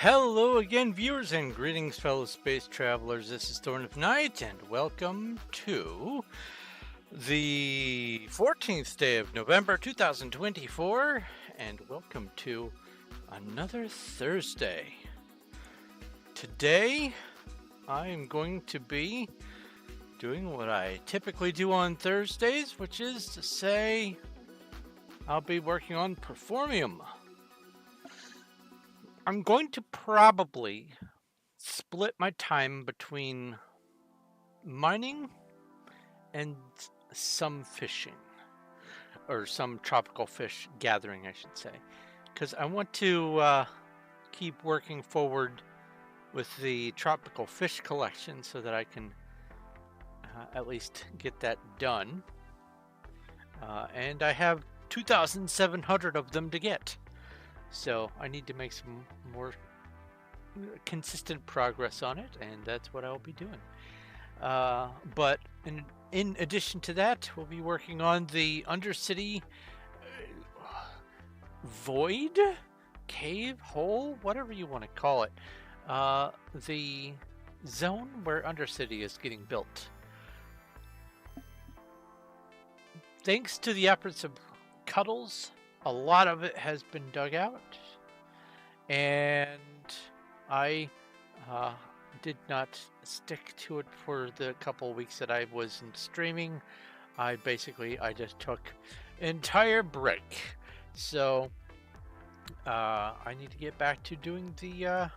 Hello again, viewers, and greetings, fellow space travelers. This is Thorn of Night, and welcome to the 14th day of November 2024, and welcome to another Thursday. Today, I am going to be doing what I typically do on Thursdays, which is to say, I'll be working on Performium. I'm going to probably split my time between mining and some fishing, or some tropical fish gathering, I should say, because I want to keep working forward with the tropical fish collection so that I can at least get that done. And I have 2,700 of them to get. So I need to make some more consistent progress on it, and that's what I'll be doing. But in addition to that, we'll be working on the Undercity void, cave, hole, whatever you want to call it. The zone where Undercity is getting built. Thanks to the efforts of Cuddles, a lot of it has been dug out, and I did not stick to it for the couple of weeks that I wasn't streaming. I just took entire break, so I need to get back to doing the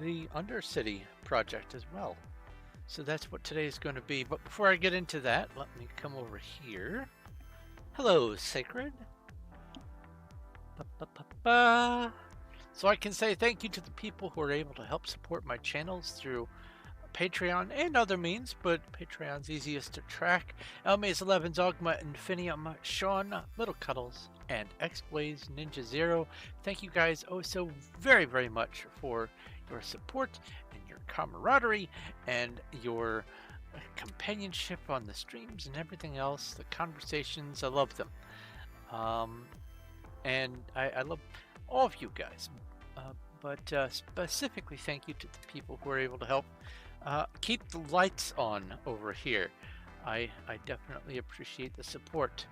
Undercity project as well. So that's what today is going to be. But before I get into that, let me come over here. Hello, Sacred. So I can say thank you to the people who are able to help support my channels through Patreon and other means, but Patreon's easiest to track. Elmaze11, Zogma, Infinium, Sean, Little Cuddles, and X-Blaze Ninja Zero. Thank you guys so very, very much for your support and your camaraderie and your companionship on the streams and everything else. The conversations, I love them. And I love all of you guys, but specifically thank you to the people who are able to help keep the lights on over here. I definitely appreciate the support.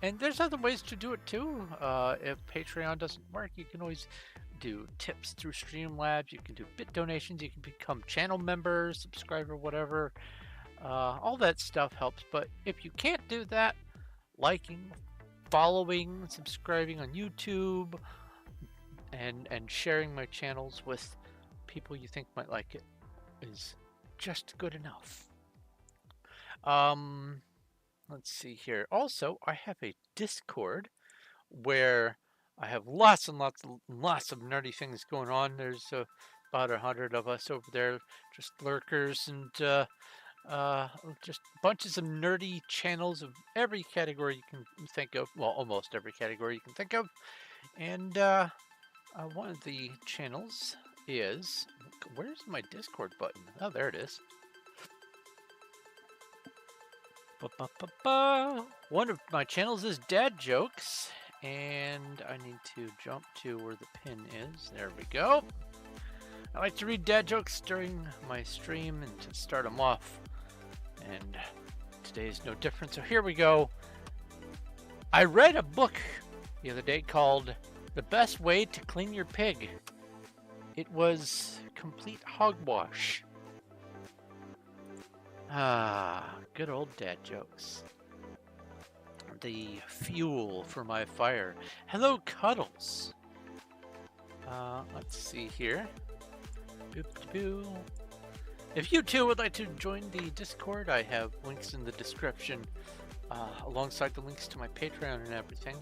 And there's other ways to do it too. If Patreon doesn't work, you can always do tips through Streamlabs. You can do bit donations. You can become channel member, subscriber, whatever. All that stuff helps. But if you can't do that, liking, following, subscribing on YouTube, and sharing my channels with people you think might like it is just good enough. Let's see here. Also, I have a Discord where I have lots and lots of nerdy things going on. There's about 100 of us over there, just lurkers and just bunches of nerdy channels of every category you can think of. Well, almost every category you can think of. And one of the channels is, where's my Discord button? Oh, there it is. One of my channels is Dad Jokes, and I need to jump to where the pin is. There we go. I like to read dad jokes during my stream and to start them off, and today is no different. So here we go. I read a book the other day called The Best Way to Clean Your Pig. It was complete hogwash. Good old dad jokes. The fuel for my fire. Hello, Cuddles. Let's see here. If you too would like to join the Discord, I have links in the description, alongside the links to my Patreon and everything.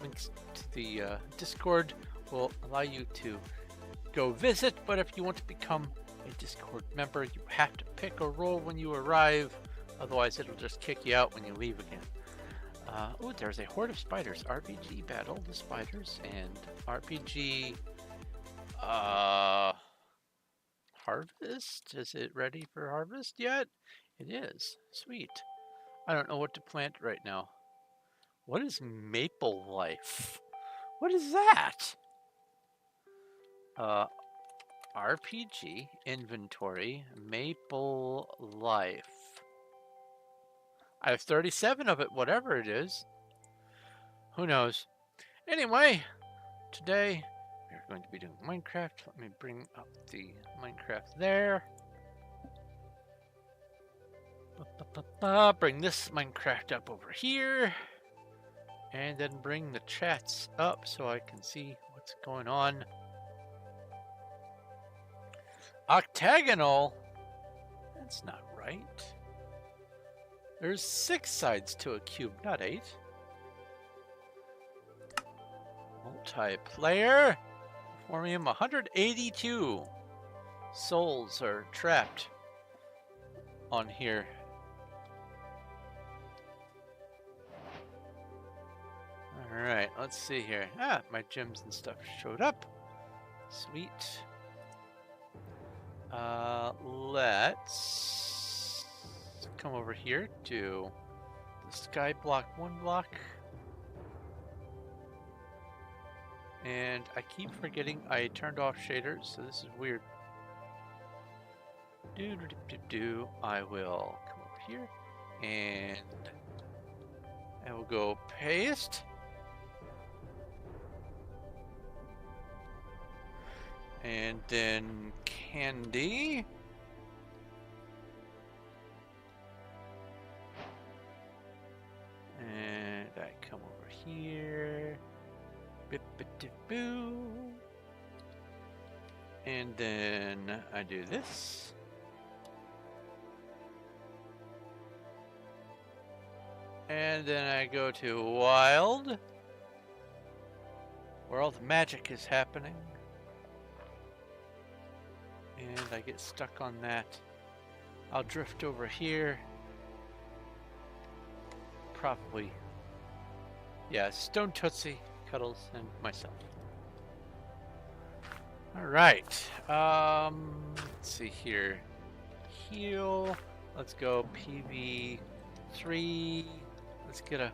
Links to the Discord will allow you to go visit, but if you want to become a Discord member, you have to pick a role when you arrive, otherwise it'll just kick you out when you leave again. Oh, there's a horde of spiders. RPG battle the spiders, and RPG harvest? Is it ready for harvest yet? It is. Sweet. I don't know what to plant right now. What is maple life? What is that? RPG, inventory, Maple Life. I have 37 of it, whatever it is. Who knows? Anyway, today we're going to be doing Minecraft. Let me bring up the Minecraft there. Bring this Minecraft up over here. And then bring the chats up so I can see what's going on. Octagonal? That's not right. There's 6 sides to a cube, not 8. Multiplayer. Performium 182 souls are trapped on here. Alright, let's see here. Ah, my gems and stuff showed up. Sweet. Let's come over here to the sky block 1 block. And I keep forgetting I turned off shaders, so this is weird. I will come over here and I will go paste. And then candy. And I come over here. Boo. And then I do this. And then I go to wild, where all the magic is happening. And I get stuck on that. I'll drift over here. Probably. Yeah, Stone Tootsie, Cuddles, and myself. Alright. Let's see here. Heal. Let's go PV3. Let's get a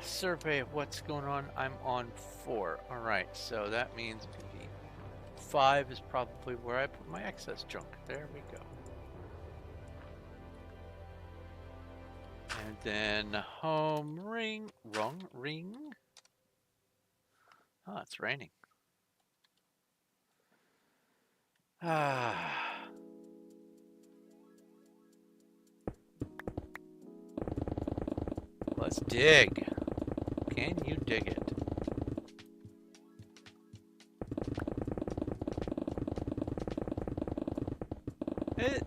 survey of what's going on. I'm on 4. Alright, so that means PV5 is probably where I put my excess junk. There we go. And then home ring. Wrong ring. Oh, it's raining. Let's dig. Can you dig it?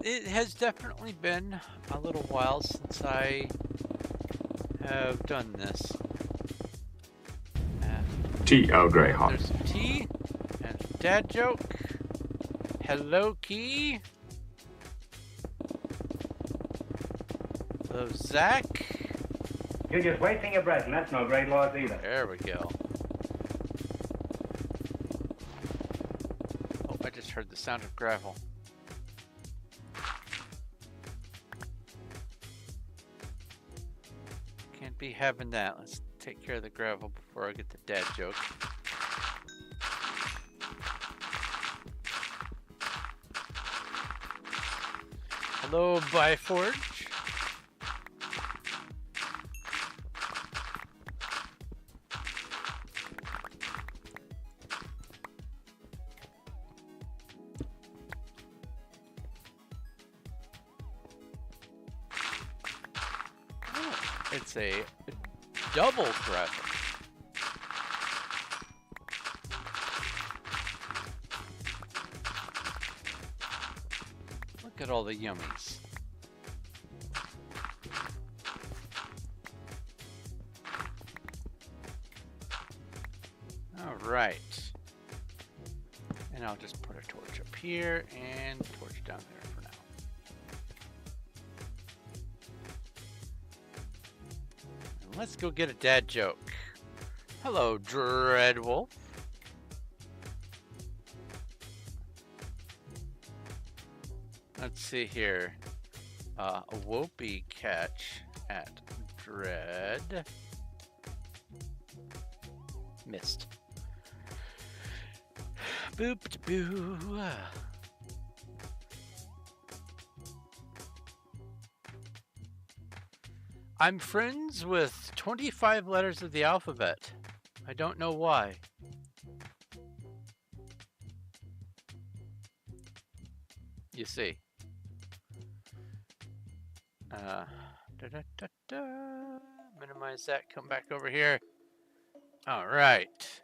It has definitely been a little while since I have done this. Tea, Earl Grey hot. There's some tea and a dad joke. Hello, Key. Hello, Zach. You're just wasting your breath, and that's no great loss either. There we go. Oh, I just heard the sound of gravel. Can't be having that. Let's take care of the gravel before I get the dad joke. Hello, Byforge. It's a double graphic. Look at all the yummies. All right. And I'll just put a torch up here and a torch down there for now. Let's go get a dad joke. Hello, Dreadwolf. Let's see here. A whoopee catch at Dread. Missed. Boop boo. I'm friends with 25 letters of the alphabet. I don't know why. You see. Da, da, da, da. Minimize that. Come back over here. All right.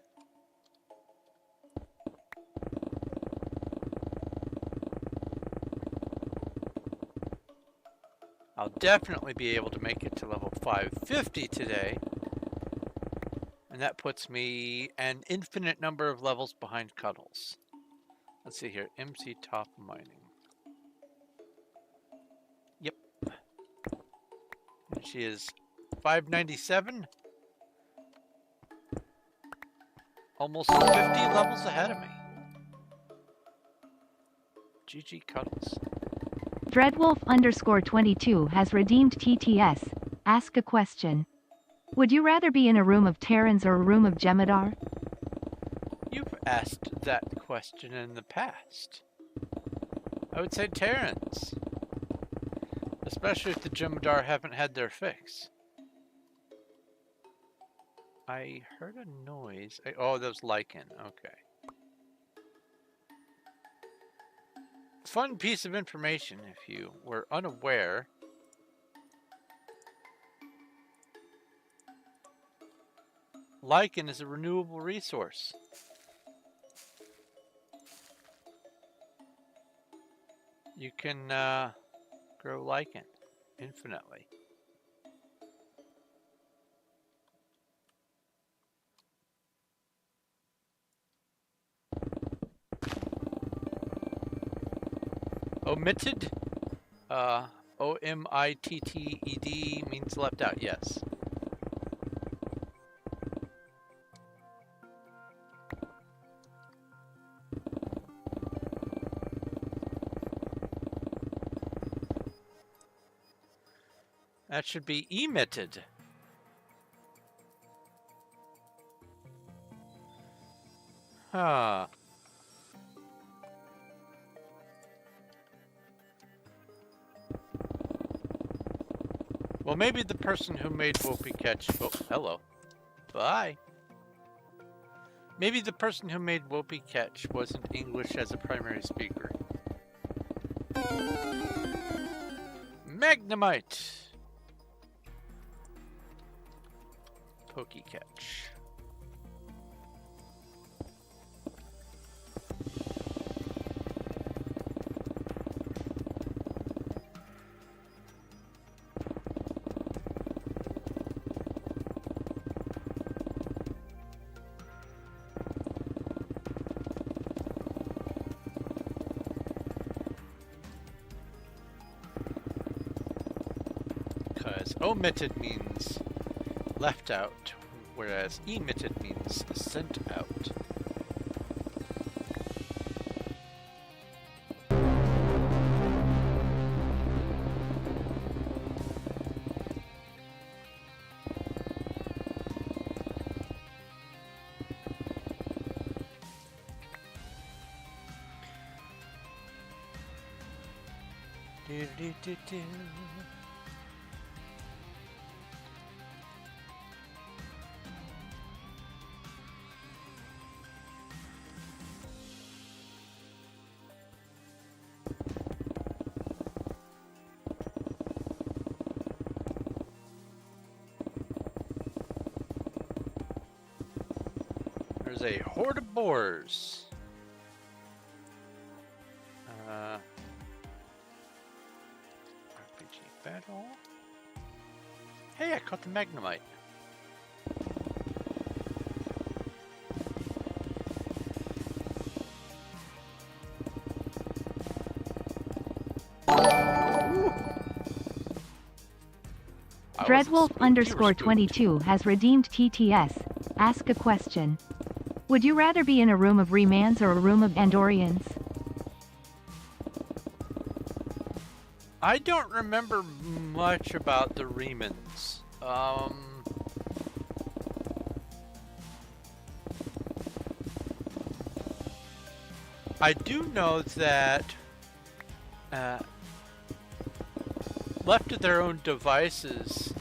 I'll definitely be able to make it to level 550 today. And that puts me an infinite number of levels behind Cuddles. Let's see here. MC Top Mining. Yep. And she is 597. Almost 50 levels ahead of me. GG Cuddles. Dreadwolf_22 has redeemed TTS. Ask a question. Would you rather be in a room of Terrans or a room of Jemadar? You've asked that question in the past. I would say Terrans. Especially if the Jemadar haven't had their fix. I heard a noise. Oh, that was Lycan. Okay. Fun piece of information if you were unaware. Lycan is a renewable resource. You can grow Lycan infinitely. Omitted? O-M-I-T-T-E-D means left out, yes. That should be emitted. Huh. Well, maybe the person who made Whoopee Catch... Oh, hello. Bye. Maybe the person who made Whoopee Catch wasn't English as a primary speaker. Magnemite! Pokey Catch. Because omitted means left out, whereas emitted means sent out. Do, do, do, do. There's a horde of boars. RPG battle. Hey, I caught the Magnemite. Dreadwolf_22 has redeemed TTS. Ask a question. Would you rather be in a room of Remans or a room of Andorians? I don't remember much about the Remans. I do know that left to their own devices,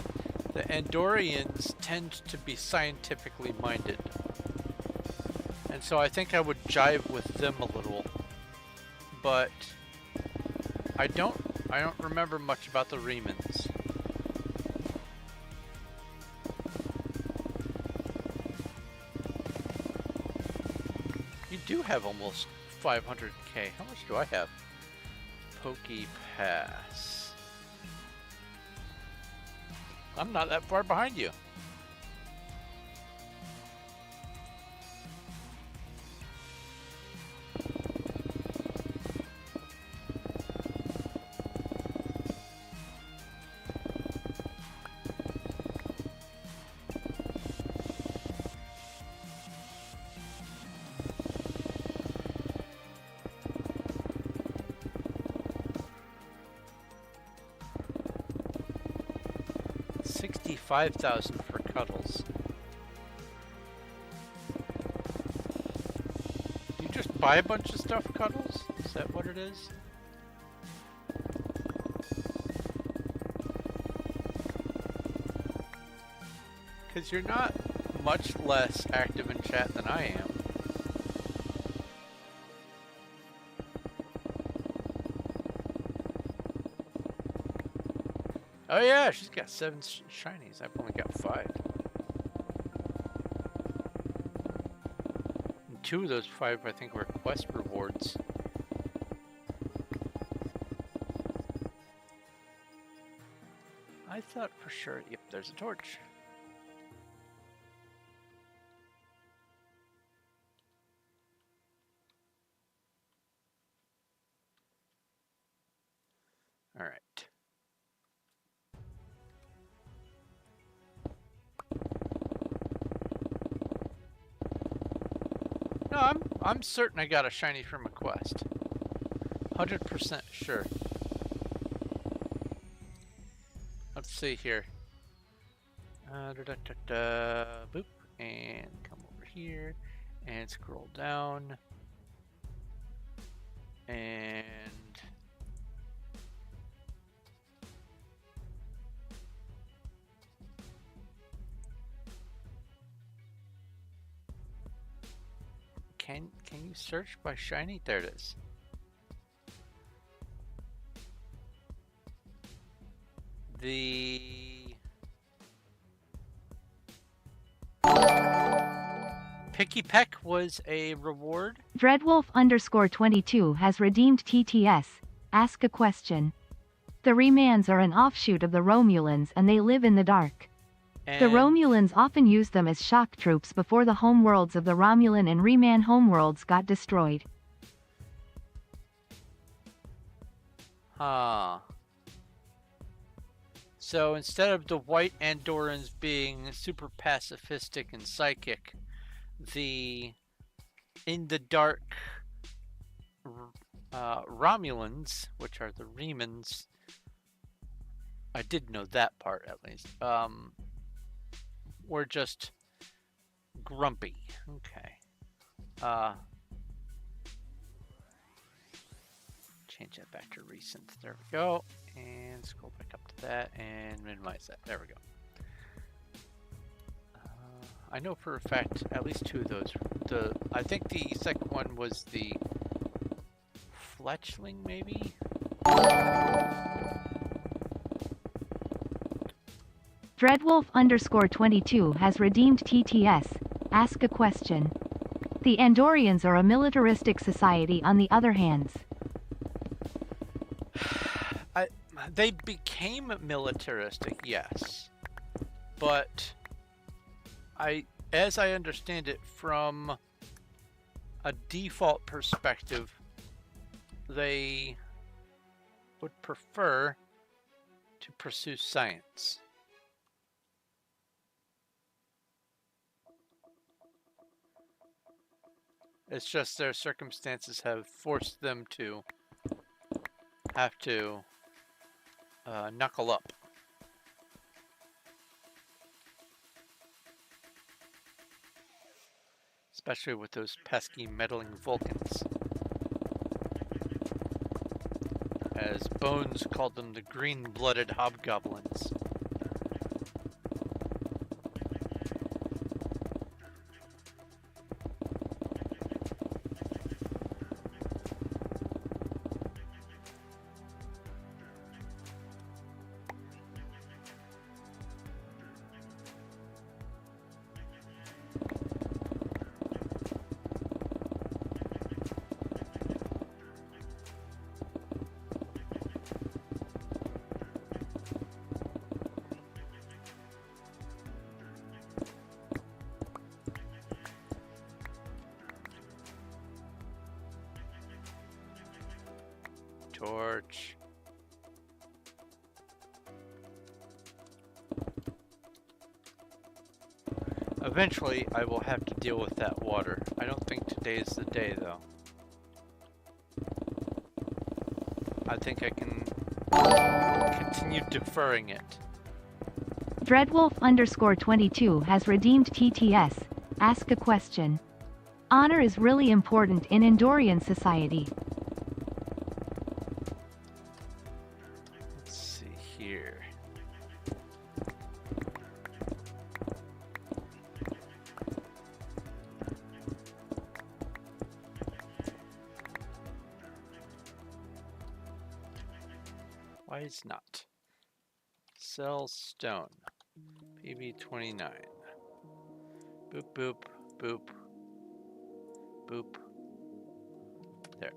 the Andorians tend to be scientifically minded. And so I think I would jive with them a little. But I don't remember much about the Remans. You do have almost 500k. How much do I have? Pokey Pass. I'm not that far behind you. $65,000 for Cuddles. Do you just buy a bunch of stuff, Cuddles? Is that what it is? Because you're not much less active in chat than I am. Oh yeah, she's got 7 shinies. I've only got 5. And 2 of those 5, I think, were quest rewards. I thought for sure, yep, there's a torch. All right. No, I'm certain I got a shiny from a quest. 100% sure. Let's see here. Boop, and come over here and scroll down. And can you search by shiny? There it is. The Picky Peck was a reward. Dreadwolf_22 has redeemed TTS. Ask a question. The Remans are an offshoot of the Romulans and they live in the dark. And The Romulans often used them as shock troops before the homeworlds of the Romulan and Reman homeworlds got destroyed. Huh. So instead of the white Andorans being super pacifistic and psychic, the in the dark Romulans, which are the Remans, I did know that part at least, were just grumpy. Okay. Change that back to recent. There we go. And scroll back up to that and minimize that. There we go. I know for a fact at least 2 of those. I think the second one was the Fletchling, maybe? Dreadwolf_22 has redeemed TTS. Ask a question. The Andorians are a militaristic society on the other hands. They became militaristic, yes. But as I understand it, from a default perspective, they would prefer to pursue science. It's just their circumstances have forced them to have to knuckle up. Especially with those pesky meddling Vulcans. as Bones called them, the green-blooded hobgoblins. Torch. Eventually, I will have to deal with that water. I don't think today's the day, though. I think I can continue deferring it. Dreadwolf_22 has redeemed TTS. Ask a question. Honor is really important in Endorian society. Let's see here. Why is not? Sell stone. PB29. Boop, boop, boop. Boop. There.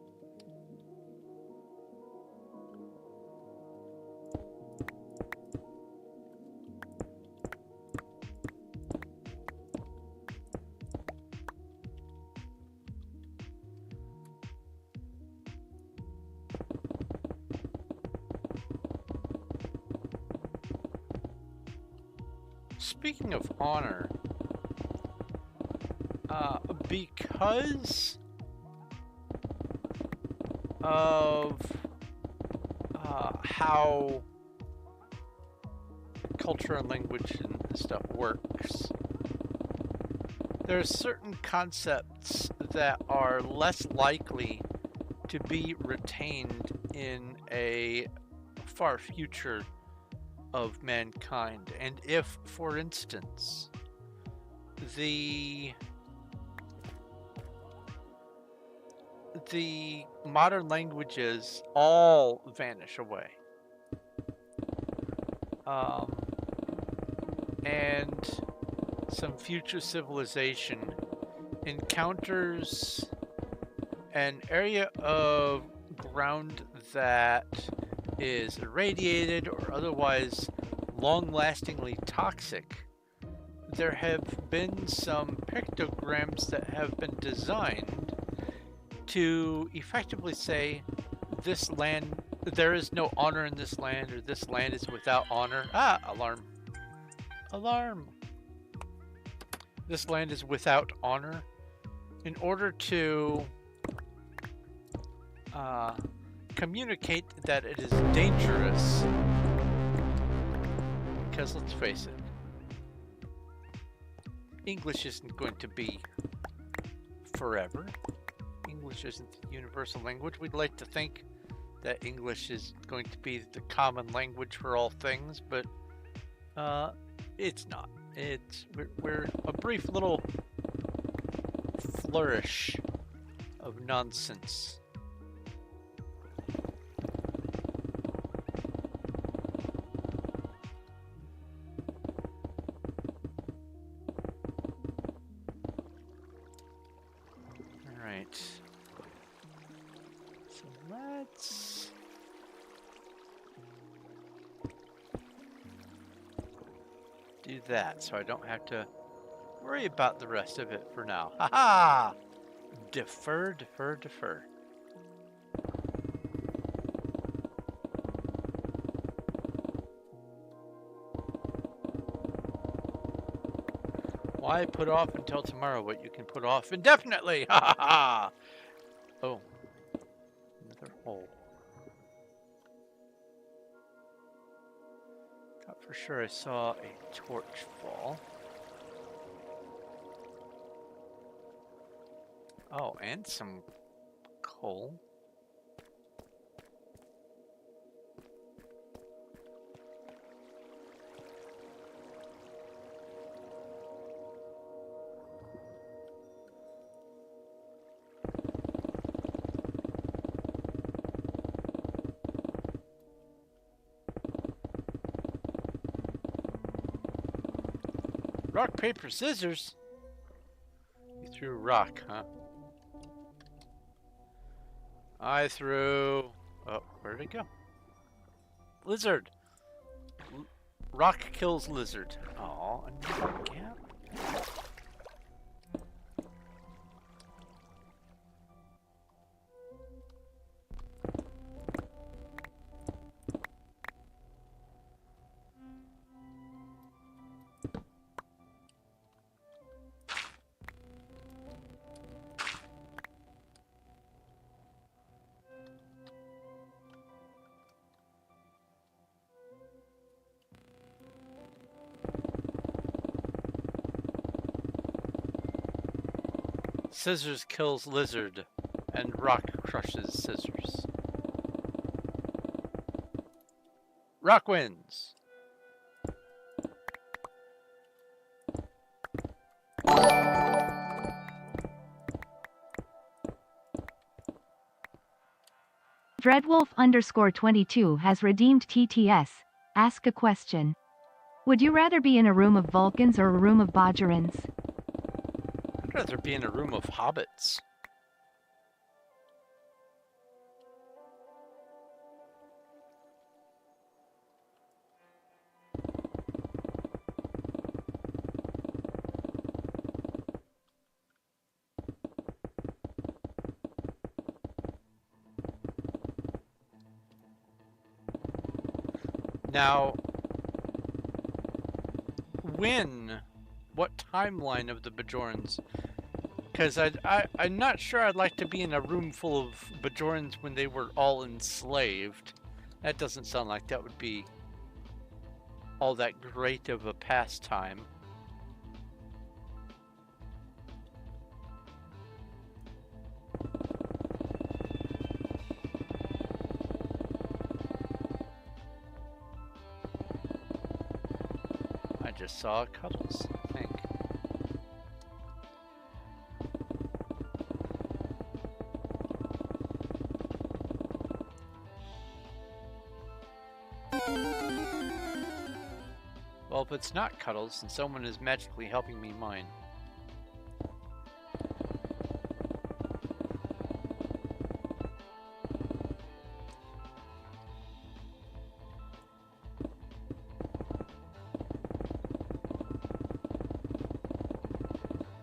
Speaking of honor, because of how culture and language and stuff works, there are certain concepts that are less likely to be retained in a far future of mankind. And if, for instance, the modern languages all vanish away, and some future civilization encounters an area of ground that is irradiated or otherwise long-lastingly toxic, there have been some pictograms that have been designed to effectively say, this land, there is no honor in this land, or this land is without honor. Ah, alarm. Alarm. This land is without honor, in order to communicate that it is dangerous. Because let's face it, English isn't going to be forever. English isn't the universal language. We'd like to think that English is going to be the common language for all things, but it's not. We're a brief little flourish of nonsense. So let's do that so I don't have to worry about the rest of it for now. Haha! Defer, defer, defer. Why put off until tomorrow what you can put off indefinitely? Ha ha ha! Oh, another hole. Thought for sure I saw a torch fall. Oh, and some coal. Rock, paper, scissors? You threw a rock, huh? I threw... Oh, where did it go? Lizard! Rock kills lizard. Aw, another gap? Scissors kills lizard, and rock crushes scissors. Rock wins! Dreadwolf_22 has redeemed TTS. Ask a question. Would you rather be in a room of Vulcans or a room of Bajorans? I'd rather be in a room of hobbits. Now, what timeline of the Bajorans? Because I'm not sure I'd like to be in a room full of Bajorans when they were all enslaved. That doesn't sound like that would be all that great of a pastime. I just saw Cuddles, I think. Well, if it's not Cuddles, then someone is magically helping me mine.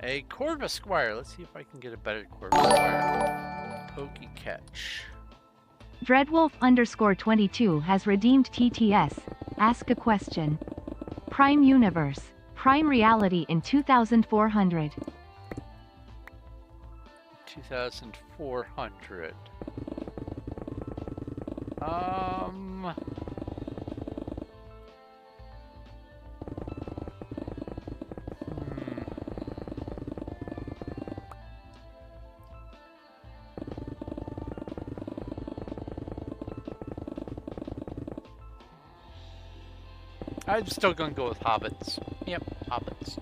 A Corva Squire. Let's see if I can get a better Corva Squire. Pokey catch. Dreadwolf_22 has redeemed TTS. Ask a question. Prime Universe. Prime Reality in 2400. 2400. I'm still gonna go with hobbits. Yep, hobbits.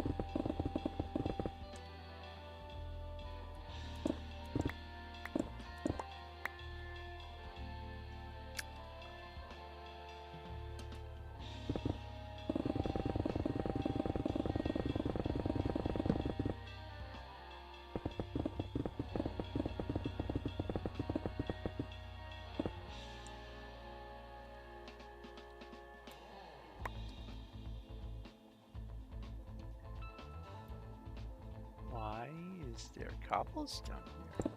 Is there cobblestone here?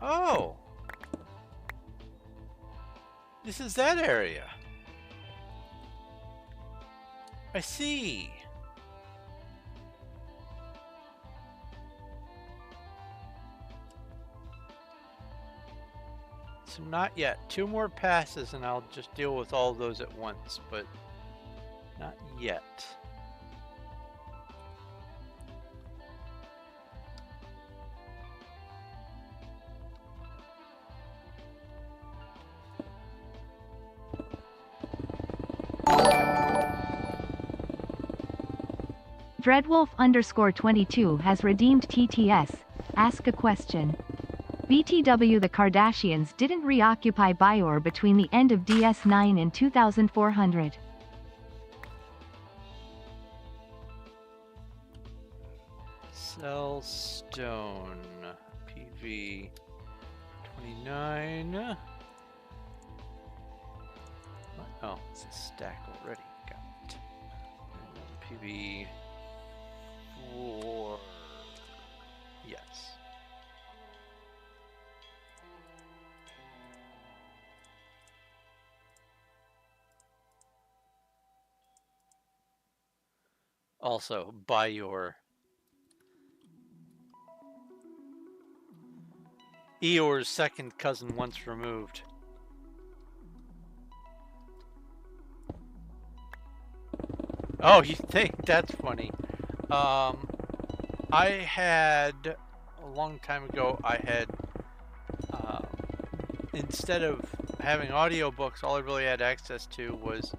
Oh! This is that area. I see. So not yet. 2 more passes and I'll just deal with all those at once, but not yet. Dreadwolf_22 has redeemed TTS. Ask a question. BTW The Kardashians didn't reoccupy Bior between the end of DS9 and 2400. Cell stone. PV 29. Oh, it's a stack already. Got it. PV 4. Yes. Also, by your Eeyore's second cousin once removed. Oh, you think that's funny? I had a long time ago. I had instead of having audiobooks, all I really had access to was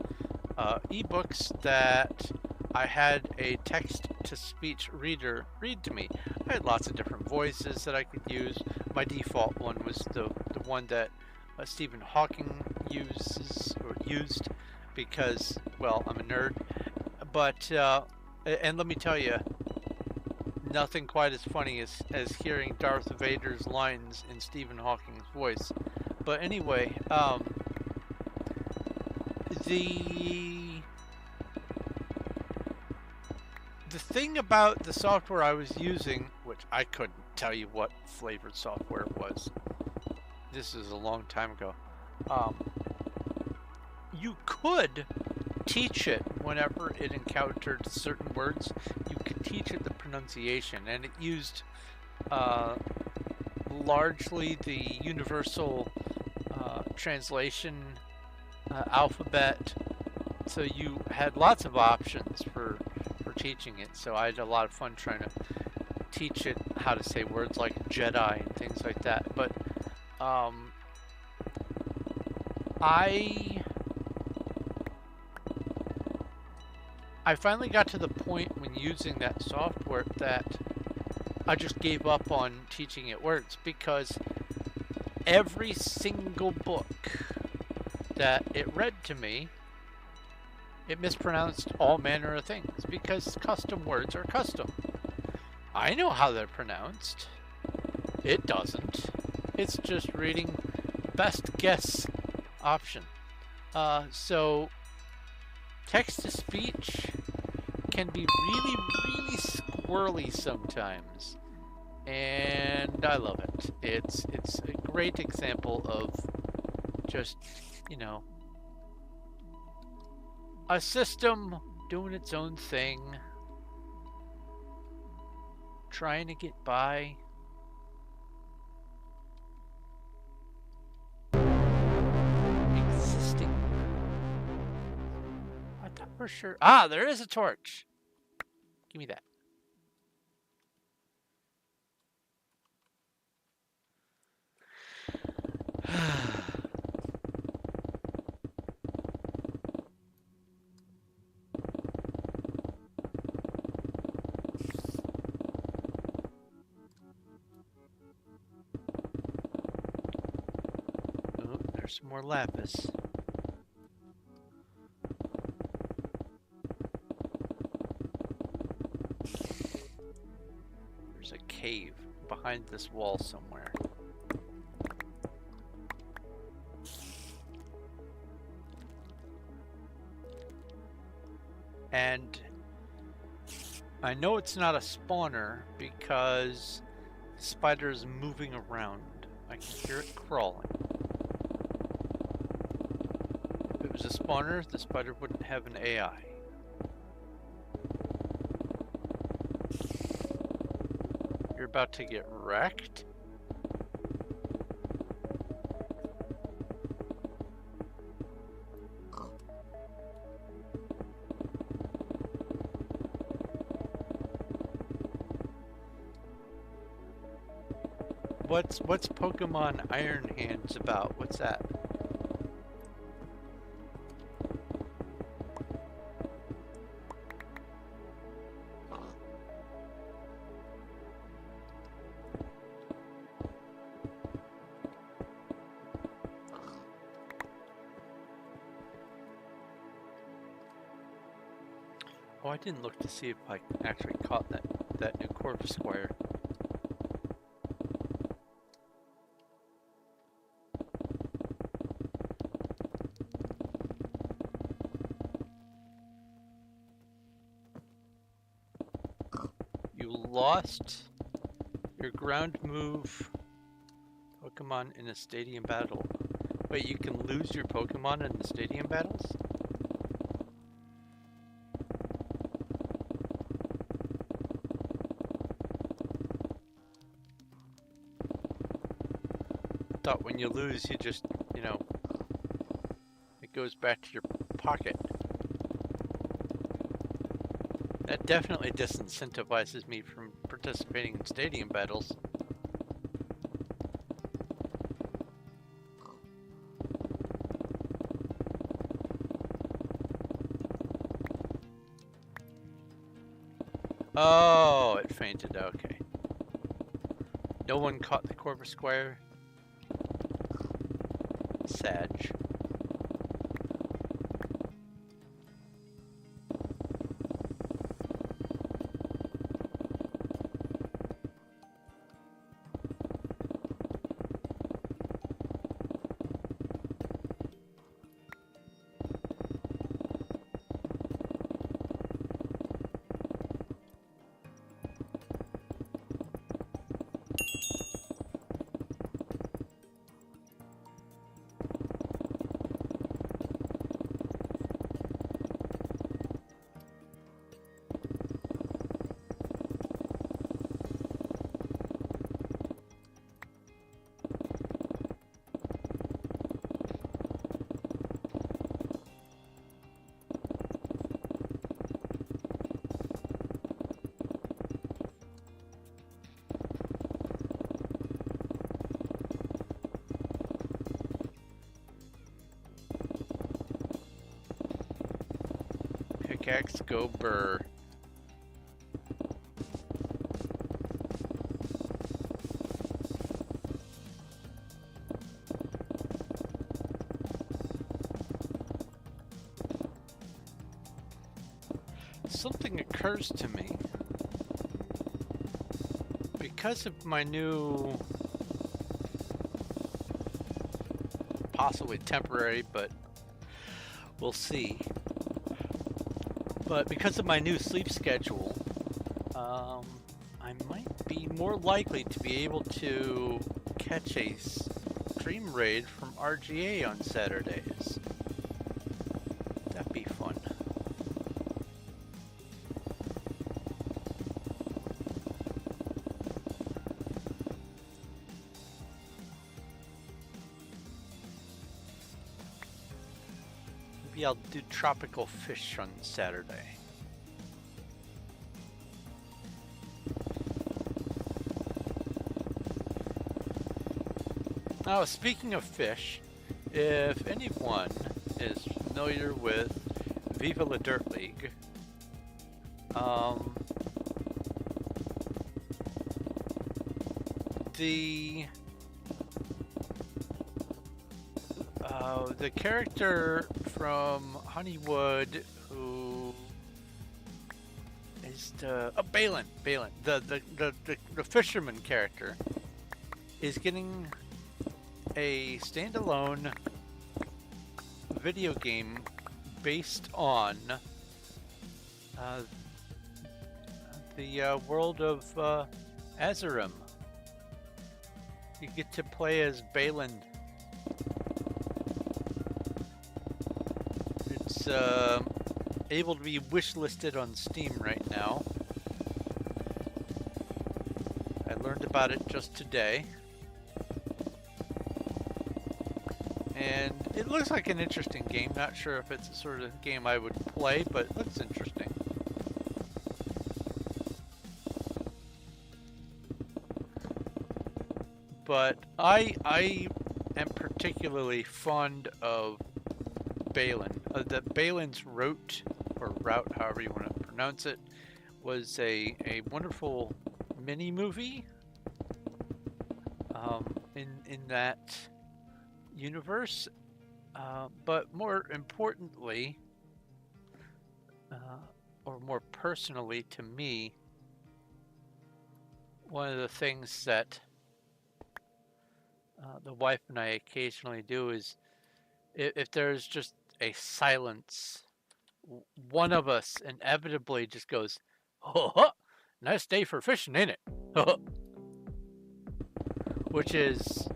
ebooks that I had a text-to-speech reader read to me. I had lots of different voices that I could use. My default one was the one that Stephen Hawking used because, well, I'm a nerd. But, and let me tell you, nothing quite as funny as hearing Darth Vader's lines in Stephen Hawking's voice. But anyway, the thing about the software I was using, which I couldn't tell you what flavored software it was. This is a long time ago. You could teach it whenever it encountered certain words. You could teach it the pronunciation, and it used largely the universal translation alphabet. So you had lots of options for teaching it. So I had a lot of fun trying to teach it how to say words like Jedi and things like that. But I finally got to the point when using that software that I just gave up on teaching it words, because every single book that it read to me, it mispronounced all manner of things, because custom words are custom. I know how they're pronounced. It doesn't. It's just reading best guess option. So text-to-speech can be really, really squirrely sometimes, and I love it. It's a great example of just, you know, a system doing its own thing, trying to get by. Existing. I thought for sure. Ah, there is a torch. Give me that. Oh, there's some more lapis. There's a cave behind this wall somewhere. And I know it's not a spawner because the spider is moving around. I can hear it crawling. If it was a spawner, the spider wouldn't have an AI. You're about to get wrecked? What's Pokemon Iron Hands about? What's that? Oh, I didn't look to see if I actually caught that new Corvus Squire. You lost your ground move Pokemon in a stadium battle. Wait, you can lose your Pokemon in the stadium battles? Thought when you lose, you just, you know, it goes back to your pocket. That definitely disincentivizes me from participating in stadium battles. Oh, it fainted, okay. No one caught the Corvus Squire. Sag. Pickaxe, go burr. Something occurs to me. Because of my new, possibly temporary, but we'll see. But because of my new sleep schedule, I might be more likely to be able to catch a stream raid from RGA on Saturdays. That'd be fun. Maybe I'll do tropical fish on Saturday. Now, speaking of fish, if anyone is familiar with Viva La Dirt League, the character from Honeywood who is Balin, the fisherman character is getting a standalone video game based on the world of Azurim. You get to play as Balin. It's able to be wishlisted on Steam right now. I learned about it just today. And it looks like an interesting game. Not sure if it's the sort of game I would play, but it looks interesting. But I am particularly fond of Balin. Balin's route, however you want to pronounce it, was a wonderful mini movie in that universe, but more importantly, or more personally to me, one of the things that the wife and I occasionally do is if there's just a silence, one of us inevitably just goes, "Oh, nice day for fishing, ain't it?" Which is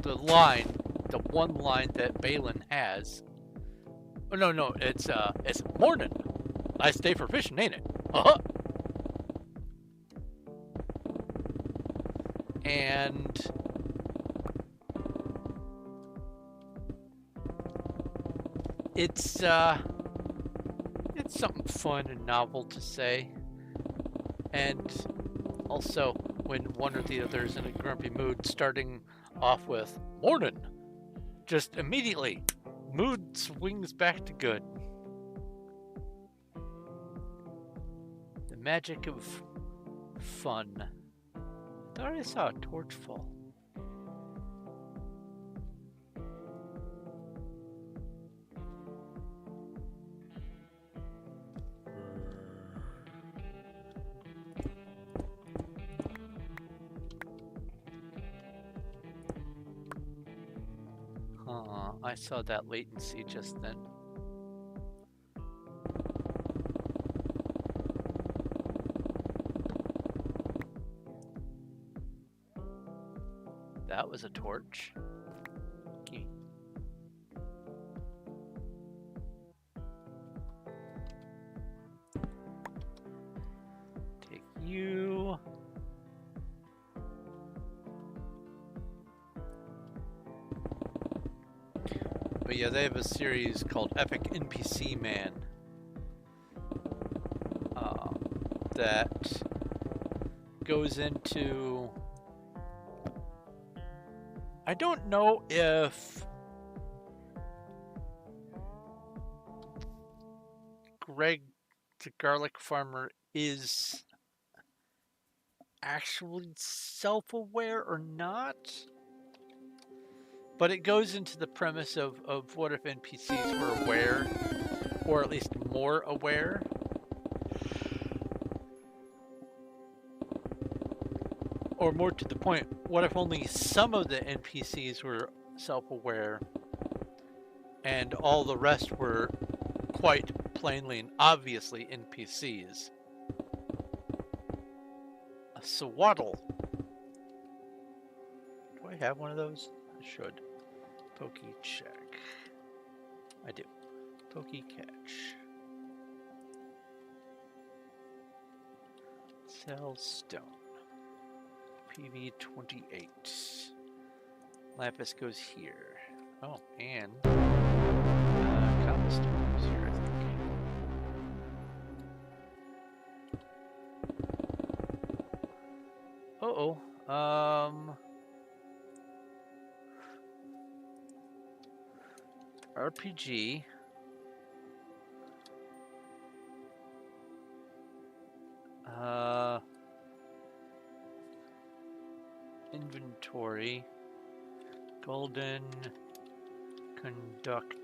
the line, the one line that Balin has. Oh no, it's morning. Nice day for fishing, ain't it? And it's something fun and novel to say. And also, when one or the other is in a grumpy mood, starting off with morning, just immediately mood swings back to good. The magic of fun. I thought I saw a torch fall. I saw that latency just then. That was a torch. Okay. Take you. But yeah, they have a series called Epic NPC Man that goes into... I don't know if Greg the garlic farmer is actually self-aware or not. But it goes into the premise of what if NPCs were aware, or at least more aware. Or more to the point, what if only some of the NPCs were self-aware and all the rest were quite plainly and obviously NPCs? A swaddle. Do I have one of those? I should. Pokey check. I do. Pokey catch. Cell stone. PV28. Lapis goes here. Oh, and cobblestone goes here, I think. Uh-oh. RPG. Inventory. Golden conductor.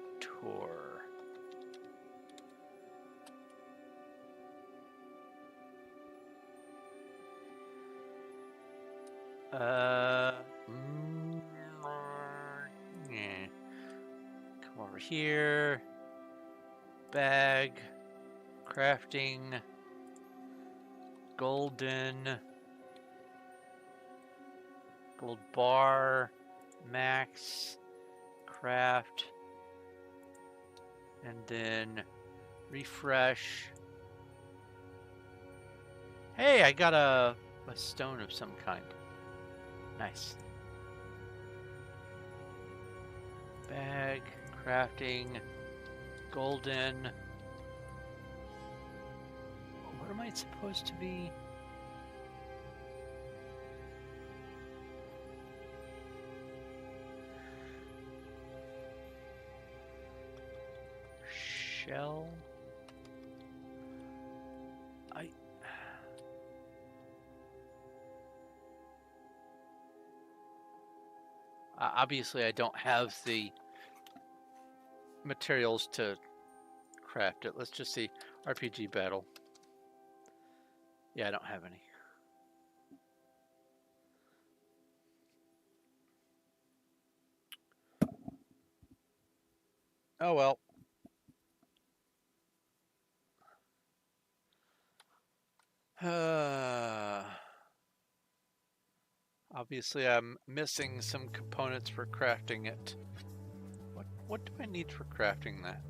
Yeah. Come over here. Bag. Crafting. Golden. Gold bar. Max. Craft. And then refresh. Hey, I got a stone of some kind. Nice. Bag, crafting, golden. What am I supposed to be? Shell. Obviously, I don't have the materials to craft it. Let's just see. RPG battle. Yeah, I don't have any. Oh well. Obviously, I'm missing some components for crafting it. What do I need for crafting that?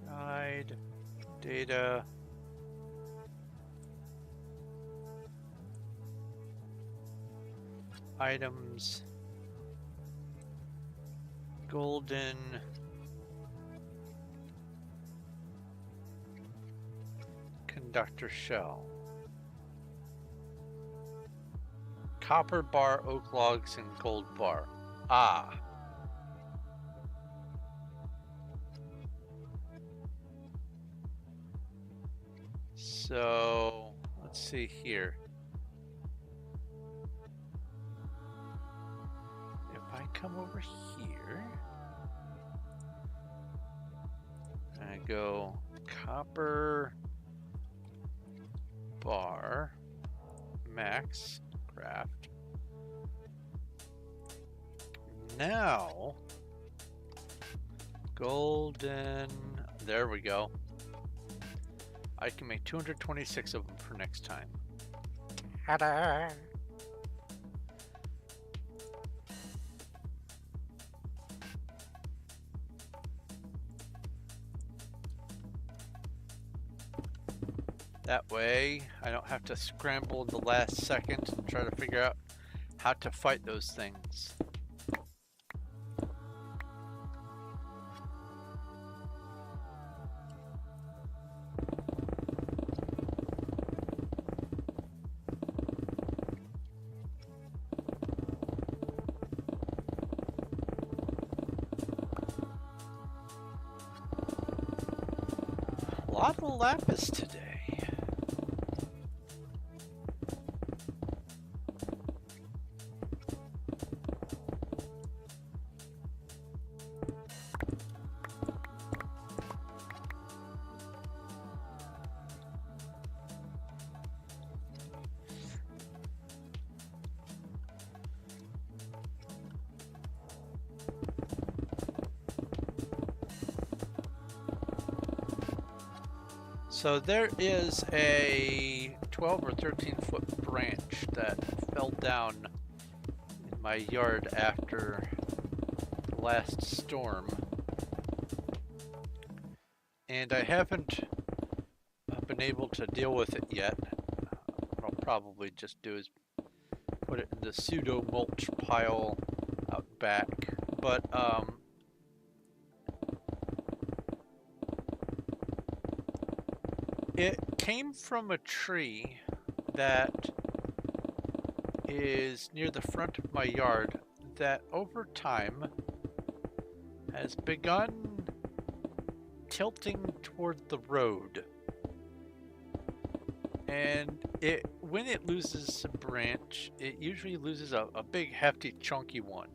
Guide, data. Items. Golden. Conductor shell. Copper bar, oak logs, and gold bar. Ah. So, let's see here. If I come over here, I go copper bar, max, craft. Now, golden, there we go. I can make 226 of them for next time. Ta-da! That way, I don't have to scramble in the last second and try to figure out how to fight those things. A lot of lapis today. So there is a 12 or 13 foot branch that fell down in my yard after the last storm. And I haven't been able to deal with it yet. What I'll probably just do is put it in the pseudo mulch pile out back. But it came from a tree that is near the front of my yard that over time has begun tilting toward the road. And when it loses a branch, it usually loses a big, hefty, chunky one.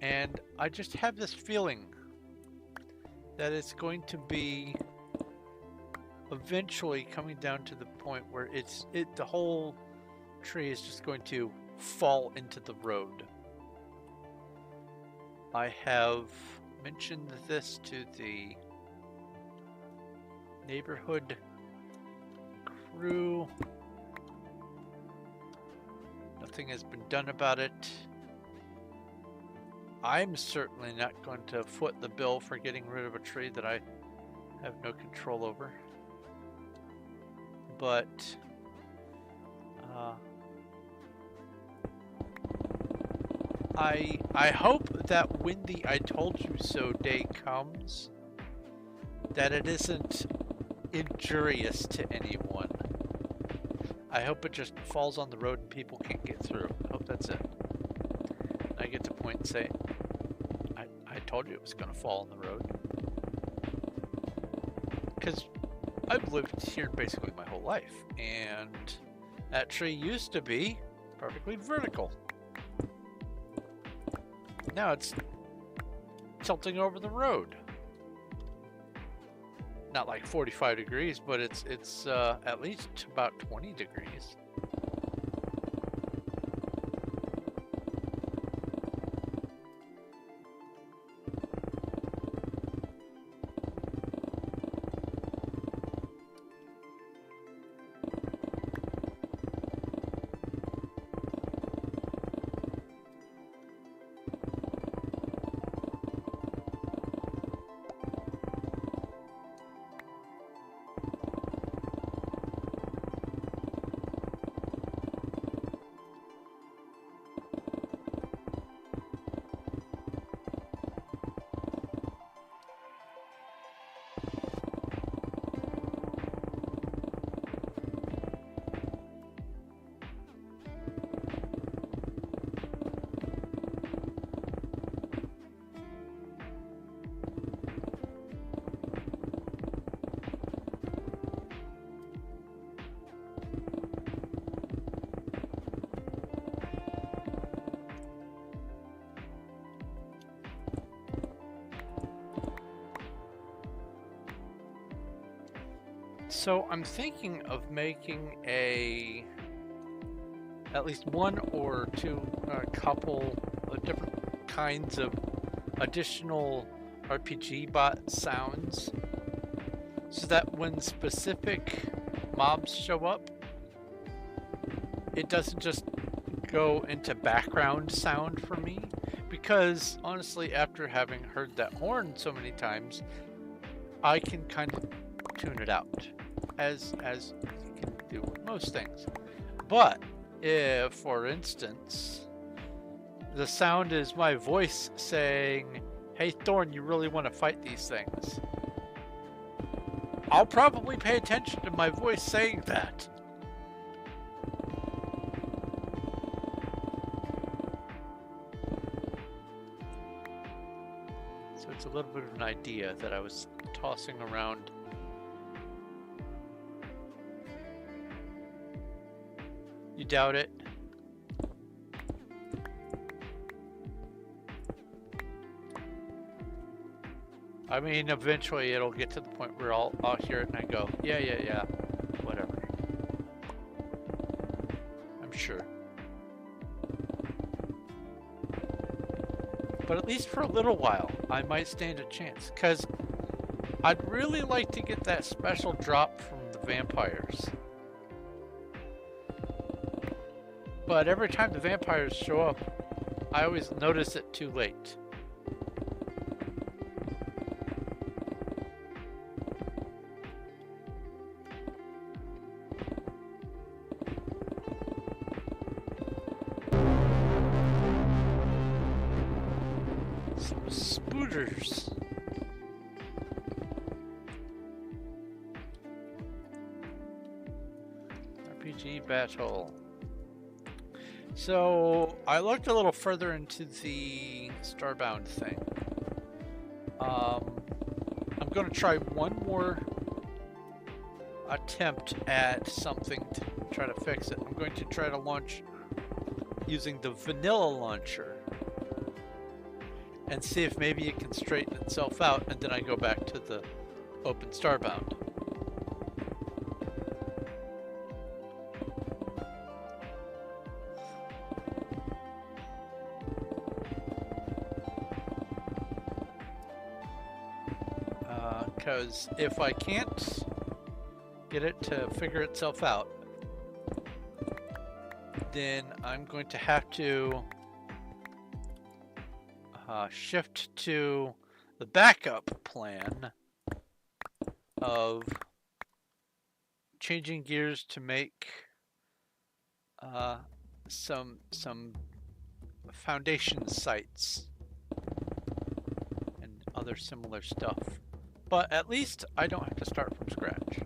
And I just have this feeling that it's going to be eventually coming down to the point where the whole tree is just going to fall into the road. I have mentioned this to the neighborhood crew. Nothing has been done about it. I'm certainly not going to foot the bill for getting rid of a tree that I have no control over. But I hope that when the I told you so day comes, that it isn't injurious to anyone. I hope it just falls on the road and people can't get through. I hope that's it. I get to point and say, I told you it was going to fall on the road. Because I've lived here basically my whole life, and that tree used to be perfectly vertical. Now it's tilting over the road. Not like 45 degrees, but it's at least about 20 degrees. So I'm thinking of making at least one or two, couple of different kinds of additional RPG bot sounds, so that when specific mobs show up, it doesn't just go into background sound for me. Because honestly, after having heard that horn so many times, I can kind of tune it out, as you can do with most things. But if, for instance, the sound is my voice saying, "Hey Thorn, you really want to fight these things?" I'll probably pay attention to my voice saying that. So it's a little bit of an idea that I was tossing around. You doubt it? I mean, eventually it'll get to the point where I'll hear it and I go, yeah, whatever. I'm sure. But at least for a little while, I might stand a chance, because I'd really like to get that special drop from the vampires. But every time the vampires show up, I always notice it too late. Spooters. RPG battle. So I looked a little further into the Starbound thing. I'm going to try one more attempt at something to try to fix it. I'm going to try to launch using the vanilla launcher and see if maybe it can straighten itself out, and then I go back to the open Starbound. Because if I can't get it to figure itself out, then I'm going to have to shift to the backup plan of changing gears to make some foundation sites and other similar stuff. But at least I don't have to start from scratch.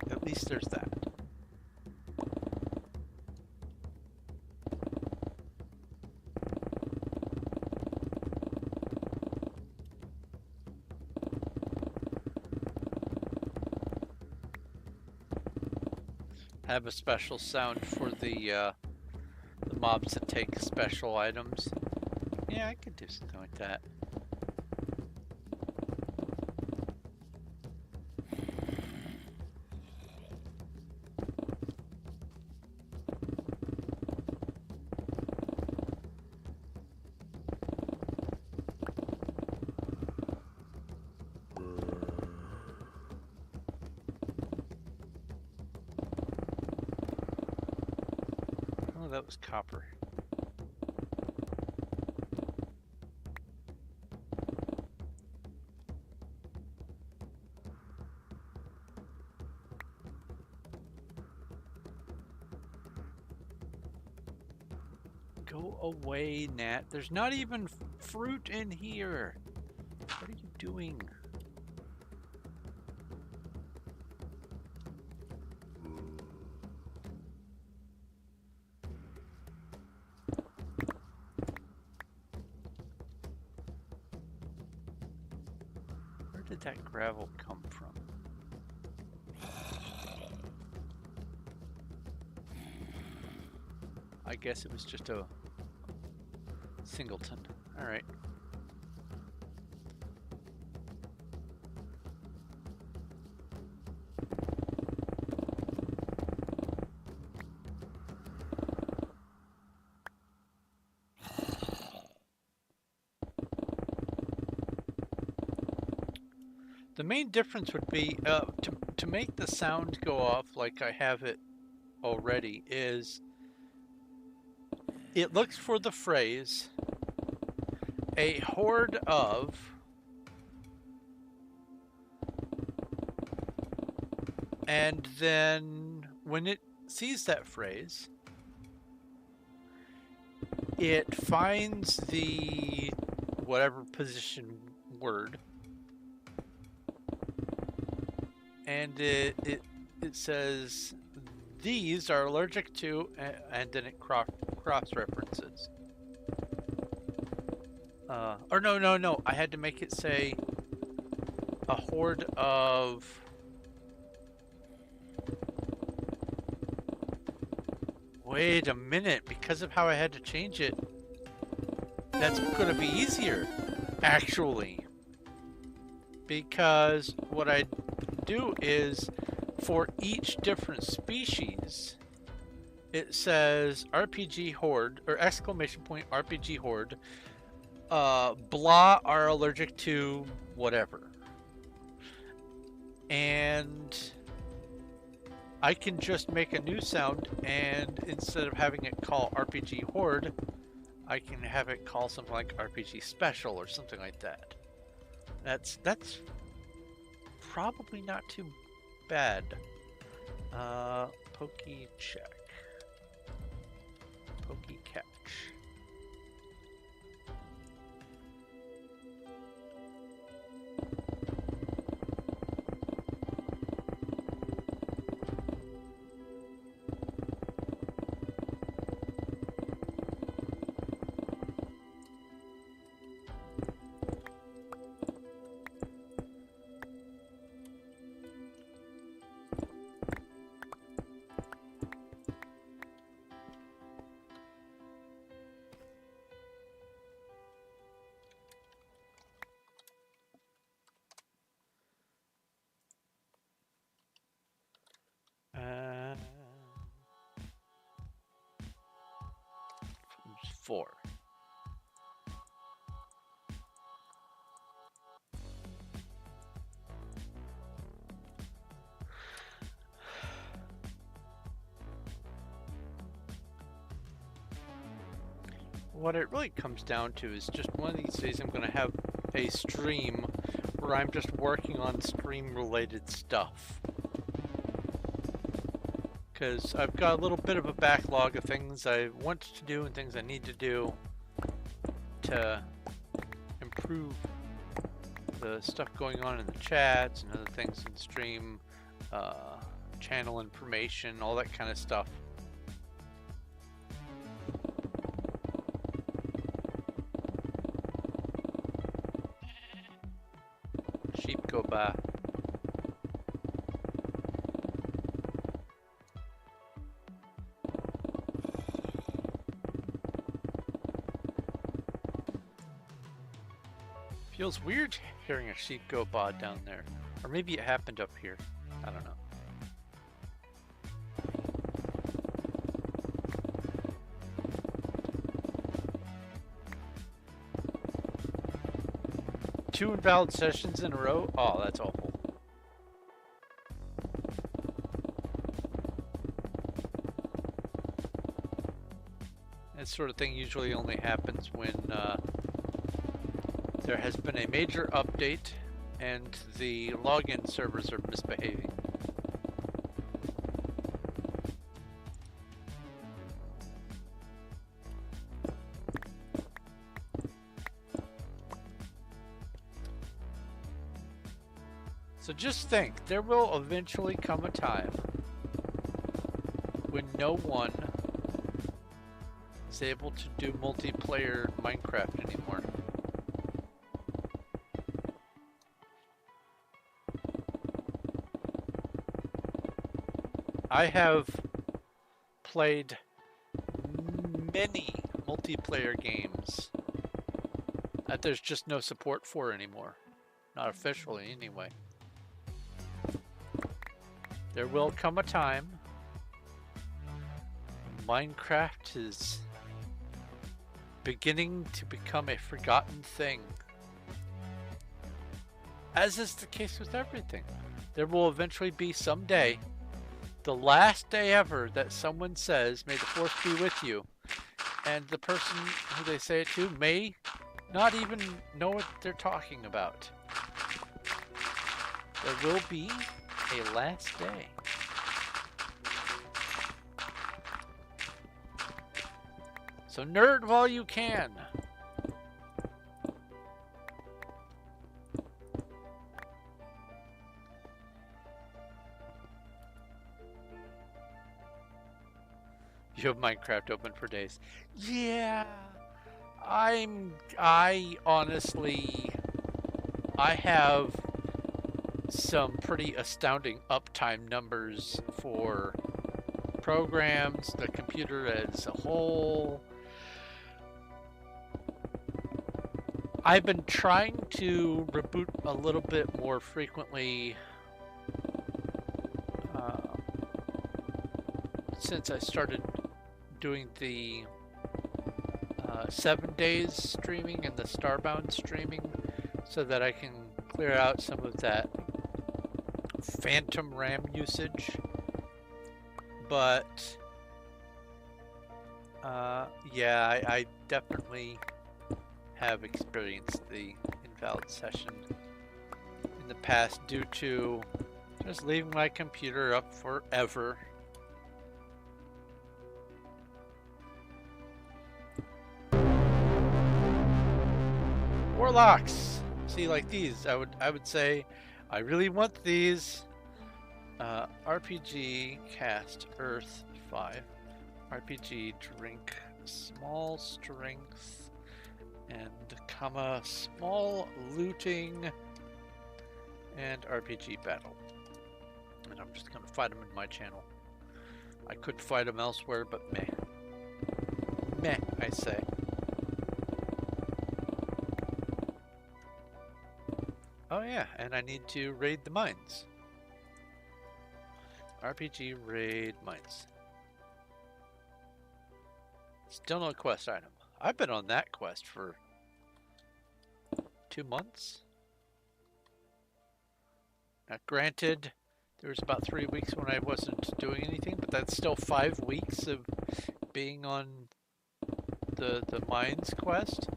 At least there's that. Have a special sound for the mobs that take special items. Yeah, I could do something like that. That was copper. Go away, Nat. There's not even fruit in here. What are you doing? Where did that gravel come from? I guess it was just a singleton. All right. The main difference would be to make the sound go off like I have it already is it looks for the phrase a horde of and then when it sees that phrase it finds the whatever position word and it says these are allergic to, and then it cross references. Or no, I had to make it say a horde of wait a minute, because of how I had to change it, that's gonna be easier, actually. Because what I do is for each different species it says RPG horde or exclamation point RPG horde blah are allergic to whatever, and I can just make a new sound, and instead of having it call RPG horde I can have it call something like RPG special or something like that. That's probably not too bad. Pokey check. Pokey catch. Four. What it really comes down to is just one of these days I'm going to have a stream where I'm just working on stream related stuff. Because I've got a little bit of a backlog of things I want to do and things I need to do to improve the stuff going on in the chats and other things in stream, channel information, all that kind of stuff. Sheep go by. Feels weird hearing a sheep go by down there. Or maybe it happened up here. I don't know. Two invalid sessions in a row? Oh, that's awful. That sort of thing usually only happens when there has been a major update and the login servers are misbehaving. So just think, there will eventually come a time when no one is able to do multiplayer Minecraft anymore. I have played many multiplayer games that there's just no support for anymore. Not officially, anyway. There will come a time when Minecraft is beginning to become a forgotten thing. as is the case with everything, there will eventually be some day, the last day ever, that someone says, "May the force be with you," and the person who they say it to may not even know what they're talking about. There will be a last day. So nerd while you can. You have Minecraft open for days. Yeah. I honestly, I have some pretty astounding uptime numbers for programs, the computer as a whole. I've been trying to reboot a little bit more frequently since I started doing the 7 days streaming and the Starbound streaming, so that I can clear out some of that phantom RAM usage. But yeah, I definitely have experienced the invalid session in the past due to just leaving my computer up forever. Warlocks! See, like these, I would say, I really want these. RPG cast Earth 5. RPG drink small strength and comma small looting and RPG battle. And I'm just gonna fight them in my channel. I could fight them elsewhere, but meh. Meh, I say. Oh yeah, and I need to raid the mines. RPG raid mines. Still no quest item. I've been on that quest for 2 months. Now granted, there was about 3 weeks when I wasn't doing anything, but that's still 5 weeks of being on the mines quest.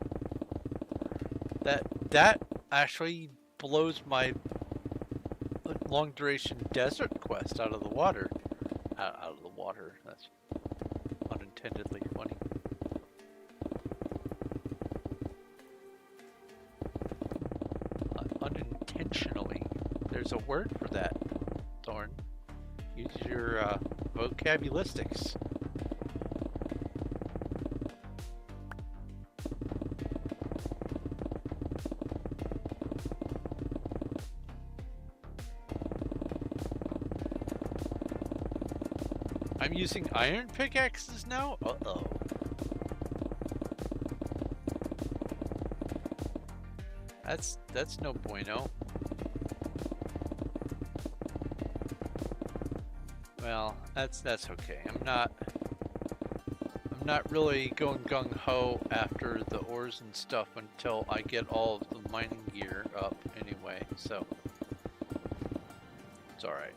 That actually blows my long duration desert quest out of the water. Out of the water. That's unintendedly funny. Unintentionally. There's a word for that, Thorn. Use your vocabulistics. I'm using iron pickaxes now? Uh-oh. That's no bueno. Well, that's okay. I'm not really going gung-ho after the ores and stuff until I get all of the mining gear up anyway, so it's alright.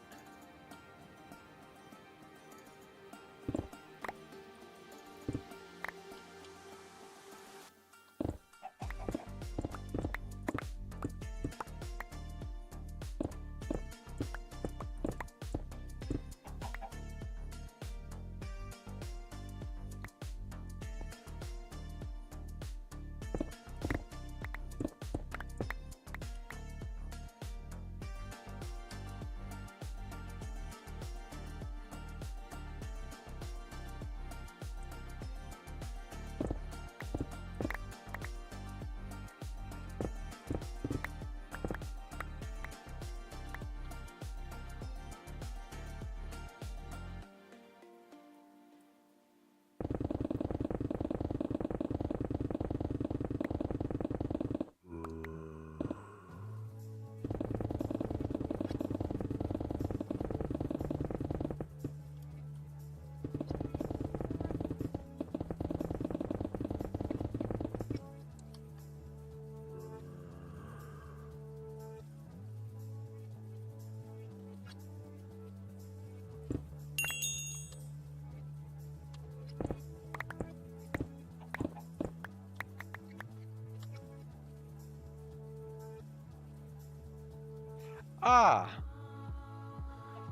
Ah,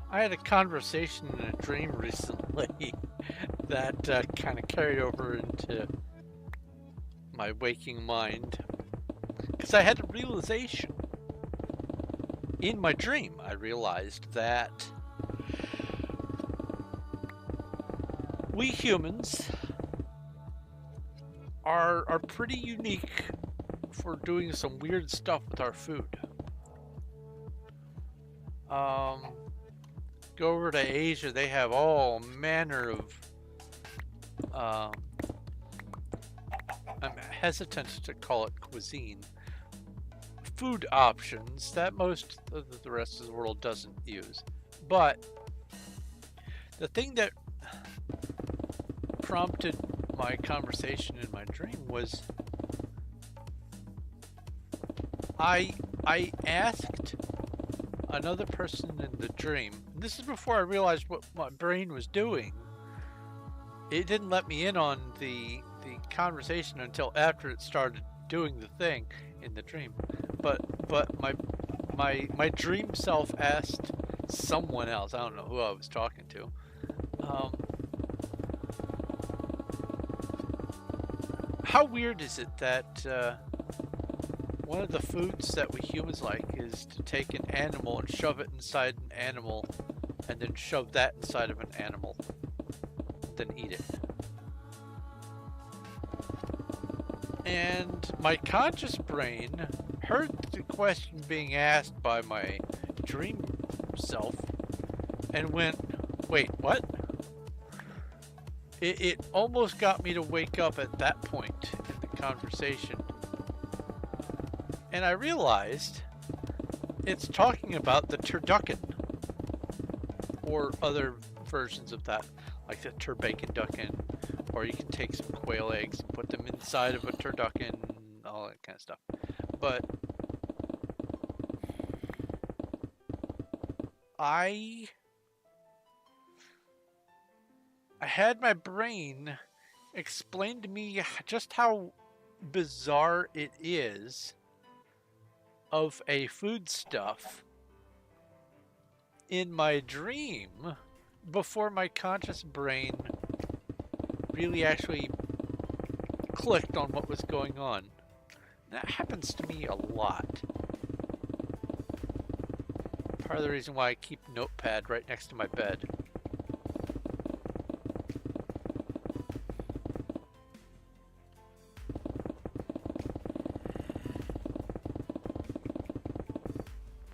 I had a conversation in a dream recently that kind of carried over into my waking mind. Because I had a realization. In my dream, I realized that we humans are pretty unique for doing some weird stuff with our food. Go over to Asia, they have all manner of I'm hesitant to call it cuisine, food options that most of the rest of the world doesn't use. But the thing that prompted my conversation in my dream was I asked another person in the dream, and this is before I realized what my brain was doing. It didn't let me in on the conversation until after it started doing the thing in the dream. But my dream self asked someone else, I don't know who I was talking to, how weird is it that one of the foods that we humans like is to take an animal and shove it inside an animal and then shove that inside of an animal, then eat it. And my conscious brain heard the question being asked by my dream self and went, wait, what? It almost got me to wake up at that point in the conversation. And I realized it's talking about the turducken, or other versions of that, like the turbaconducken, or you can take some quail eggs and put them inside of a turducken, all that kind of stuff. But I had my brain explain to me just how bizarre it is of a foodstuff in my dream before my conscious brain really actually clicked on what was going on. That happens to me a lot. Part of the reason why I keep Notepad right next to my bed.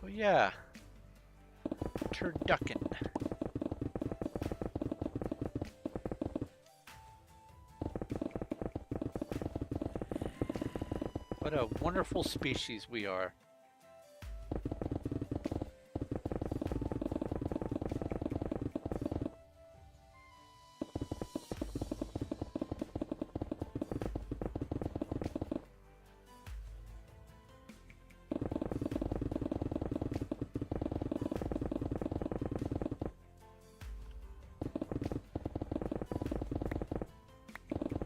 But yeah, turducken. What a wonderful species we are.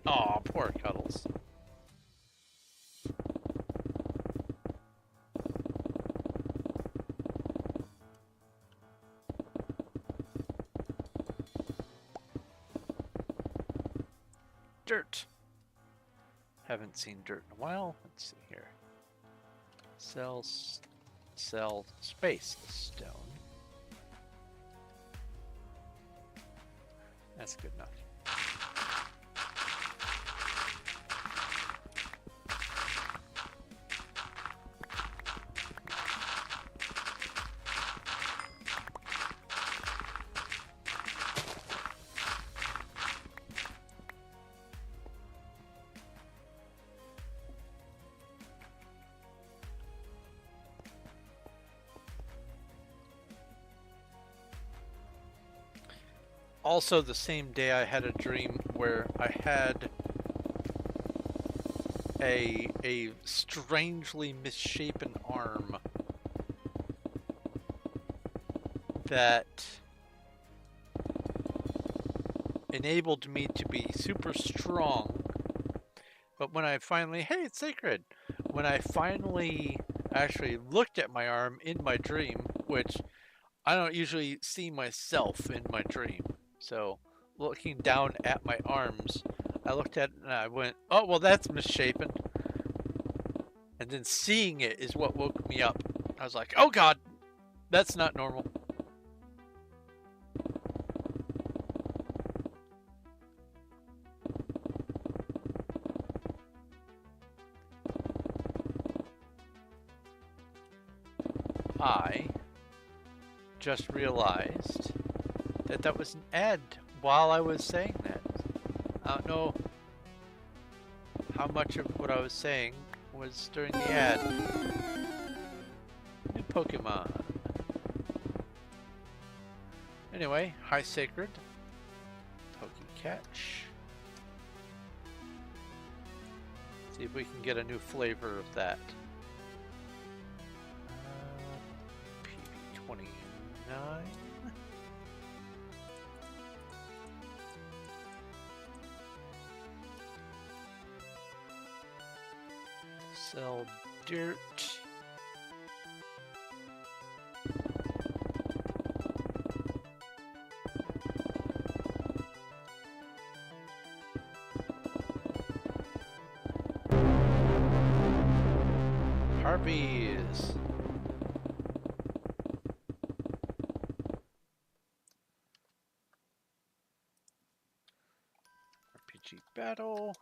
Aw, poor Cuddles. Dirt. Haven't seen dirt in a while. Let's see here. Cell space stone. That's good enough. Also, the same day I had a dream where I had a strangely misshapen arm that enabled me to be super strong. But when I finally, hey, it's sacred. When I finally actually looked at my arm in my dream, which I don't usually see myself in my dream. So looking down at my arms, I looked at it and I went, oh, well, that's misshapen. And then seeing it is what woke me up. I was like, oh God, that's not normal. I just realized that that was an ad while I was saying that. I don't know how much of what I was saying was during the ad. New Pokemon. Anyway, High Sacred. Pokecatch. See if we can get a new flavor of that. PV29. Sell dirt. Harvey's. RPG battle.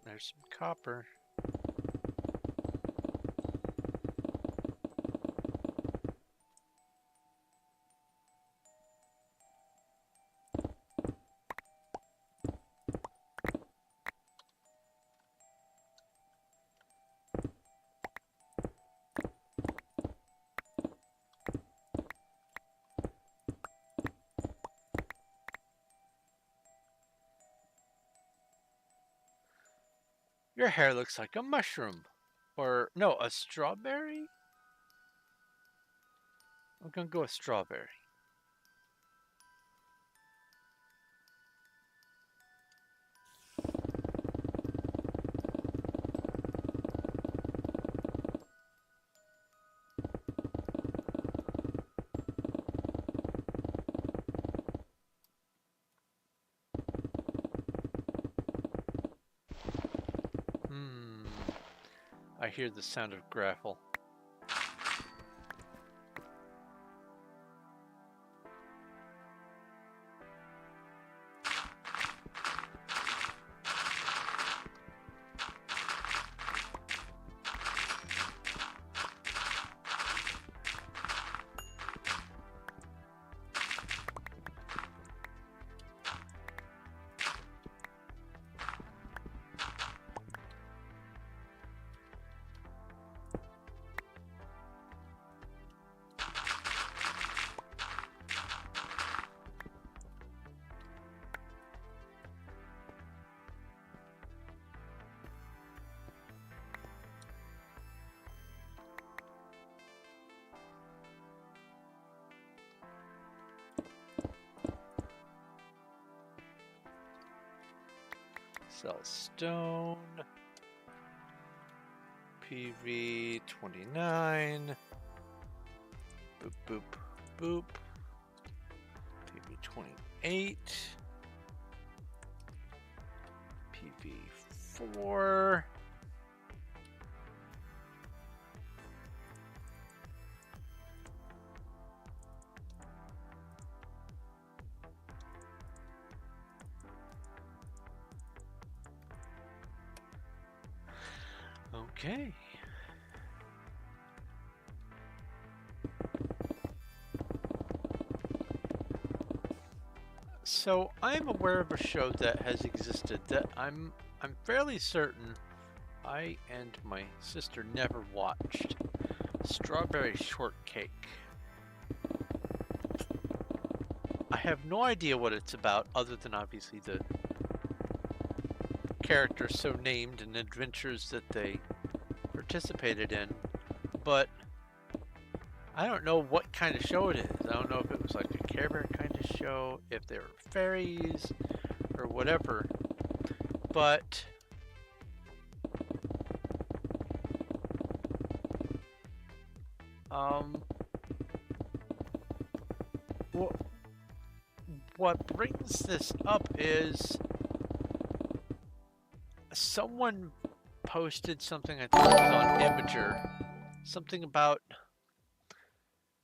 There's some copper. Your hair looks like a mushroom. Or, no, a strawberry? I'm gonna go with strawberry. I hear the sound of gravel. Sell stone. PV29. Boop, boop, boop. PV28. PV4. Okay. So I'm aware of a show that has existed that I'm fairly certain I and my sister never watched Strawberry Shortcake. I have no idea what it's about, other than obviously the characters so named and adventures that they participated in, but I don't know what kind of show it is. I don't know if it was like a Care Bear kind of show, if they were fairies, or whatever, but what brings this up is someone posted something, I think it was on Imager, something about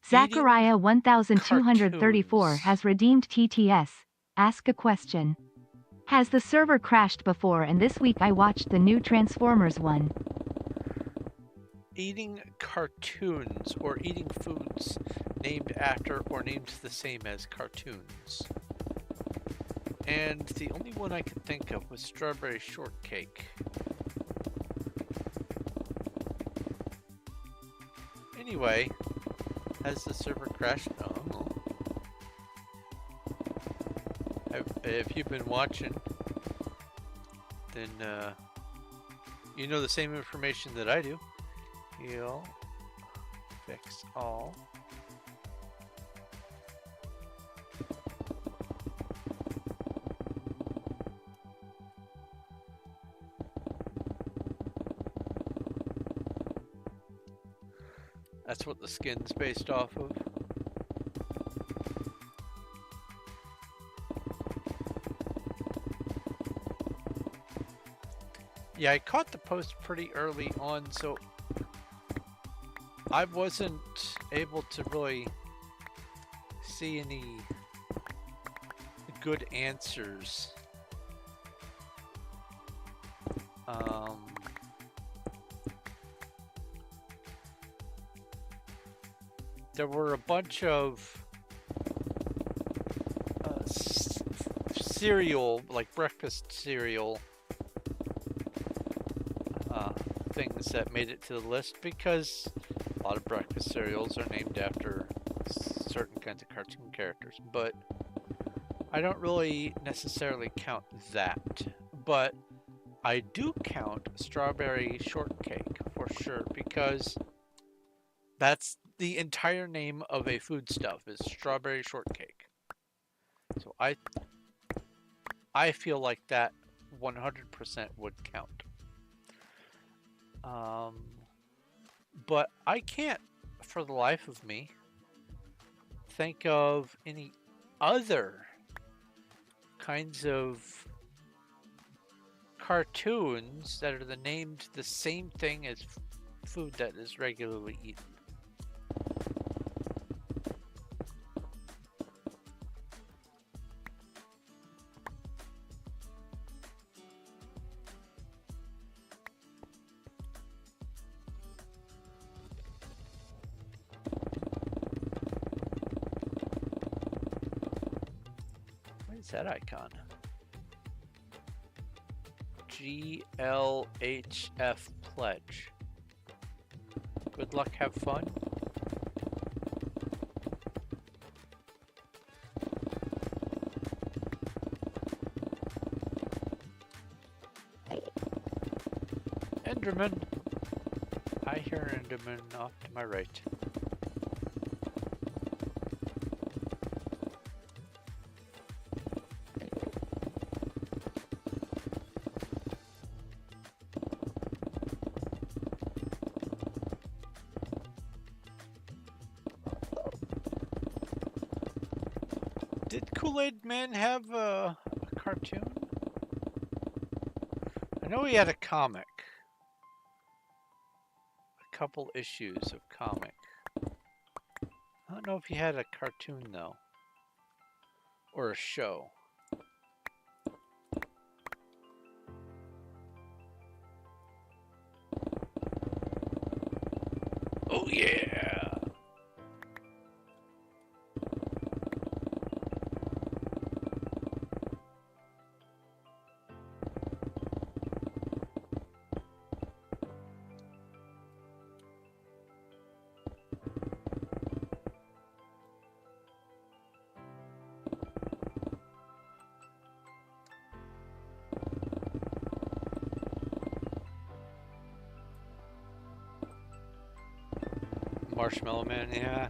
Zachariah 1234 cartoons. has redeemed TTS. Ask a question. Has the server crashed before? And this week I watched the new Transformers one. Eating cartoons, or eating foods named after or named the same as cartoons. And the only one I could think of was Strawberry Shortcake. Anyway, has the server crashed? No. If you've been watching, then you know the same information that I do. Heal, fix all. That's what the skin's based off of. Yeah, I caught the post pretty early on, so I wasn't able to really see any good answers. There were a bunch of cereal, like breakfast cereal things that made it to the list, because a lot of breakfast cereals are named after certain kinds of cartoon characters, but I don't really necessarily count that. But I do count Strawberry Shortcake for sure, because that's the entire name of a foodstuff, is Strawberry Shortcake. So I feel like that 100% would count. But I can't, for the life of me, think of any other kinds of cartoons that are named the same thing as food that is regularly eaten. That icon. GLHF pledge. Good luck, have fun. Enderman. I hear Enderman off to my right. Did Kool-Aid Man have a cartoon? I know he had a comic. A couple issues of comic. I don't know if he had a cartoon though. Or a show. Oh yeah! Marshmallow Man, yeah.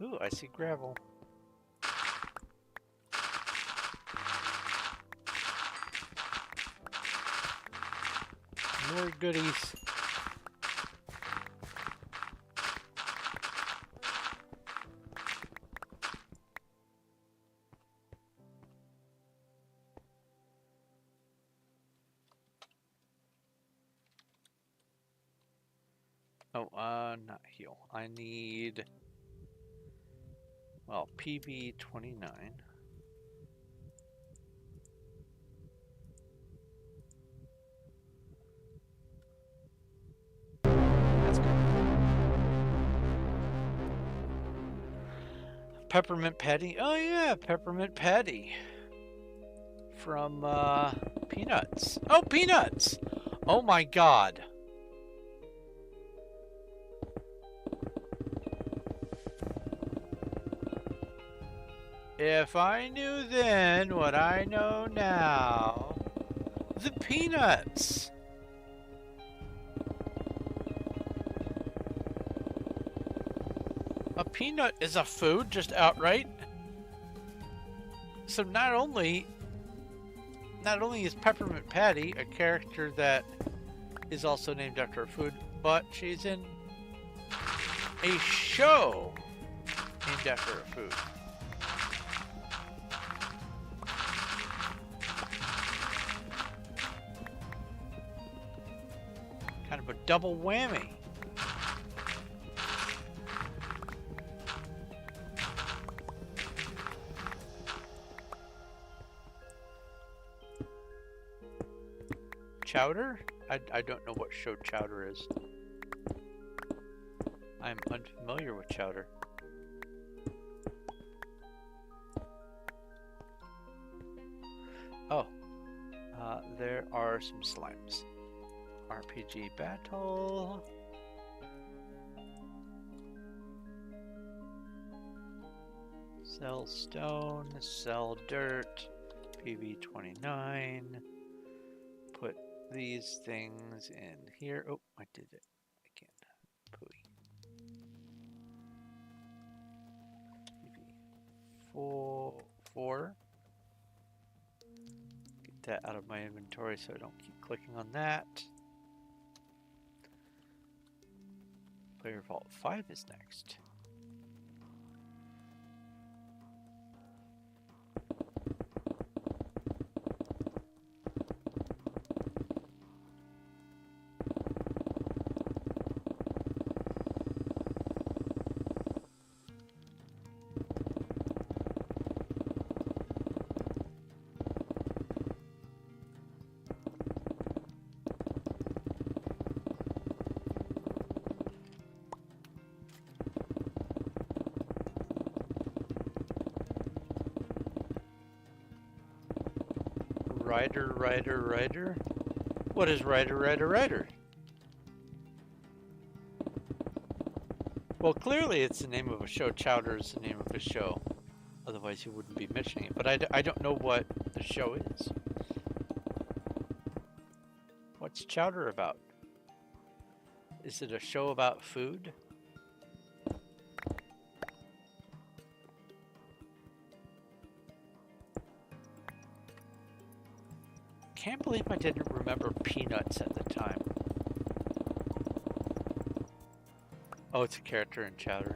Ooh, I see gravel. More goodies. Oh, not heal. I need, well, PB 29. That's good. Peppermint Patty. Oh yeah, Peppermint Patty. From Peanuts. Oh, Peanuts! Oh my god. If I knew then what I know now. The Peanuts! A peanut is a food, just outright. So not only is Peppermint Patty a character that is also named after a food, but she's in a show named after a food. Kind of a double whammy. Chowder? I don't know what show Chowder is. I'm unfamiliar with Chowder. Oh, there are some slimes. RPG battle. Sell stone, sell dirt, PB 29. Put these things in here. Oh, I did it again. Pooey. PB 4. Get that out of my inventory so I don't keep clicking on that. Player Vault 5 is next. Rider. What is Rider? Well, clearly it's the name of a show. Chowder is the name of a show. Otherwise you wouldn't be mentioning it. But I don't know what the show is. What's Chowder about? Is it a show about food? Can't believe I didn't remember Peanuts at the time. Oh, it's a character in Chowder.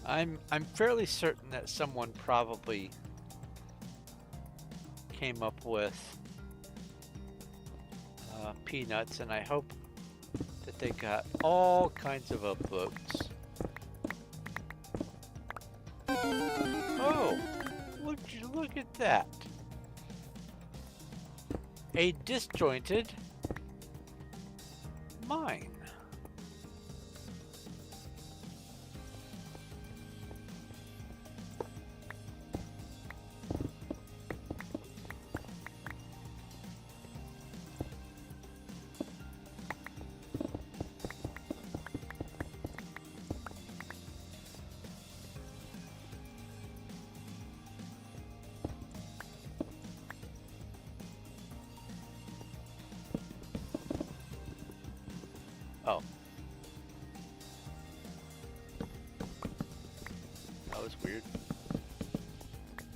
I'm fairly certain that someone probably came up with peanuts, and I hope that they got all kinds of upvotes. Oh, look at that. A disjointed mine. Oh. That was weird.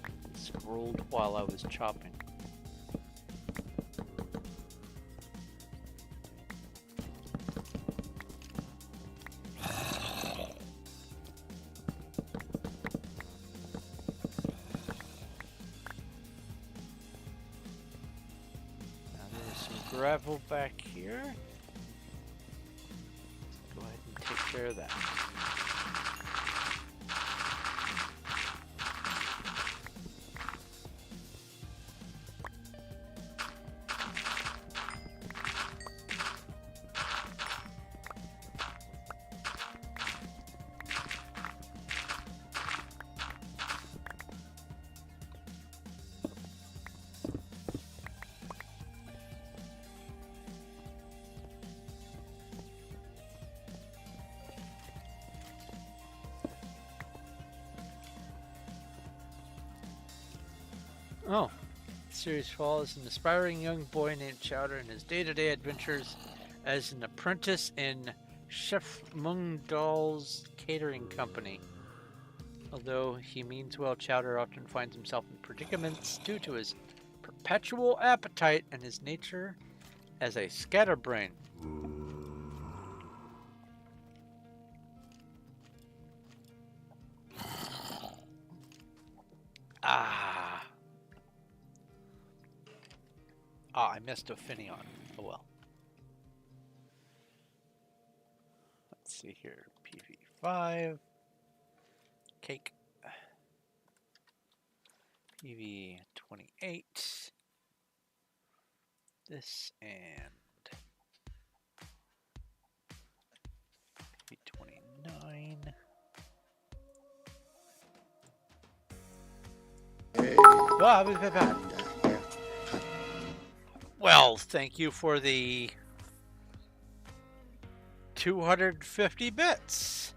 It scrolled while I was chopping. Now there's some gravel back here. Go ahead and take care of that. Oh, the series follows an aspiring young boy named Chowder in his day-to-day adventures as an apprentice in Chef Mungdal's catering company. Although he means well, Chowder often finds himself in predicaments due to his perpetual appetite and his nature as a scatterbrain. I missed a Finion. Oh well. Let's see here. PV5. Cake. PV28. This and PV29. Well, thank you for the 250 bits.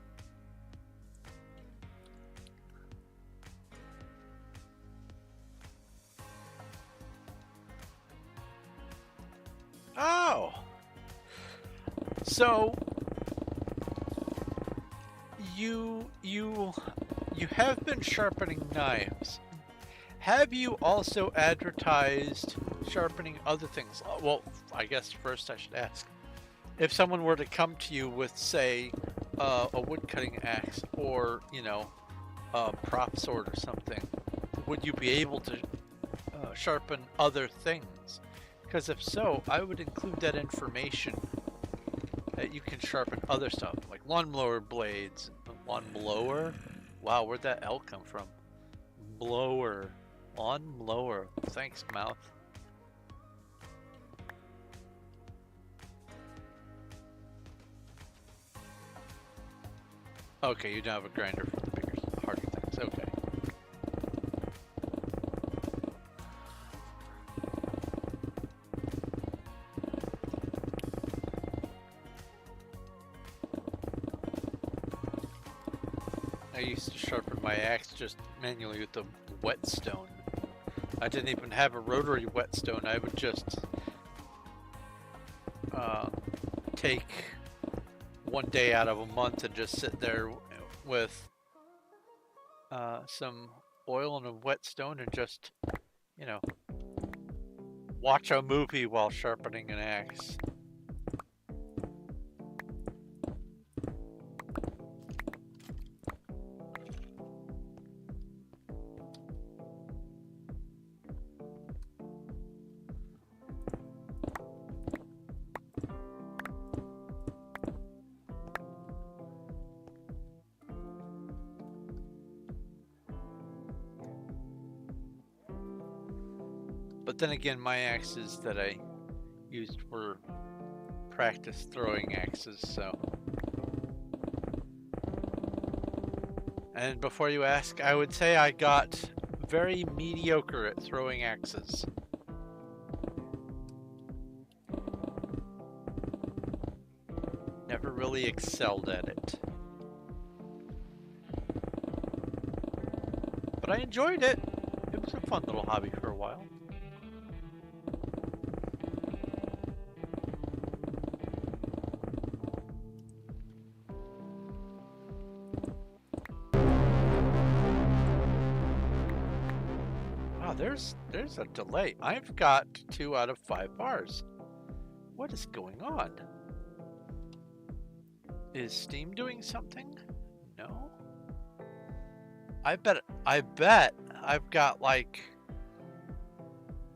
Oh. So you have been sharpening knives. Have you also advertised sharpening other things? Well, I guess first I should ask, if someone were to come to you with, say, a wood cutting axe or, you know, a prop sword or something, would you be able to sharpen other things? Because if so, I would include that information that you can sharpen other stuff, like lawnmower blades. Lawn blower? Wow, where'd that L come from? Blower. Lawn blower. Thanks, mouth. Okay, you don't have a grinder for the bigger, harder things. Okay. I used to sharpen my axe just manually with the whetstone. I didn't even have a rotary whetstone. I would just take one day out of a month and just sit there with some oil and a whetstone and just, you know, watch a movie while sharpening an axe. But then again, my axes that I used were practice throwing axes, so. And before you ask, I would say I got very mediocre at throwing axes. Never really excelled at it. But I enjoyed it. It was a fun little hobby for a while. Wow, there's a delay. I've got 2 out of 5 bars. What is going on? Is Steam doing something? No. I bet I've got like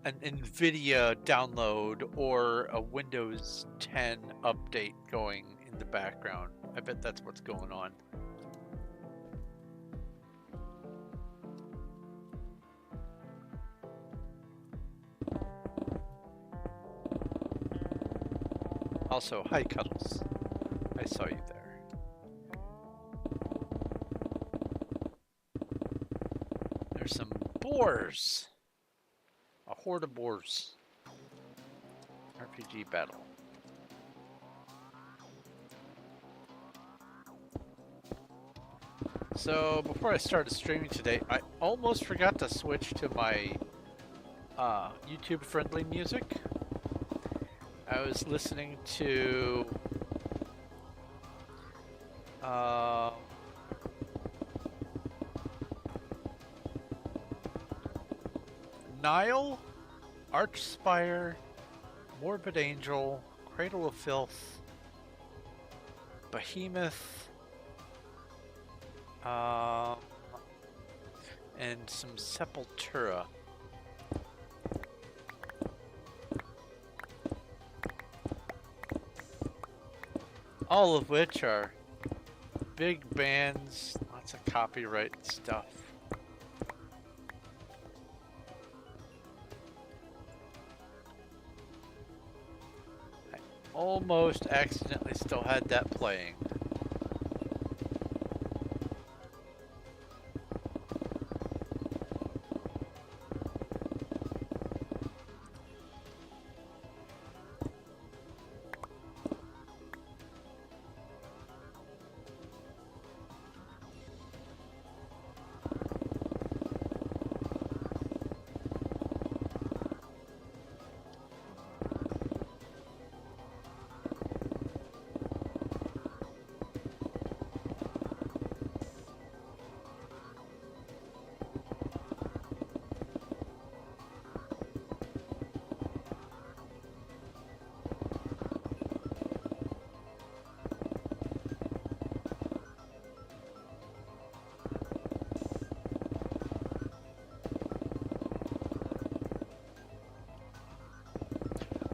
an NVIDIA download or a Windows 10 update going in the background. I bet that's what's going on. Also, hi Cuddles. I saw you there. There's some boars. A horde of boars. RPG battle. So, before I started streaming today, I almost forgot to switch to my YouTube-friendly music. I was listening to Nile, Archspire, Morbid Angel, Cradle of Filth, Behemoth, and some Sepultura. All of which are big bands, lots of copyright stuff. I almost accidentally still had that playing.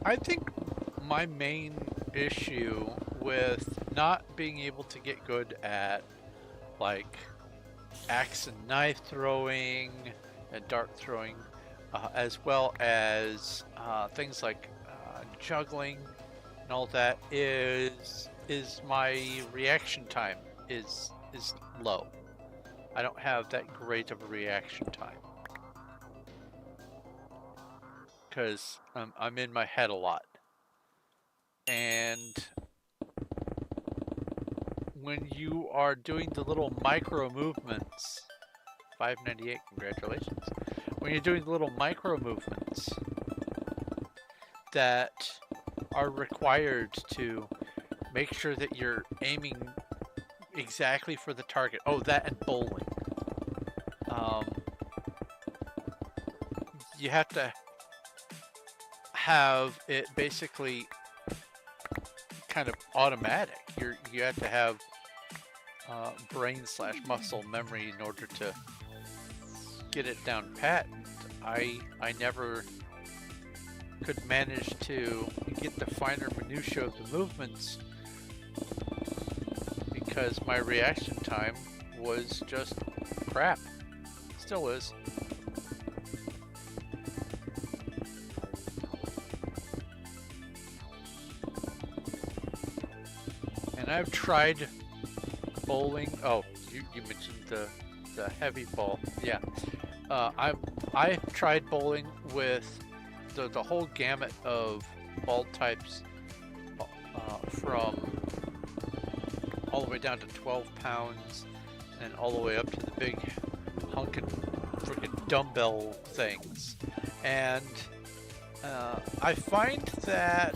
I think my main issue with not being able to get good at like axe and knife throwing and dart throwing, as well as things like juggling and all that is my reaction time is low. I don't have that great of a reaction time. Because I'm in my head a lot. And when you are doing the little micro movements, 598, congratulations. When you're doing the little micro movements that are required to make sure that you're aiming exactly for the target. Oh, that and bowling. You have to have it basically kind of automatic. You have to have brain/muscle memory in order to get it down pat. I never could manage to get the finer minutiae of the movements because my reaction time was just crap. Still is. and I've tried bowling. Oh, you mentioned the heavy ball. Yeah, I've tried bowling with the whole gamut of ball types, from all the way down to 12 pounds and all the way up to the big hunkin' freaking dumbbell things. And I find that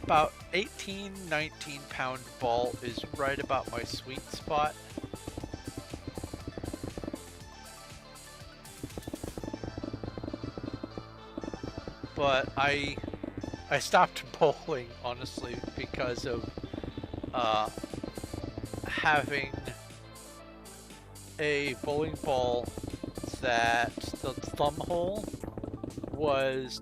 about 18, 19 pound ball is right about my sweet spot. But I stopped bowling, honestly, because of having a bowling ball that the thumb hole was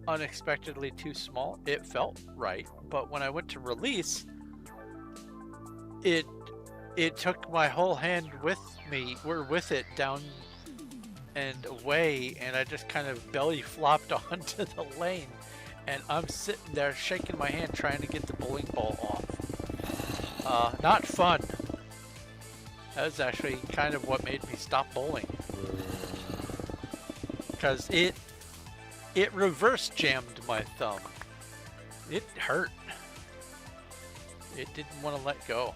unexpectedly too small. It felt right, but when I went to release, it took my whole hand with me, or with it, down and away, and I just kind of belly flopped onto the lane, and I'm sitting there shaking my hand trying to get the bowling ball off. Not fun. That was actually kind of what made me stop bowling, because it reverse jammed my thumb. It hurt. It didn't want to let go.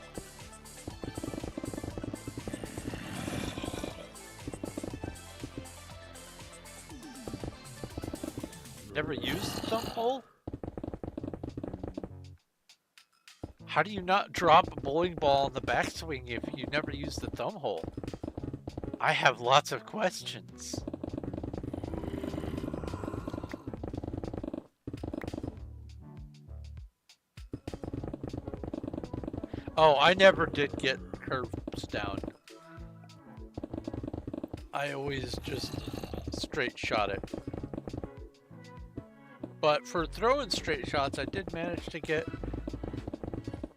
Never used the thumb hole? How do you not drop a bowling ball in the backswing if you never use the thumb hole? I have lots of questions. Oh, I never did get curves down. I always just straight shot it. But for throwing straight shots, I did manage to get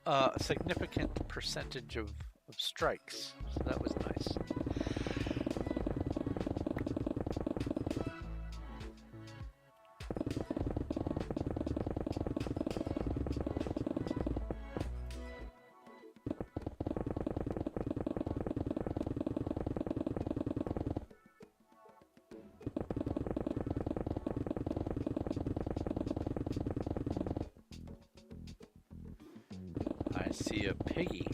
a significant percentage of strikes, so that was nice. I see a piggy.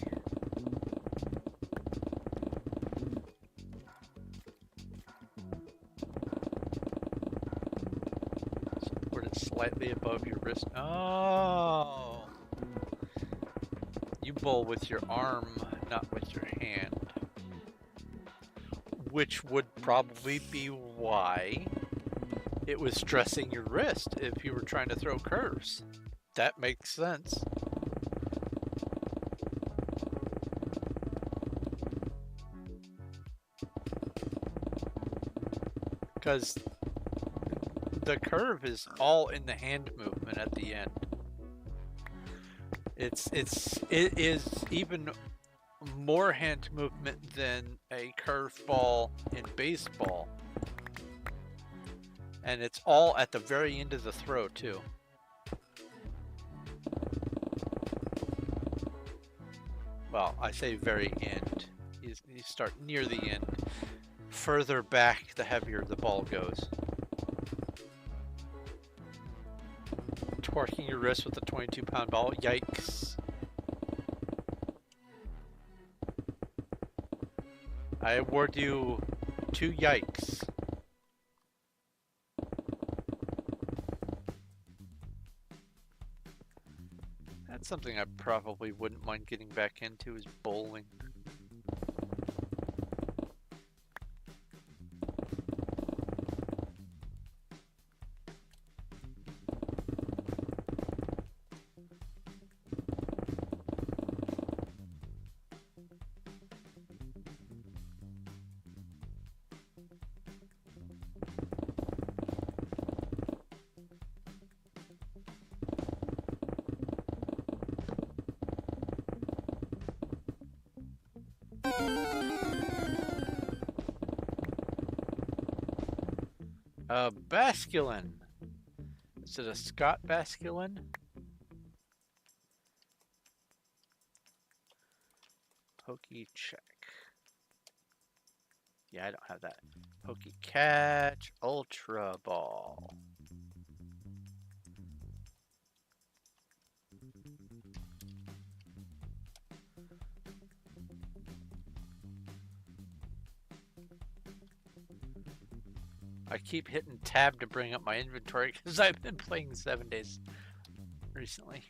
Support it slightly above your wrist. Oh! You bowl with your arm, not with your hand. Which would probably be why it was stressing your wrist if you were trying to throw curves. That makes sense. Because the curve is all in the hand movement at the end. It is even more hand movement than a curveball in baseball. And it's all at the very end of the throw too. Well, I say very end. You start near the end. Further back, the heavier the ball goes. Torquing your wrist with a 22-pound ball. Yikes. I award you 2 yikes. That's something I probably wouldn't mind getting back into, is bowling. Basculin. Is it a Scott Basculin? Pokey check. Yeah, I don't have that. Pokey catch, Ultra Ball. I keep hitting tab to bring up my inventory because I've been playing 7 days recently.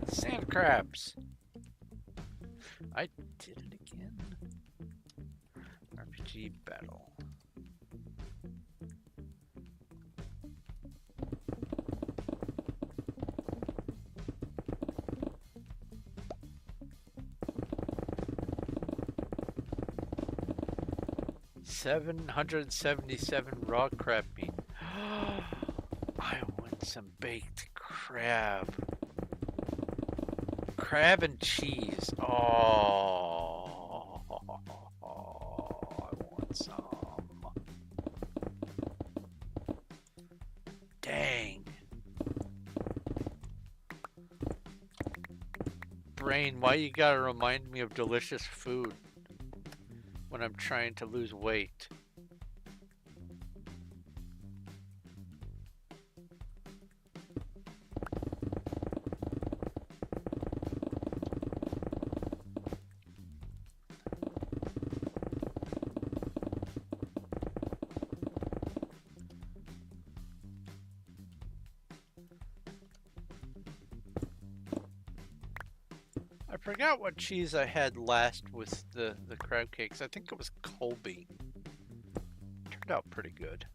Sand crabs. I did it again. RPG battle. $777 raw crab meat. I want some baked crab. Crab and cheese. Oh, I want some. Dang. Brain, why you gotta remind me of delicious food when I'm trying to lose weight? I forgot what cheese I had last with the crab cakes. I think it was Colby. Turned out pretty good.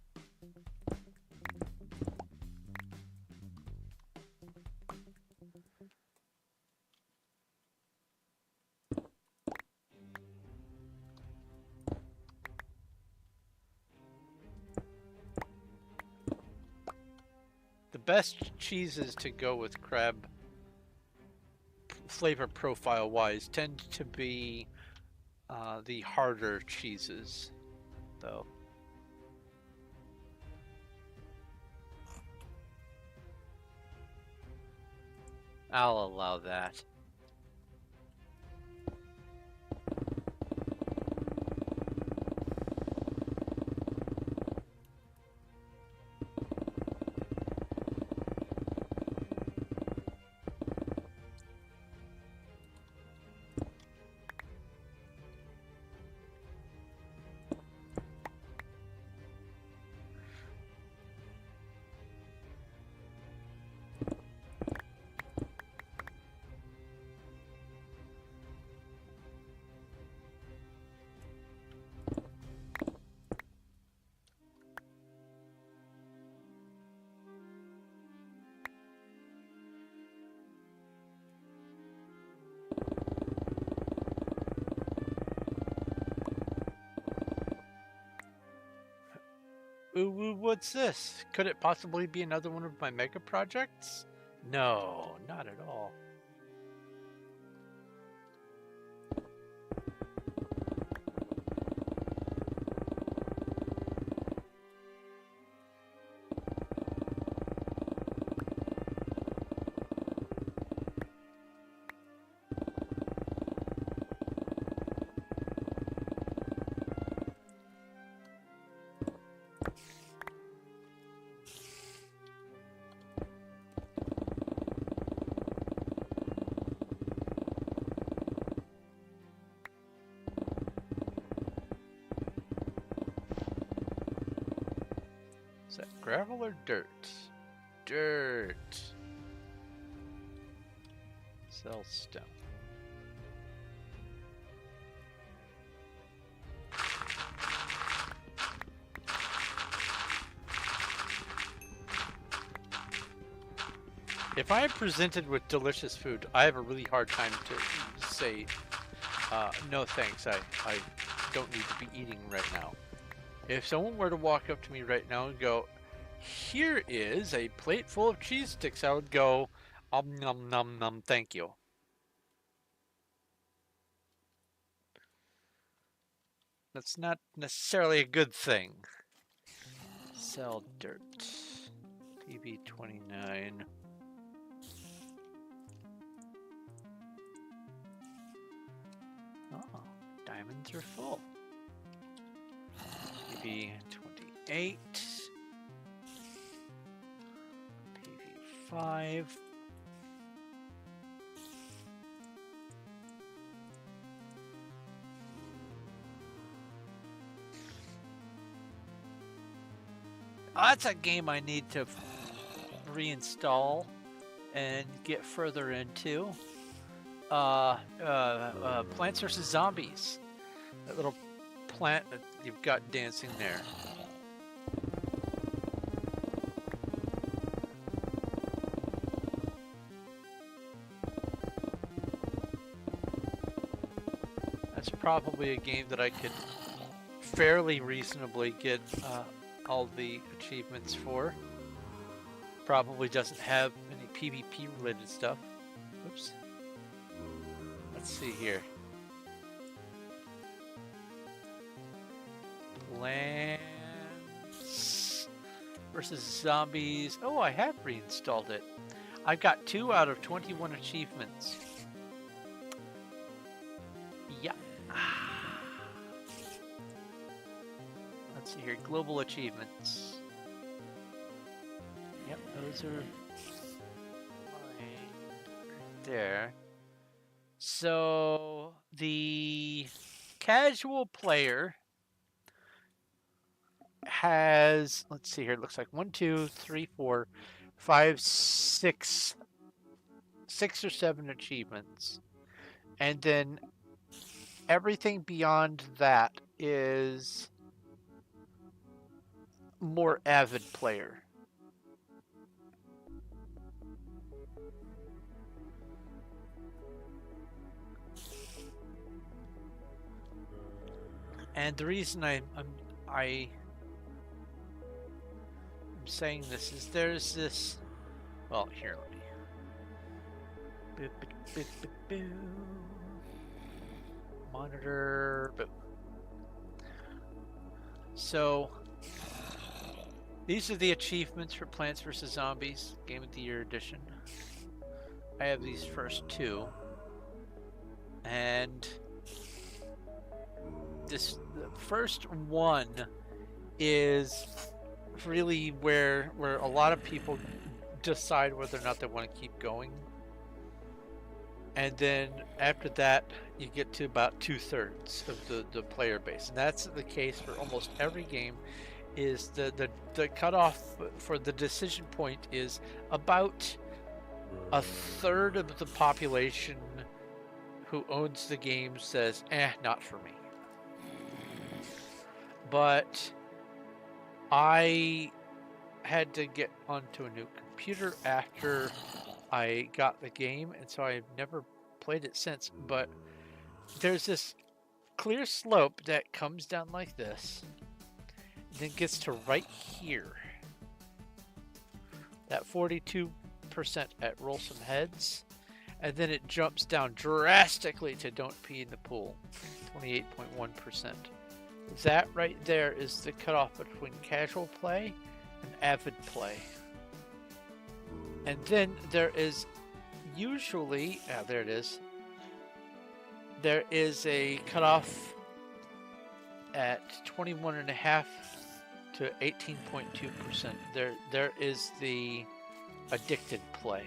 The best cheeses to go with crab flavor profile wise tend to be the harder cheeses, though. I'll allow that. Ooh, what's this? Could it possibly be another one of my mega projects? No, not at all. Is that gravel or dirt? Dirt. Sell stone. If I am presented with delicious food, I have a really hard time to say, no thanks, I don't need to be eating right now. If someone were to walk up to me right now and go, here is a plate full of cheese sticks, I would go, nom nom nom, thank you. That's not necessarily a good thing. Sell dirt. PB29. Oh, diamonds are full. PB28. PB5. Oh, that's a game I need to reinstall and get further into. Plants vs. Zombies. That little plant that you've got dancing there. That's probably a game that I could fairly reasonably get all the achievements for. Probably doesn't have any PvP related stuff. Oops. Let's see here. Plants versus Zombies. Oh, I have reinstalled it. I got 2 out of 21 achievements. Yeah. Let's see here. Global achievements. Yep, those are mine right there. So the casual player has, let's see here, it looks like 1, 2, 3, 4, 5, 6 or 7 achievements. And then everything beyond that is more avid player. And the reason I'm saying this is there's this, well, here, let me monitor. So these are the achievements for Plants vs. Zombies Game of the Year edition. I have these first 2, and the first one is really where a lot of people decide whether or not they want to keep going. And then after that, you get to about 2/3 of the player base. And that's the case for almost every game. Is the cutoff for the decision point is about 1/3 of the population who owns the game says, not for me. But I had to get onto a new computer after I got the game, and so I've never played it since. But there's this clear slope that comes down like this, then gets to right here. That 42% at Roll Some Heads, and then it jumps down drastically to Don't Pee in the Pool, 28.1%. That right there is the cutoff between casual play and avid play. And then there is usually, there it is. There is a cutoff at 21.5 to 18.2%. There is the addicted play.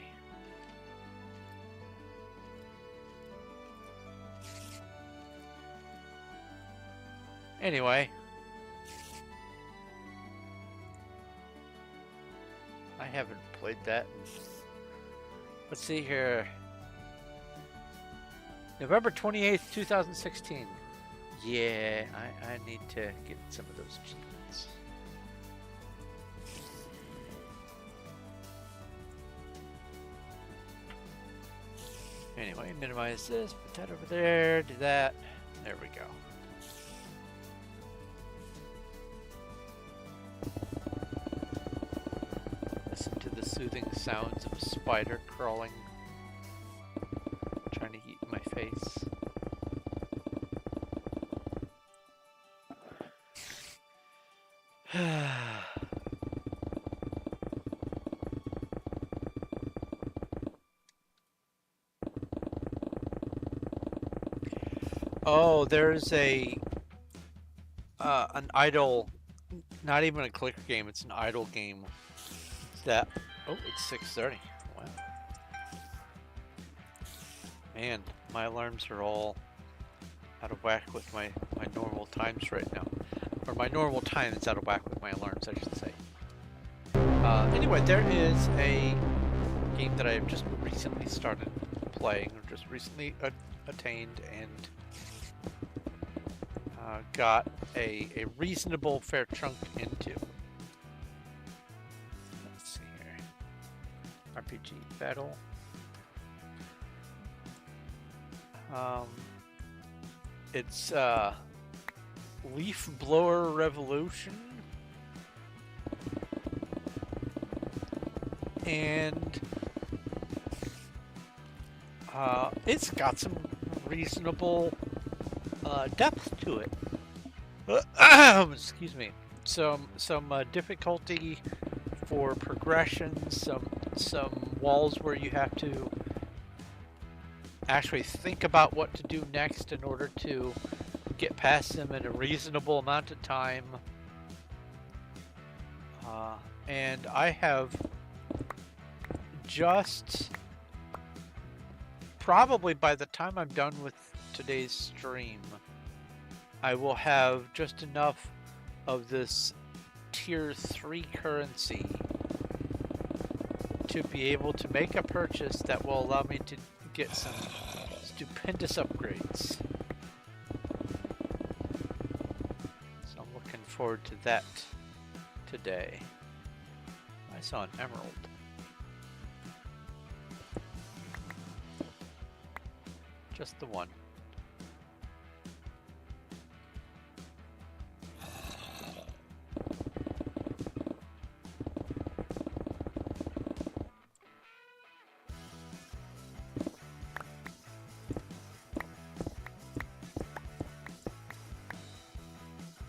Anyway, I haven't played that. Let's see here. November 28th, 2016. Yeah, I need to get some of those achievements. Anyway, minimize this, put that over there, do that. There we go. Listen to the soothing sounds of a spider crawling, trying to eat my face. Oh, there's an idle, not even a clicker game, it's an idle game that, oh, it's 6:30. Wow. Man, my alarms are all out of whack with my normal times right now. Or my normal time is out of whack with my alarms, I should say. Anyway, there is a game that I have just recently started playing, or just recently attained, and got a reasonable fair chunk into. Let's see here. RPG battle. It's Leaf Blower Revolution. And it's got some reasonable depth to it. Excuse me. Some difficulty for progression. Some walls where you have to actually think about what to do next in order to get past them in a reasonable amount of time. And I have just, probably by the time I'm done with today's stream, I will have just enough of this tier 3 currency to be able to make a purchase that will allow me to get some stupendous upgrades. So I'm looking forward to that today. I saw an emerald. Just the one.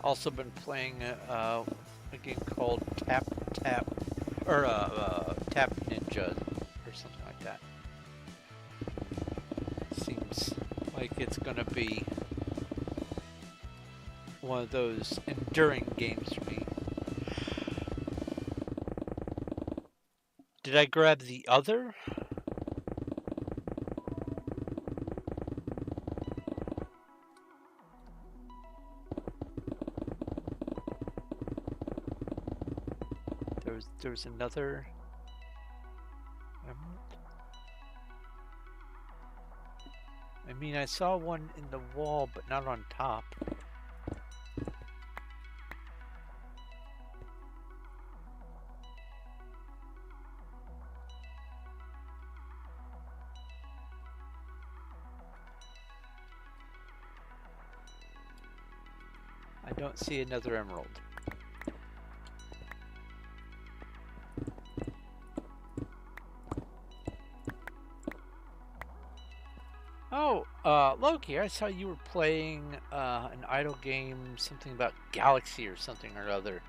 Also been playing a game called Tap Ninja or something like that. Seems like it's gonna be one of those enduring games for me. Did I grab the other? There was another emerald. I mean, I saw one in the wall, but not on top. I don't see another emerald. Oh, Loki, I saw you were playing an idle game, something about Galaxy or something or other.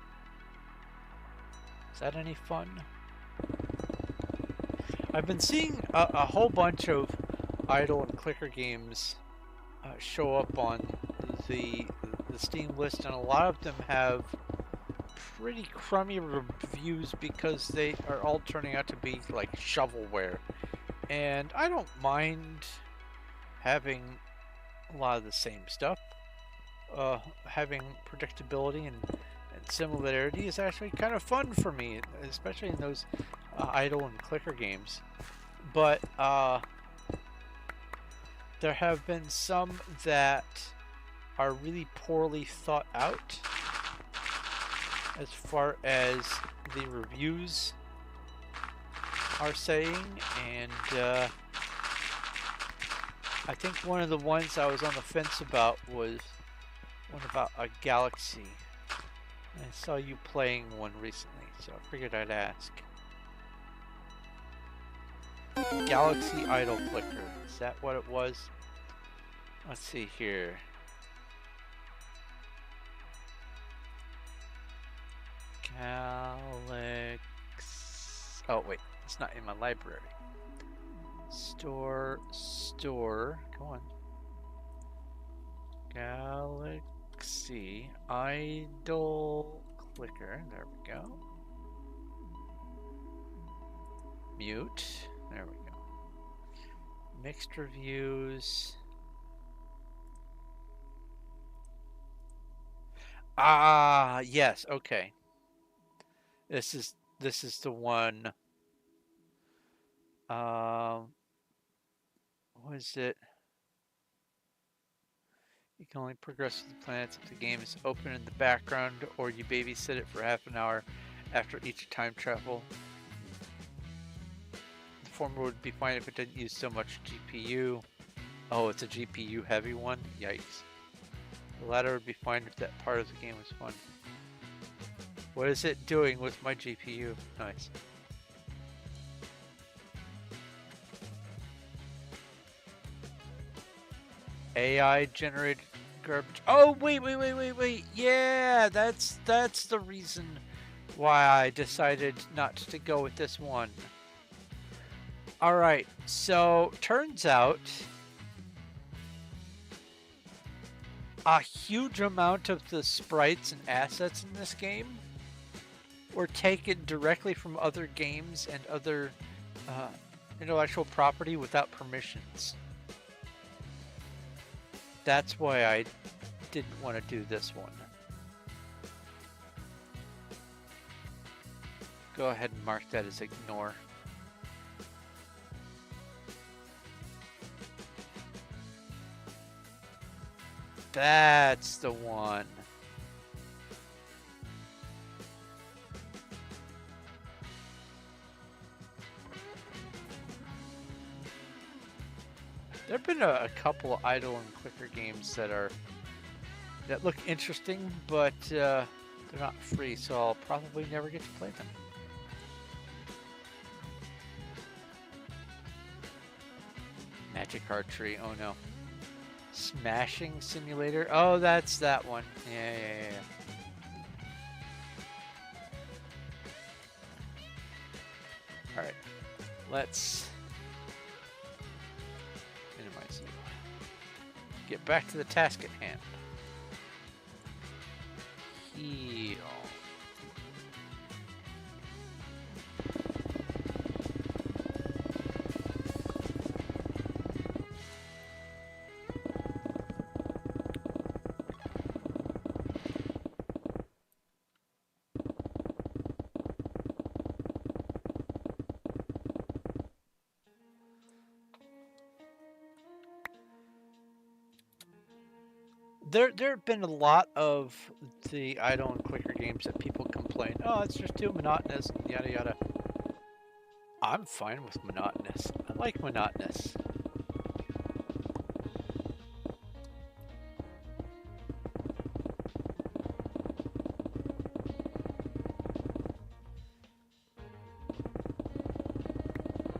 Is that any fun? I've been seeing a whole bunch of idle and clicker games show up on the Steam list, and a lot of them have pretty crummy reviews because they are all turning out to be like shovelware. And I don't mind having a lot of the same stuff. Having predictability and similarity is actually kind of fun for me, especially in those idle and clicker games. But there have been some that are really poorly thought out as far as the reviews are saying, and I think one of the ones I was on the fence about was one about a Galaxy. I saw you playing one recently, so I figured I'd ask. Galaxy Idle Clicker, is that what it was? Let's see here. It's not in my library. Store. Come on. Galaxy idle clicker. There we go. Mute. There we go. Mixed reviews. Ah, yes. Okay. This is the one. What is it? You can only progress with the planets if the game is open in the background, or you babysit it for half an hour after each time travel. The former would be fine if it didn't use so much GPU. Oh, it's a GPU heavy one? Yikes. The latter would be fine if that part of the game was fun. What is it doing with my GPU? Nice. AI generated garbage. Oh, wait. Yeah, that's the reason why I decided not to go with this one. All right, so turns out a huge amount of the sprites and assets in this game were taken directly from other games and other intellectual property without permissions. That's why I didn't want to do this one. Go ahead and mark that as ignore. That's the one. There have been a couple of idle and clicker games that look interesting, but they're not free, so I'll probably never get to play them. Magic Archery, oh no. Smashing Simulator, oh that's that one. Yeah. Alright, let's minimize it. Get back to the task at hand. Heal. There have been a lot of the idle and clicker games that people complain, oh, it's just too monotonous, and yada yada. I'm fine with monotonous. I like monotonous.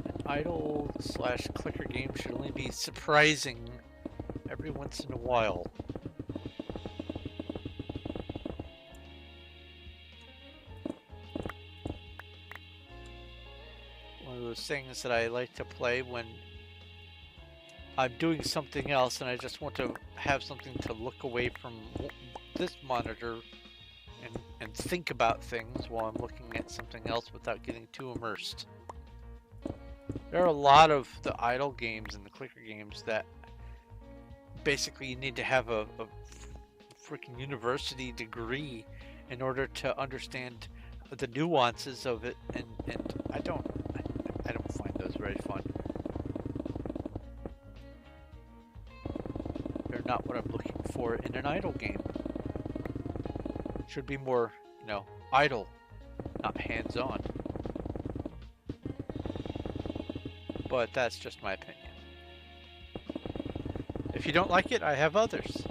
An idle / clicker game should only be surprising every once in a while. Things that I like to play when I'm doing something else and I just want to have something to look away from this monitor and think about things while I'm looking at something else without getting too immersed. There are a lot of the idle games and the clicker games that basically you need to have a freaking university degree in order to understand the nuances of it, and I don't find those very fun. They're not what I'm looking for in an idle game. Should be more, idle, not hands-on. But that's just my opinion. If you don't like it, I have others.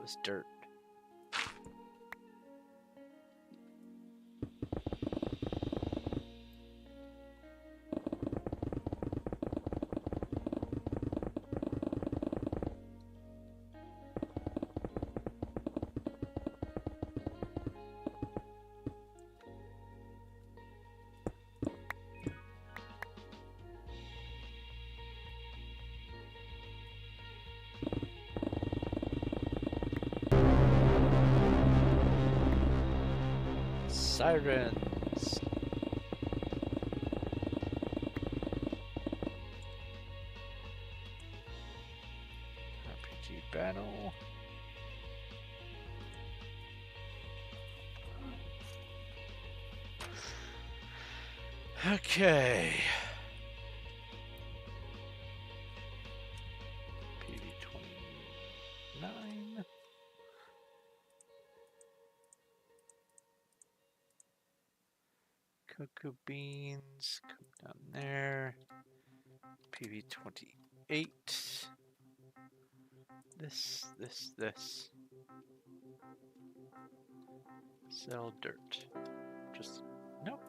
was dirt. Sirens. RPG battle. Okay. PV-29. Cocoa beans, come down there. PV-28. This. Sell dirt. Just, nope.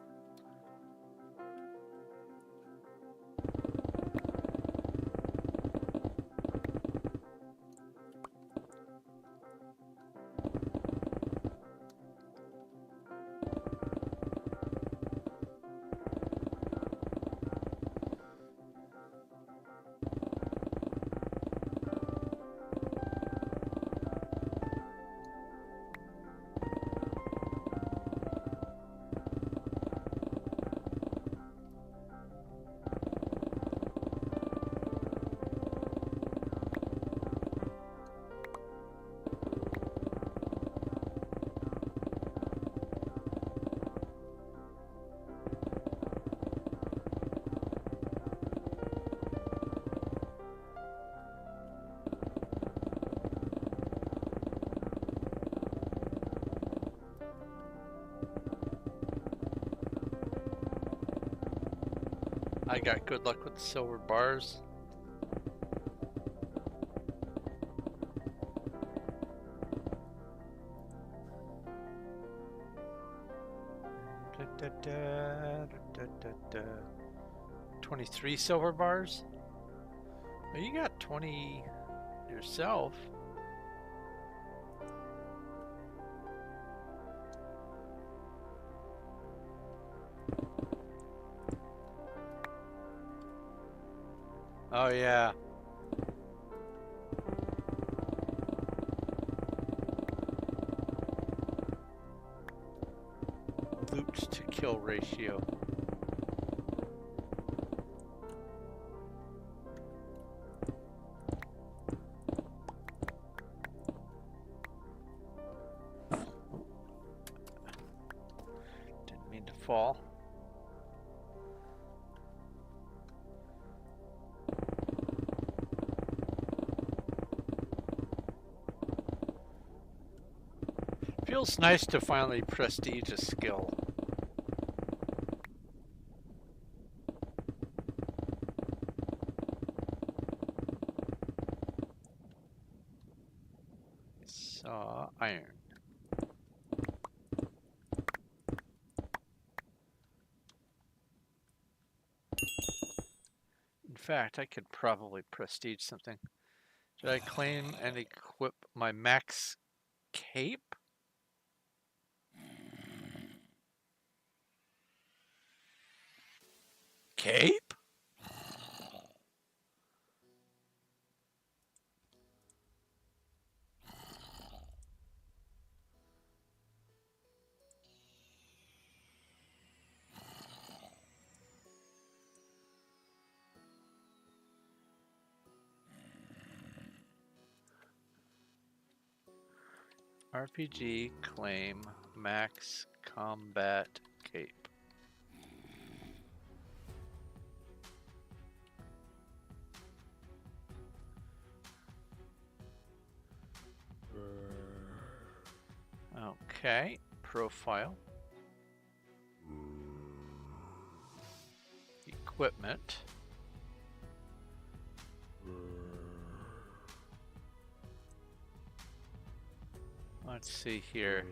I got good luck with the silver bars. Da, da, da, da, da. 23 silver bars? Well, you got 20 yourself. Oh yeah. Loot to kill ratio. Didn't mean to fall. Feels nice to finally prestige a skill. Saw iron. In fact, I could probably prestige something. Should I claim and equip my max cape? Cape? RPG claim max combat cape. Okay, profile. Equipment. Let's see here.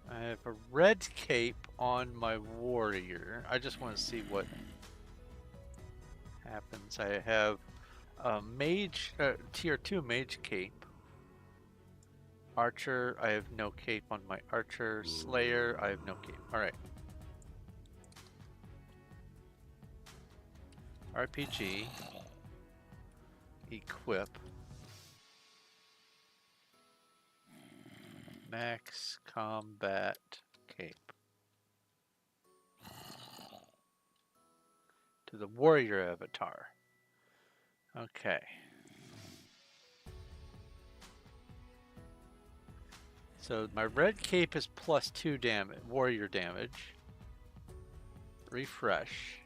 I have a red cape on my warrior. I just want to see what happens. I have a mage, tier 2 mage cape. Archer, I have no cape on my archer. Slayer, I have no cape. Alright. RPG. Equip. Max combat cape. To the warrior avatar. Okay. So my red cape is +2 damage, warrior damage. Refresh.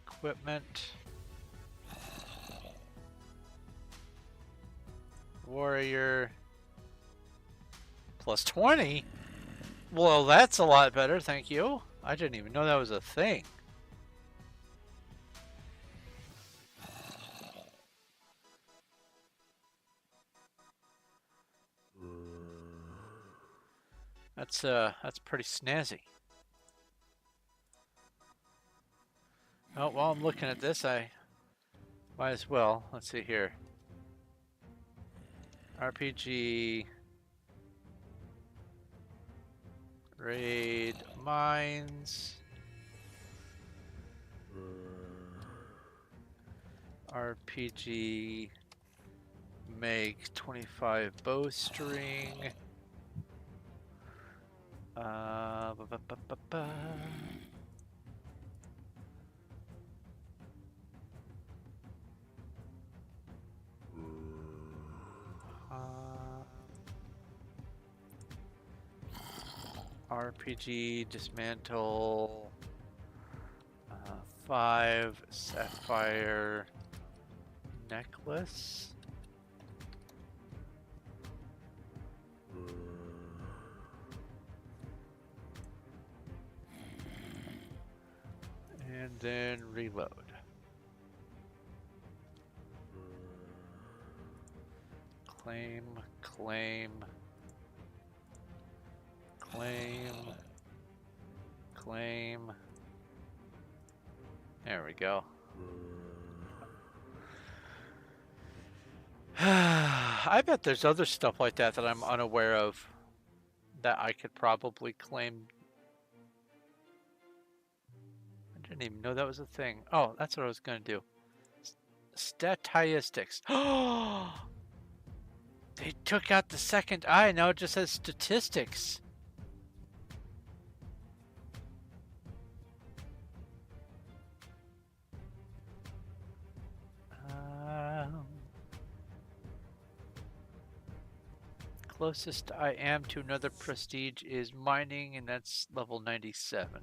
Equipment. Warrior. +20? Well, that's a lot better, thank you. I didn't even know that was a thing. That's pretty snazzy. Oh, while I'm looking at this, I might as well. Let's see here. RPG. Raid mines. RPG. Make 25 bowstring. Ba, ba, ba, ba, ba. RPG dismantle 5 sapphire necklace. And then reload. Claim, claim, claim, claim. There we go. I bet there's other stuff like that that I'm unaware of that I could probably claim. I didn't even know that was a thing. Oh, that's what I was going to do. Statistics. Oh, they took out the second I. Now it just says statistics. Closest I am to another prestige is mining, and that's level 97.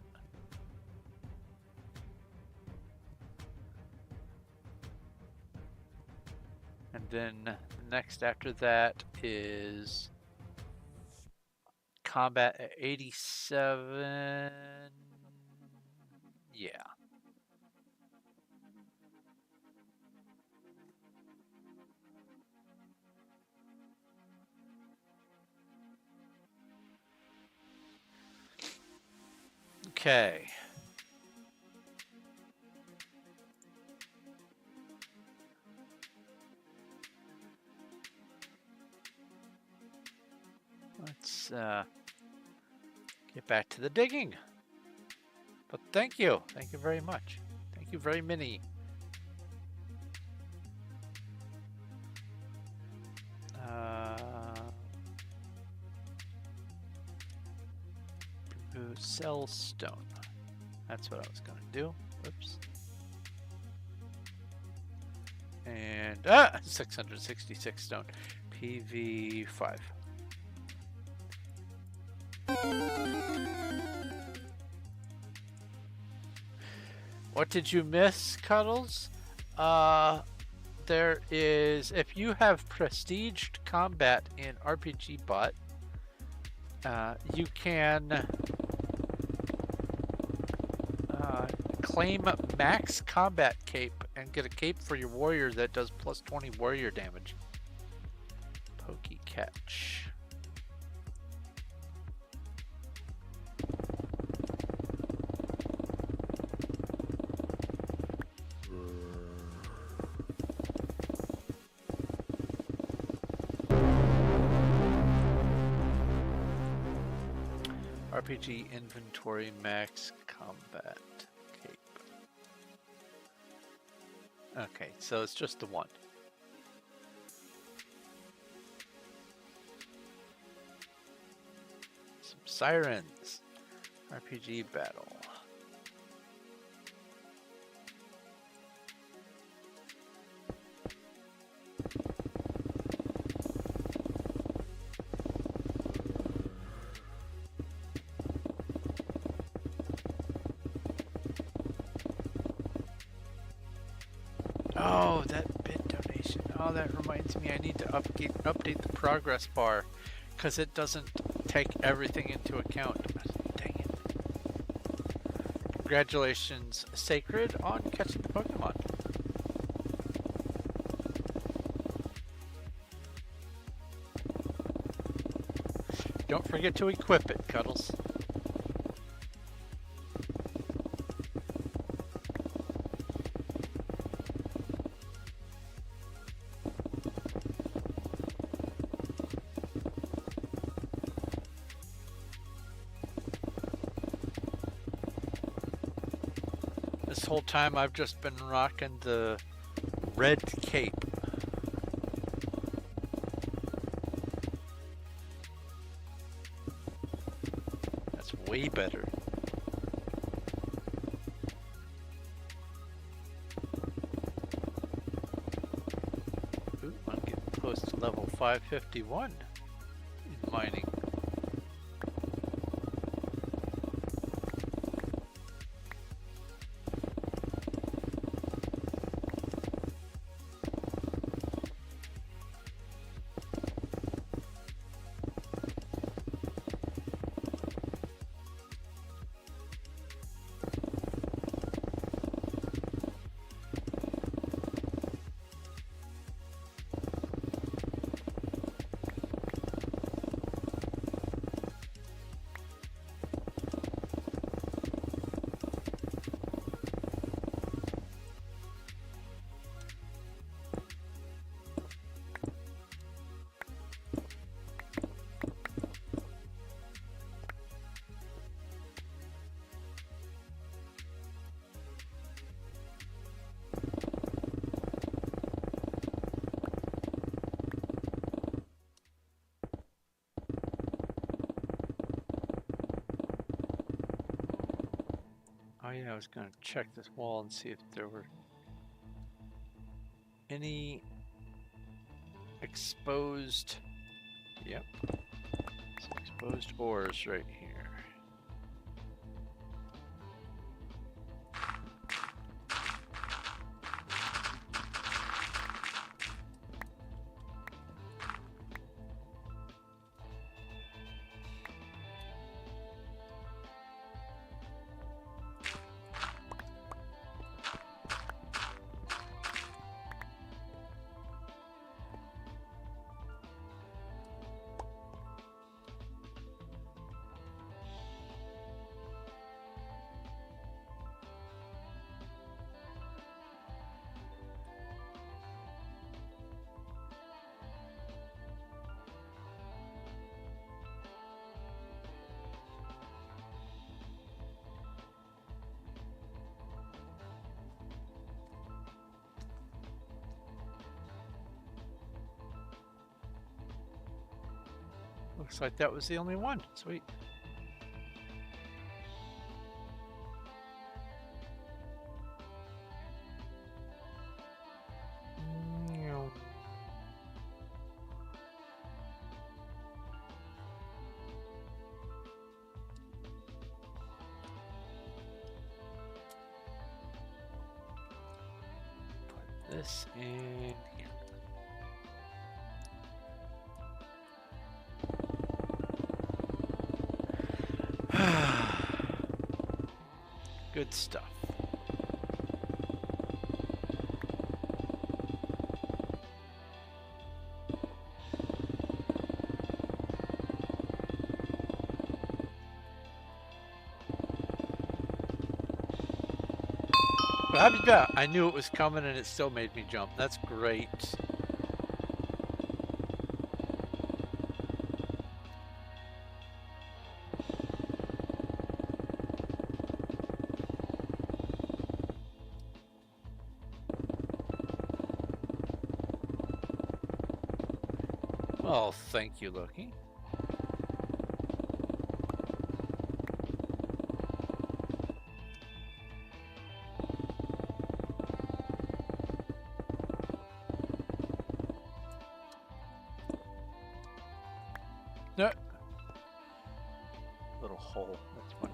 And then the next after that is combat at 87. Yeah. Okay. Let's get back to the digging. But thank you. Thank you very much. Thank you very many. Sell stone. That's what I was going to do. Oops. And 666 stone. PV5. What did you miss, Cuddles? There is, if you have prestiged combat in RPG Bot, You can claim max combat cape and get a cape for your warrior that does plus 20 warrior damage. Pokey catch. RPG inventory max combat cape. Okay, so it's just the one. Some sirens. RPG battle. Oh, that bid donation. Oh, that reminds me I need to update the progress bar because it doesn't take everything into account. Dang it. Congratulations, Sacred, on catching the Pokemon. Don't forget to equip it, Cuddles. This whole time I've just been rocking the red cape. That's way better. Ooh, I'm getting close to level 551 in mining. Oh yeah, I was gonna check this wall and see if there were any exposed, yep, some exposed ores right here. Looks like that was the only one. Sweet. Put this in here. Good stuff. Well, how about that? I knew it was coming and it still made me jump. That's great. Well, thank you, Loki. No. Little hole. That's fun.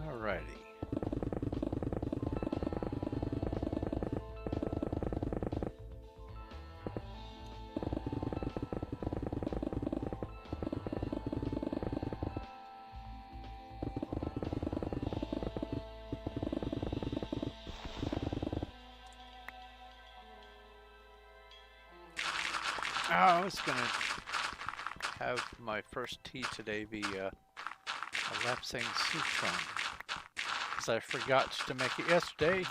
Alrighty. I was gonna have my first tea today be a lapsang souchong, because I forgot to make it yesterday,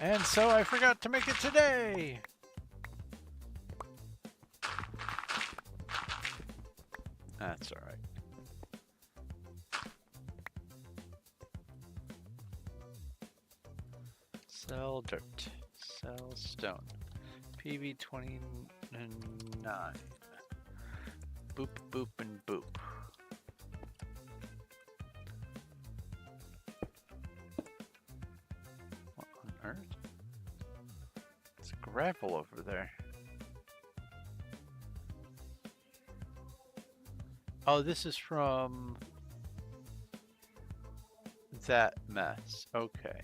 and so I forgot to make it today. That's all right. Sell dirt, sell stone. PV 29. Boop, boop, and boop. What on earth? It's gravel over there. Oh, this is from that mess. Okay.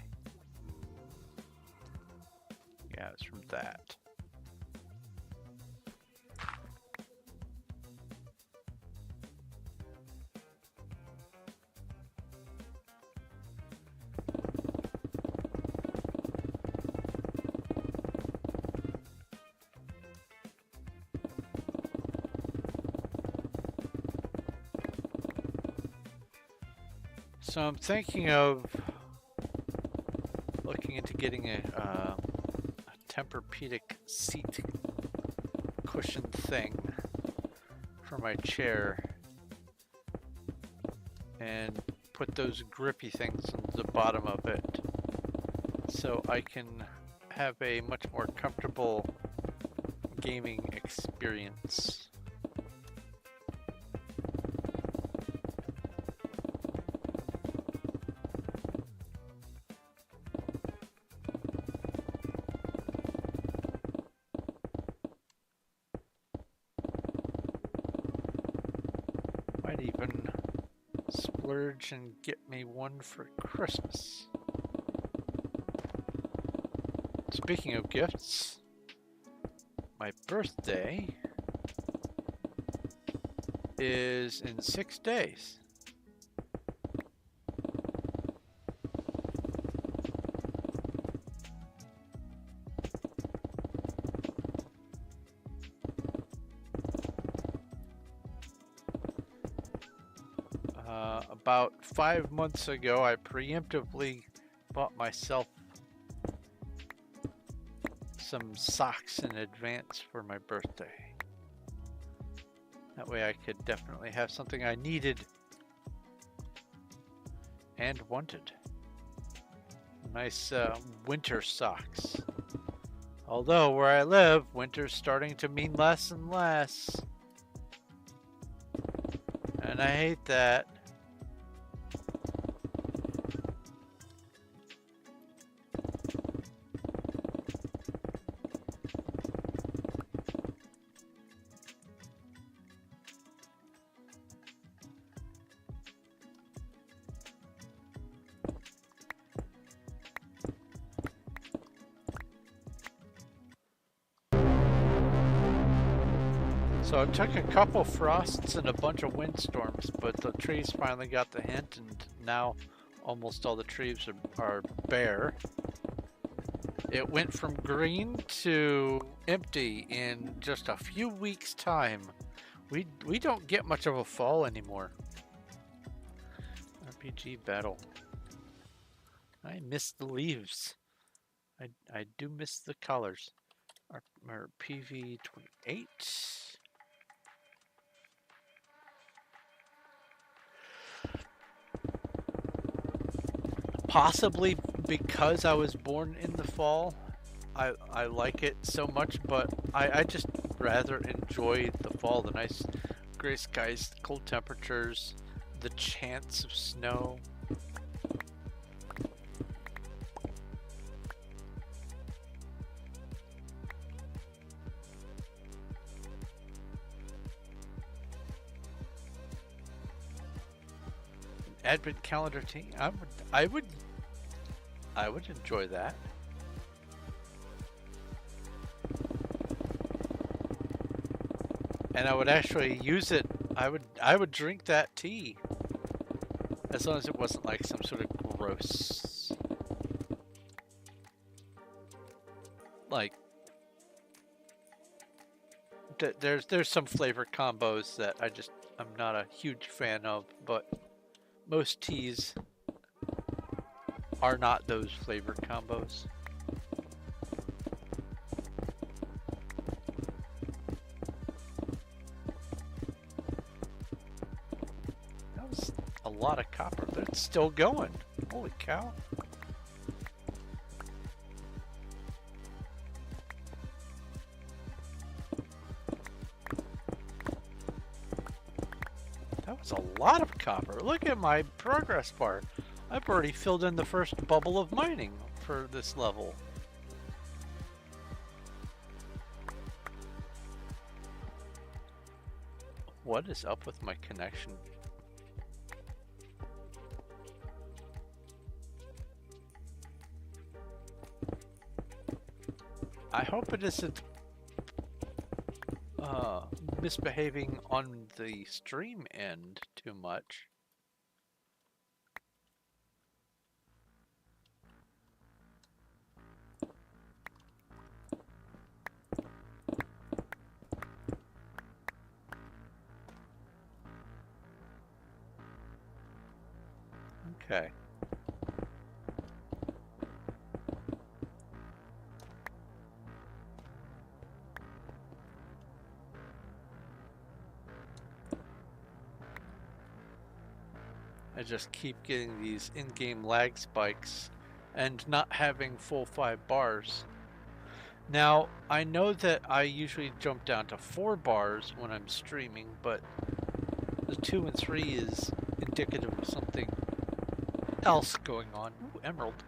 Yeah, it's from that. So I'm thinking of looking into getting a Tempur-Pedic seat cushion thing for my chair and put those grippy things on the bottom of it so I can have a much more comfortable gaming experience. Might even splurge and get me one for Christmas. Speaking of gifts, my birthday is in 6 days. About 5 months ago, I preemptively bought myself some socks in advance for my birthday. That way I could definitely have something I needed and wanted. Nice winter socks. Although where I live, winter's starting to mean less and less. And I hate that. So it took a couple frosts and a bunch of windstorms, but the trees finally got the hint, and now almost all the trees are bare. It went from green to empty in just a few weeks' time. We don't get much of a fall anymore. RPG battle. I miss the leaves. I do miss the colors. Our PV 28. Possibly because I was born in the fall, I like it so much, but I just rather enjoy the fall. The nice gray skies, the cold temperatures, the chance of snow. Advent calendar tea. I would enjoy that. And I would actually use it. I would drink that tea. As long as it wasn't like some sort of gross, like there's some flavor combos that I'm not a huge fan of, but most teas are not those flavor combos. That was a lot of copper. That's still going. Holy cow. That was a lot of copper. Look at my progress bar. I've already filled in the first bubble of mining for this level. What is up with my connection? I hope it isn't misbehaving on the stream end too much. Okay. I just keep getting these in-game lag spikes and not having full 5 bars. Now, I know that I usually jump down to 4 bars when I'm streaming, but the 2 and 3 is indicative of something else going on. Ooh, emerald.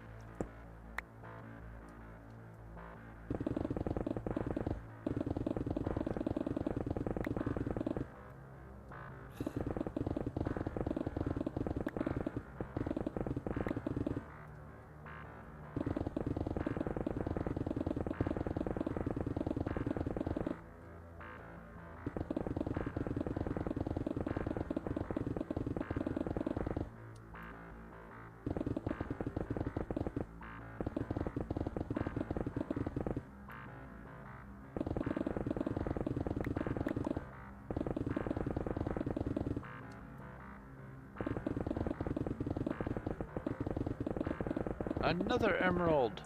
Another emerald.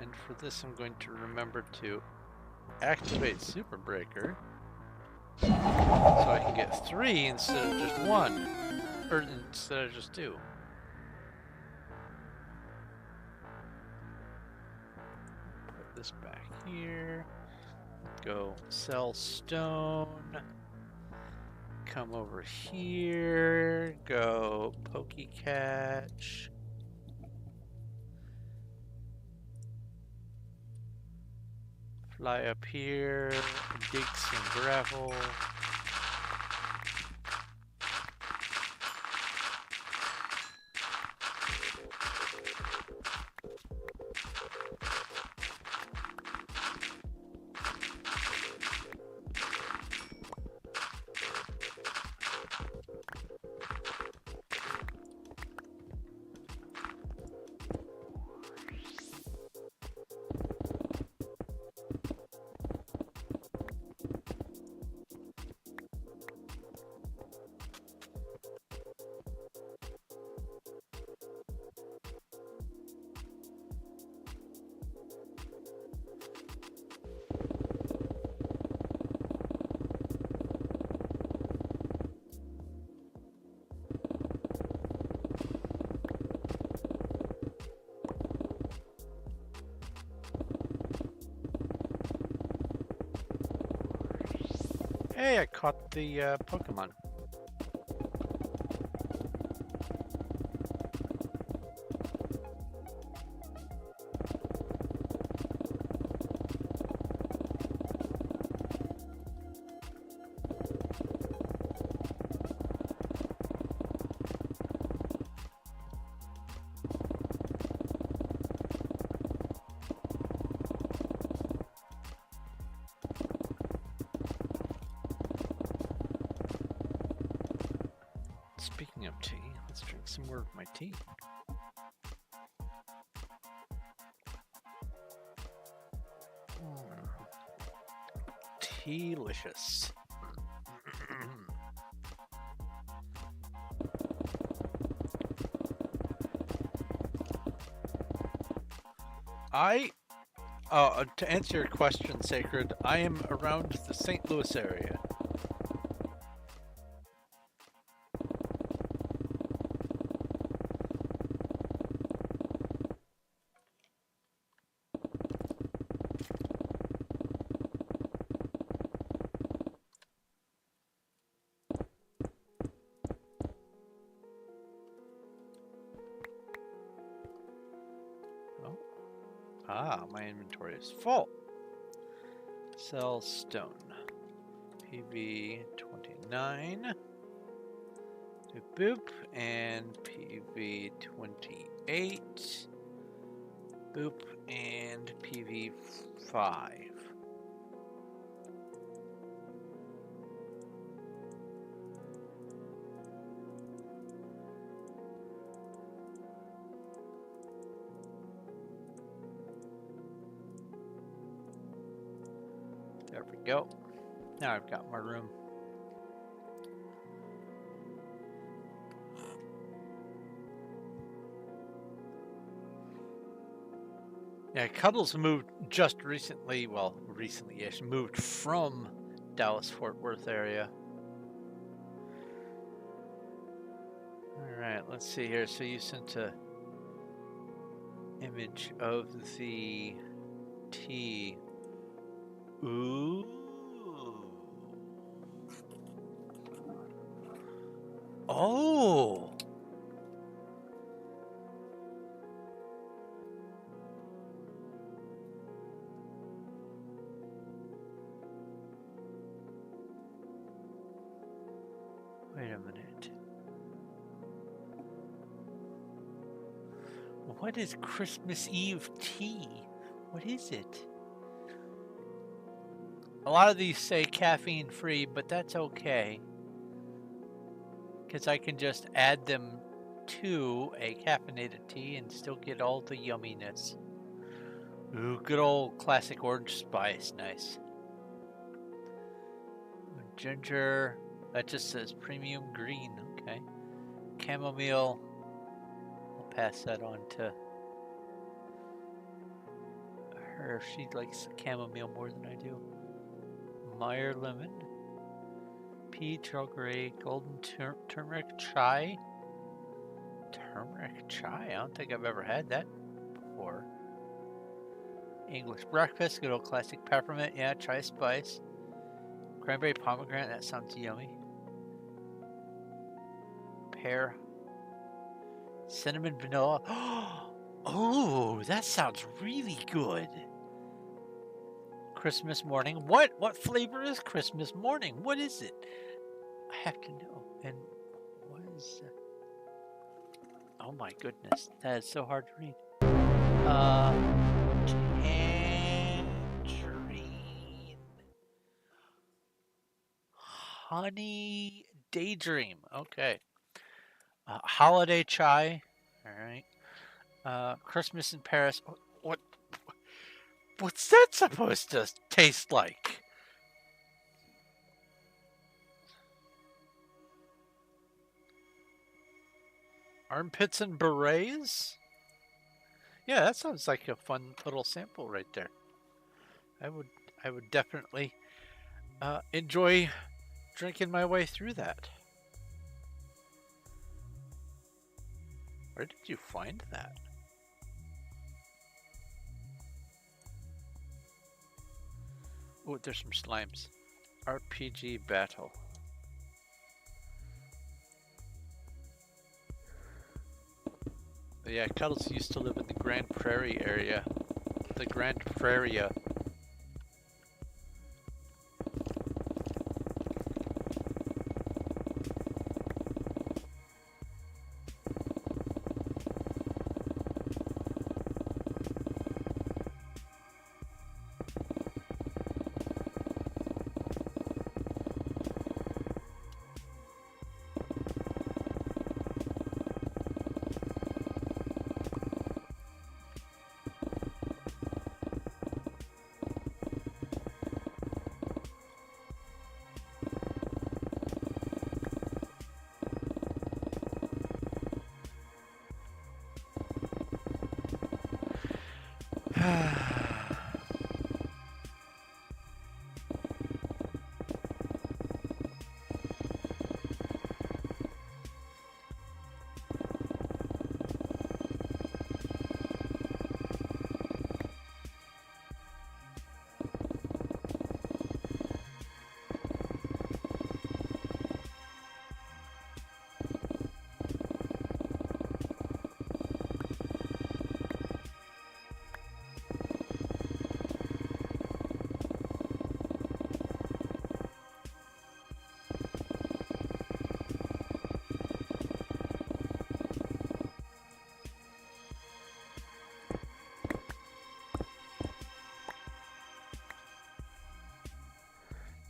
And for this I'm going to remember to activate Super Breaker so I can get 3 instead of just 1. Or instead of just 2. Put this back here. Go sell stone. Come over here. Go pokey catch. Fly up here. Dig some gravel. Hey, I caught the Pokemon. Speaking of tea, let's drink some more of my tea. Delicious. To answer your question, Sacred, I am around the St. Louis area. My inventory is full. Sell stone. PV 29. Boop boop. And PV 28. Boop. And PV 5. There we go. Now I've got my room. Yeah, Cuddles moved just recently. Well, recently-ish. Moved from Dallas-Fort Worth area. Alright, let's see here. So you sent a image of the tea. Ooh. Oh. Wait a minute. What is Christmas Eve tea? What is it? A lot of these say caffeine free, but that's okay. Because I can just add them to a caffeinated tea and still get all the yumminess. Ooh, good old classic orange spice. Nice. Ginger. That just says premium green. Okay. Chamomile. I'll pass that on to her. She likes chamomile more than I do. Meyer lemon. Peach, Earl Grey, golden turmeric chai. Turmeric chai? I don't think I've ever had that before. English breakfast, good old classic peppermint. Yeah, try spice. Cranberry pomegranate, that sounds yummy. Pear. Cinnamon vanilla. Oh, that sounds really good. Christmas morning. What flavor is Christmas morning? What is it? I have to know. And what is that? Oh my goodness, that is so hard to read. Tangerine. Honey daydream. Okay. Holiday chai. All right. Christmas in Paris. What's that supposed to taste like? Armpits and berets? Yeah, that sounds like a fun little sample right there. I would definitely enjoy drinking my way through that. Where did you find that? Oh, there's some slimes. RPG battle. Yeah, Cuddles used to live in the Grand Prairie area. The Grand Prairie.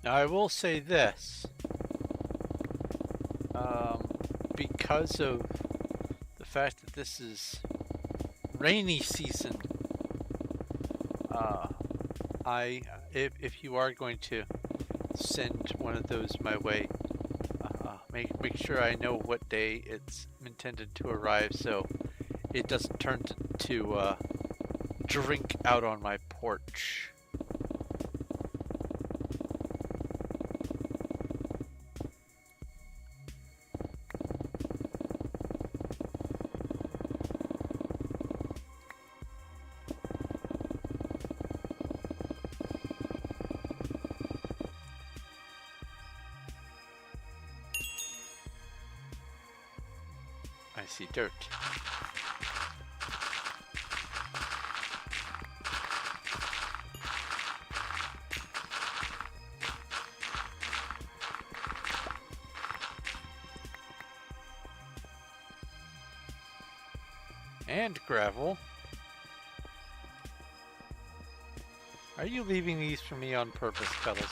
Now I will say this, because of the fact that this is rainy season, if you are going to send one of those my way, make sure I know what day it's intended to arrive, so it doesn't turn to drink out on my porch. I see dirt. And gravel. Are you leaving these for me on purpose, Cuddles?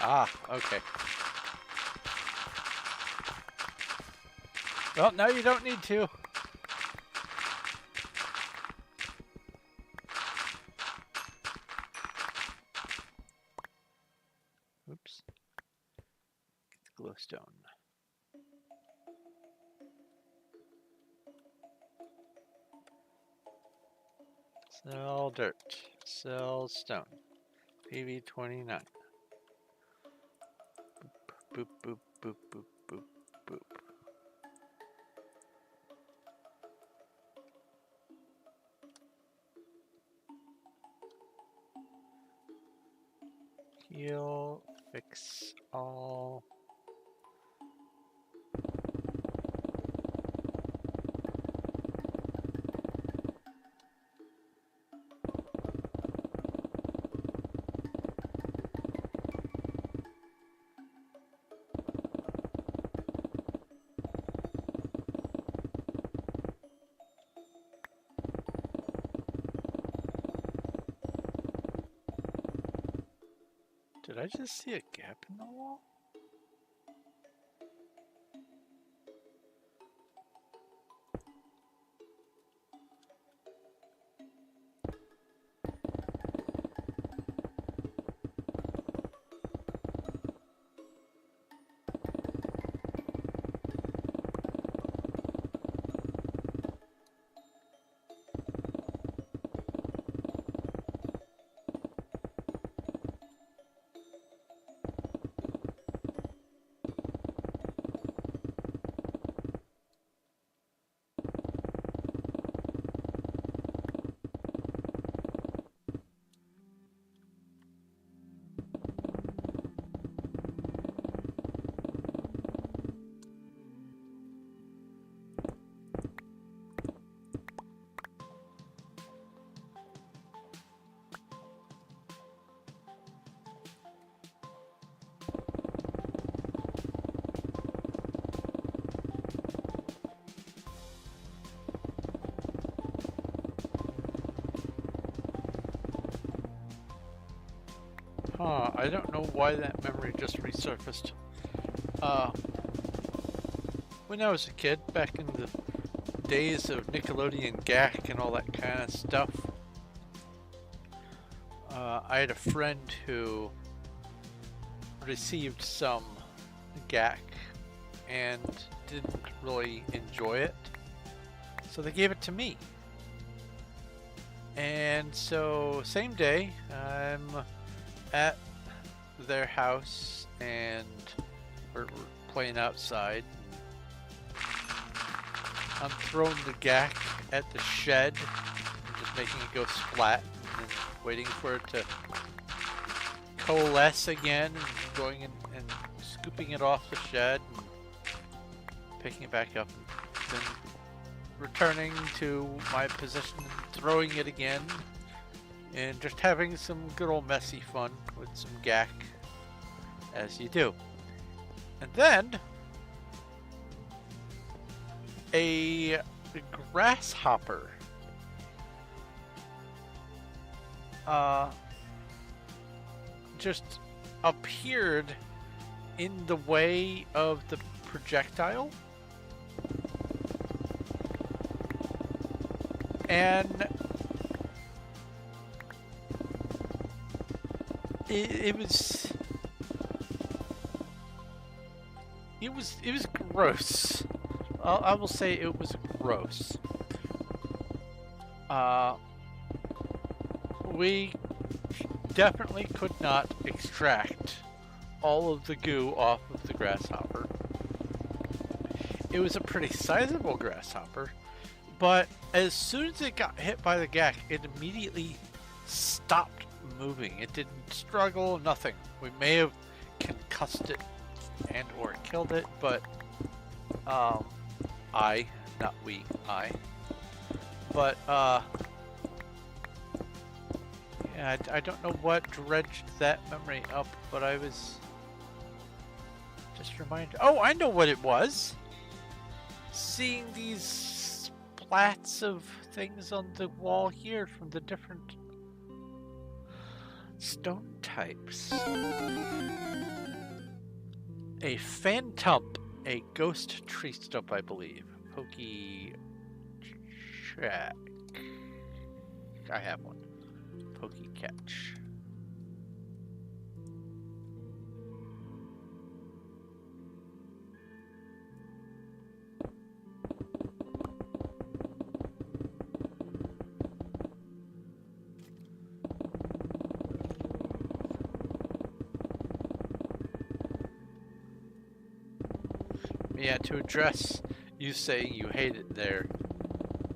Ah, okay. Well, no, you don't need to. stone. Sell dirt. Sell stone. PV29. Boop, boop, boop, boop, boop, boop. Heal, fix all. Did I just see a gap in the wall? I don't know why that memory just resurfaced. When I was a kid, back in the days of Nickelodeon GAC and all that kind of stuff, I had a friend who received some GAC and didn't really enjoy it, so they gave it to me. And so, same day, I'm at their house and we're playing outside. I'm throwing the GAC at the shed and just making it go splat and then waiting for it to coalesce again and going in and scooping it off the shed and picking it back up and then returning to my position and throwing it again. And just having some good old messy fun with some GAC, as you do. And then, a grasshopper just appeared in the way of the projectile. And it was gross. I will say it was gross. We definitely could not extract all of the goo off of the grasshopper. It was a pretty sizable grasshopper, but as soon as it got hit by the GAC, it immediately stopped moving. It didn't struggle, nothing. We may have concussed it and or killed it, but I. But yeah, I don't know what dredged that memory up, but I was just reminded. Oh, I know what it was. Seeing these splats of things on the wall here from the different stone types. A phantom, a ghost tree stump, I believe. Pokey check. I have one. Pokey catch. Yeah, to address you saying you hate it there,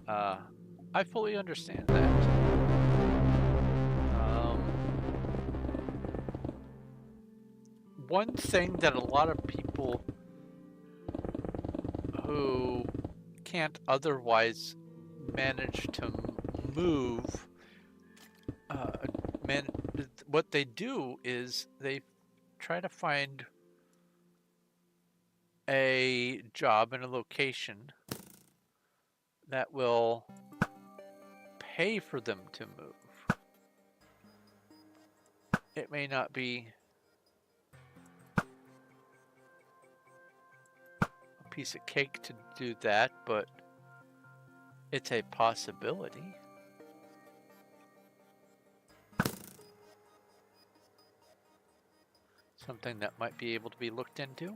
I fully understand that. One thing that a lot of people who can't otherwise manage to move, uh, man, what they do is they try to find a job in a location that will pay for them to move. It may not be a piece of cake to do that, but it's a possibility. Something that might be able to be looked into.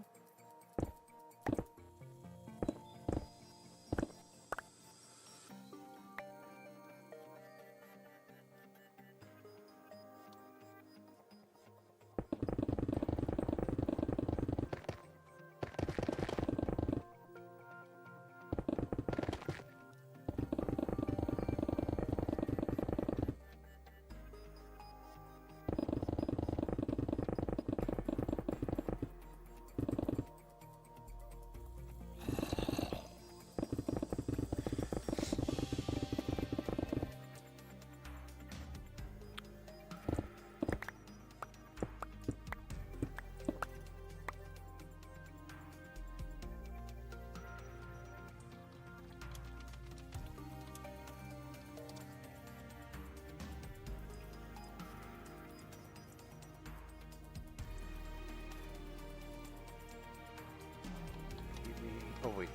Oh wait,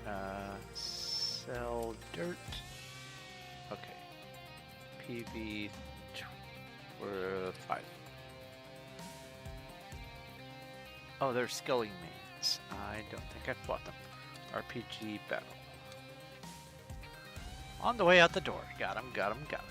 sell dirt. Okay, PV 5. Oh, they're sculling mains. I don't think I've bought them. RPG battle. On the way out the door. Got him, got him, got him.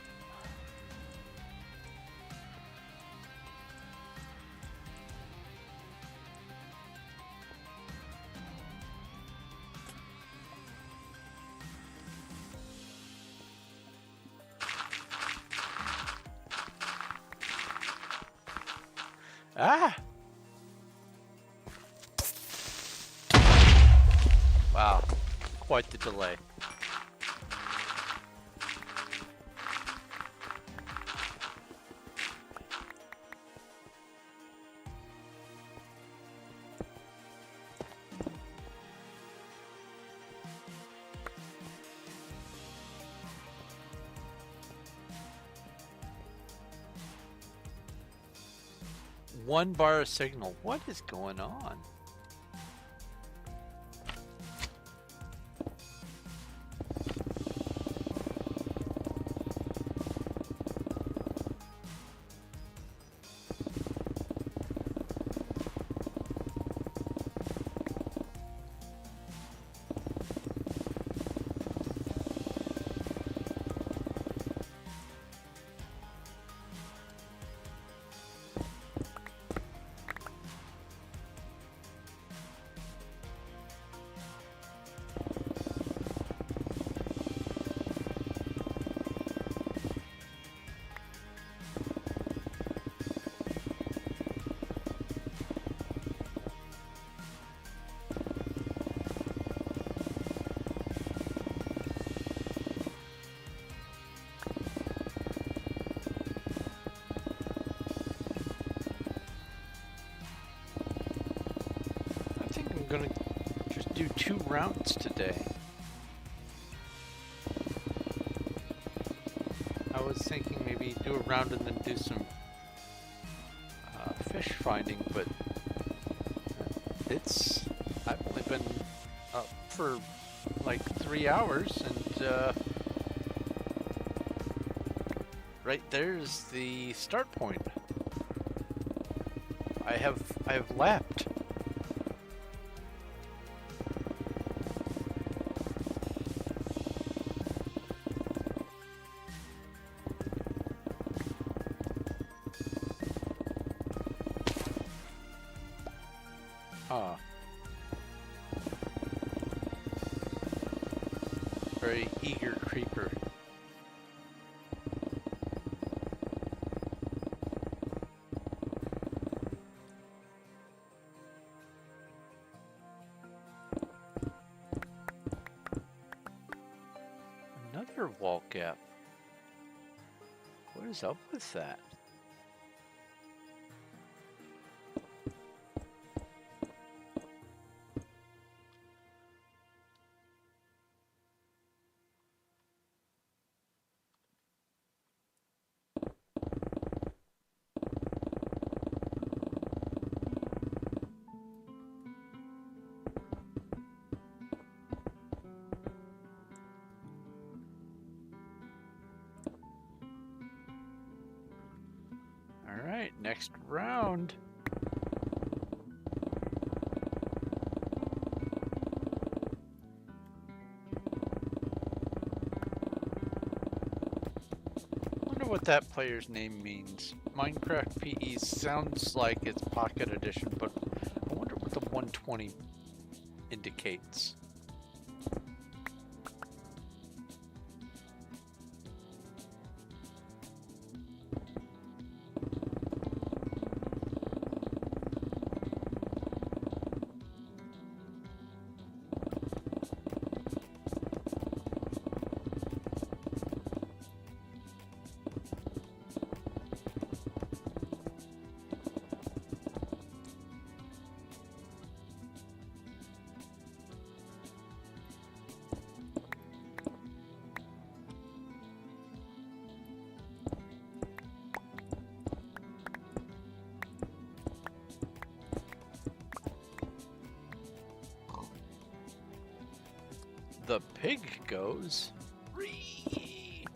Ah! Wow, quite the delay. One bar of signal. What is going on? I'm gonna just do 2 rounds today. I was thinking maybe do a round and then do some fish finding, but I've only been up for like 3 hours, and right there's the start point. I have lapped. very eager creeper. Another wall gap. What is up with that? All right, next round. Wonder what that player's name means. Minecraft PE sounds like it's Pocket Edition, but I wonder what the 120 indicates. The pig goes. Ree!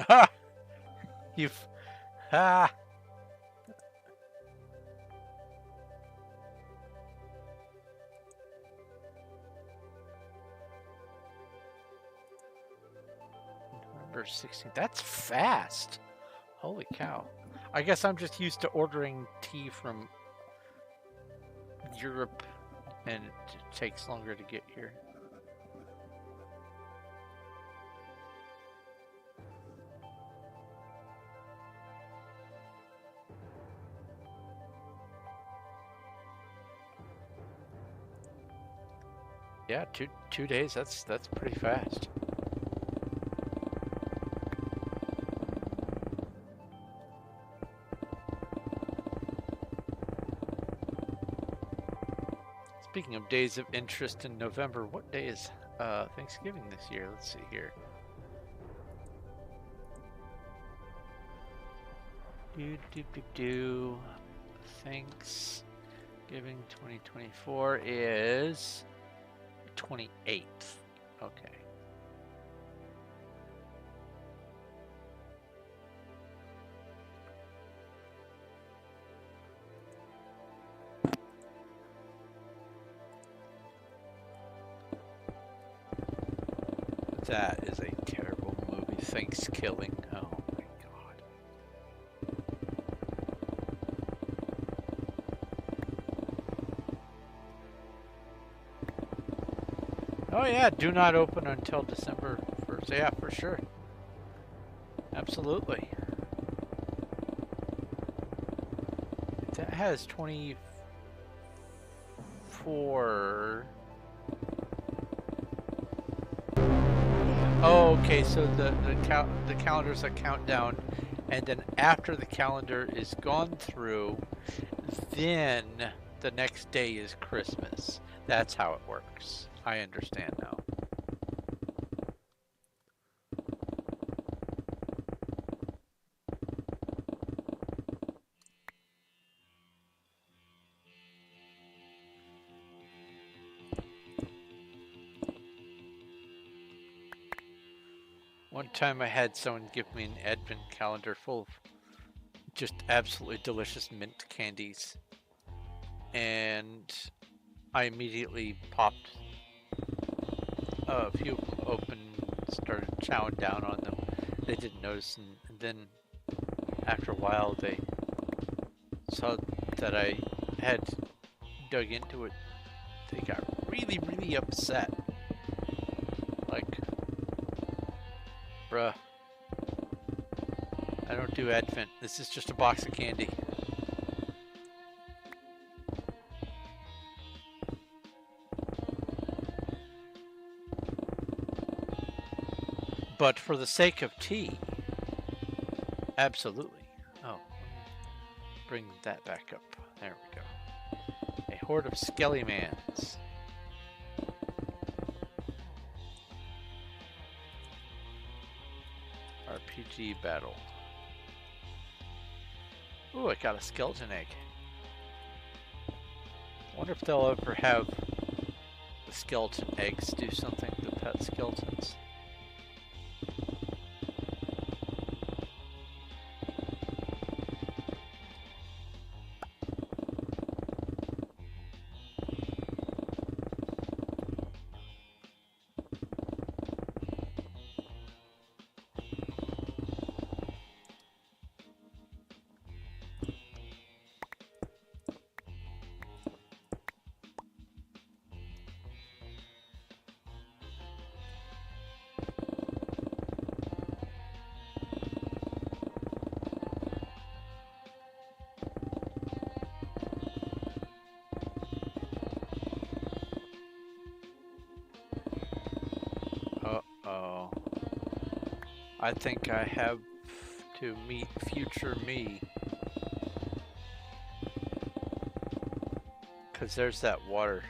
Ha! You've... Ha! November 16th. That's fast. Holy cow. I guess I'm just used to ordering tea from Europe and it takes longer to get here. Yeah, two days. That's pretty fast. Speaking of days of interest in November, what day is Thanksgiving this year? Let's see here. Thanksgiving 2024 is 28th. Okay. That is a terrible movie. Thanksgiving. Oh my god. Oh yeah, do not open until December 1st. Yeah, for sure. Absolutely. That has 24 for... Oh, okay, so the calendar's a countdown, and then after the calendar is gone through, then the next day is Christmas. That's how it works. I understand now. One time I had someone give me an advent calendar full of just absolutely delicious mint candies, and I immediately popped a few of them open, started chowing down on them. They didn't notice, and then after a while they saw that I had dug into it. They got really, really upset. Like, bruh, I don't do Advent. This is just a box of candy. But for the sake of tea, absolutely. Oh, bring that back up. There we go. A horde of Skellymans. RPG battle. Ooh, I got a skeleton egg. Wonder if they'll ever have the skeleton eggs do something to pet skeletons. Uh-oh. I think I have to meet future me. Because there's that water.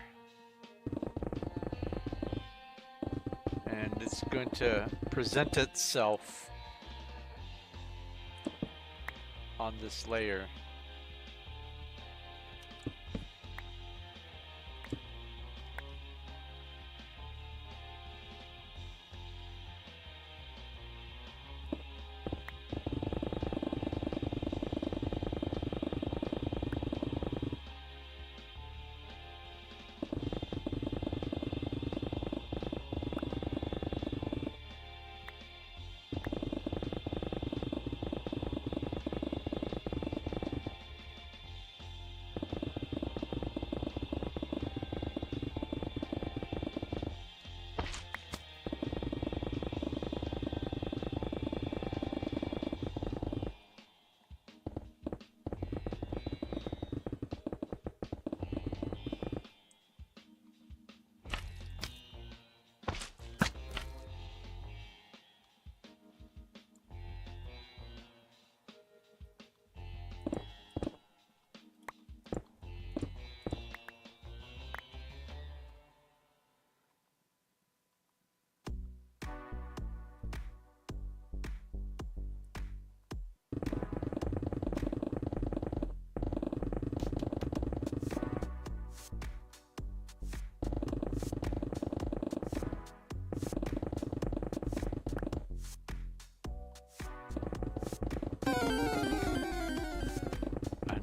And it's going to present itself on this layer.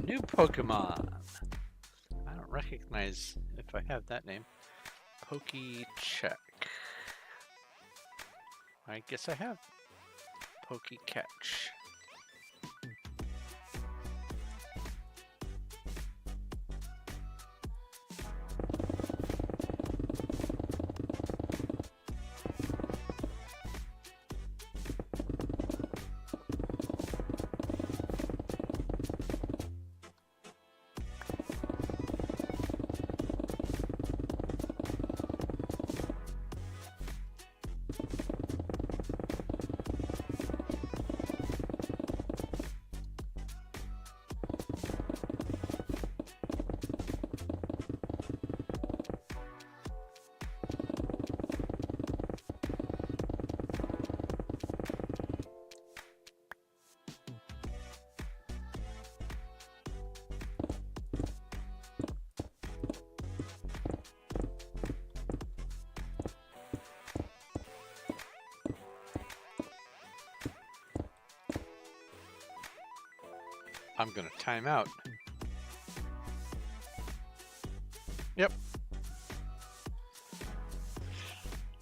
New Pokemon. I don't recognize if I have that name. Pokecheck. I guess I have. Pokecatch. I'm gonna time out. Yep.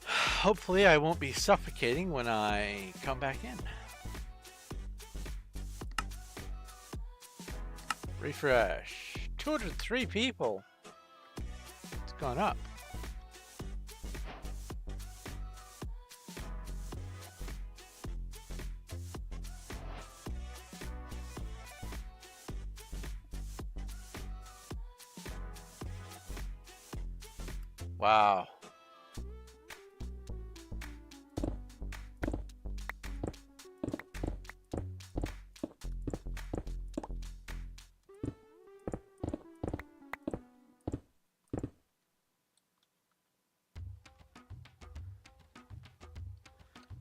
Hopefully I won't be suffocating when I come back in. Refresh. 203 people. It's gone up. Wow.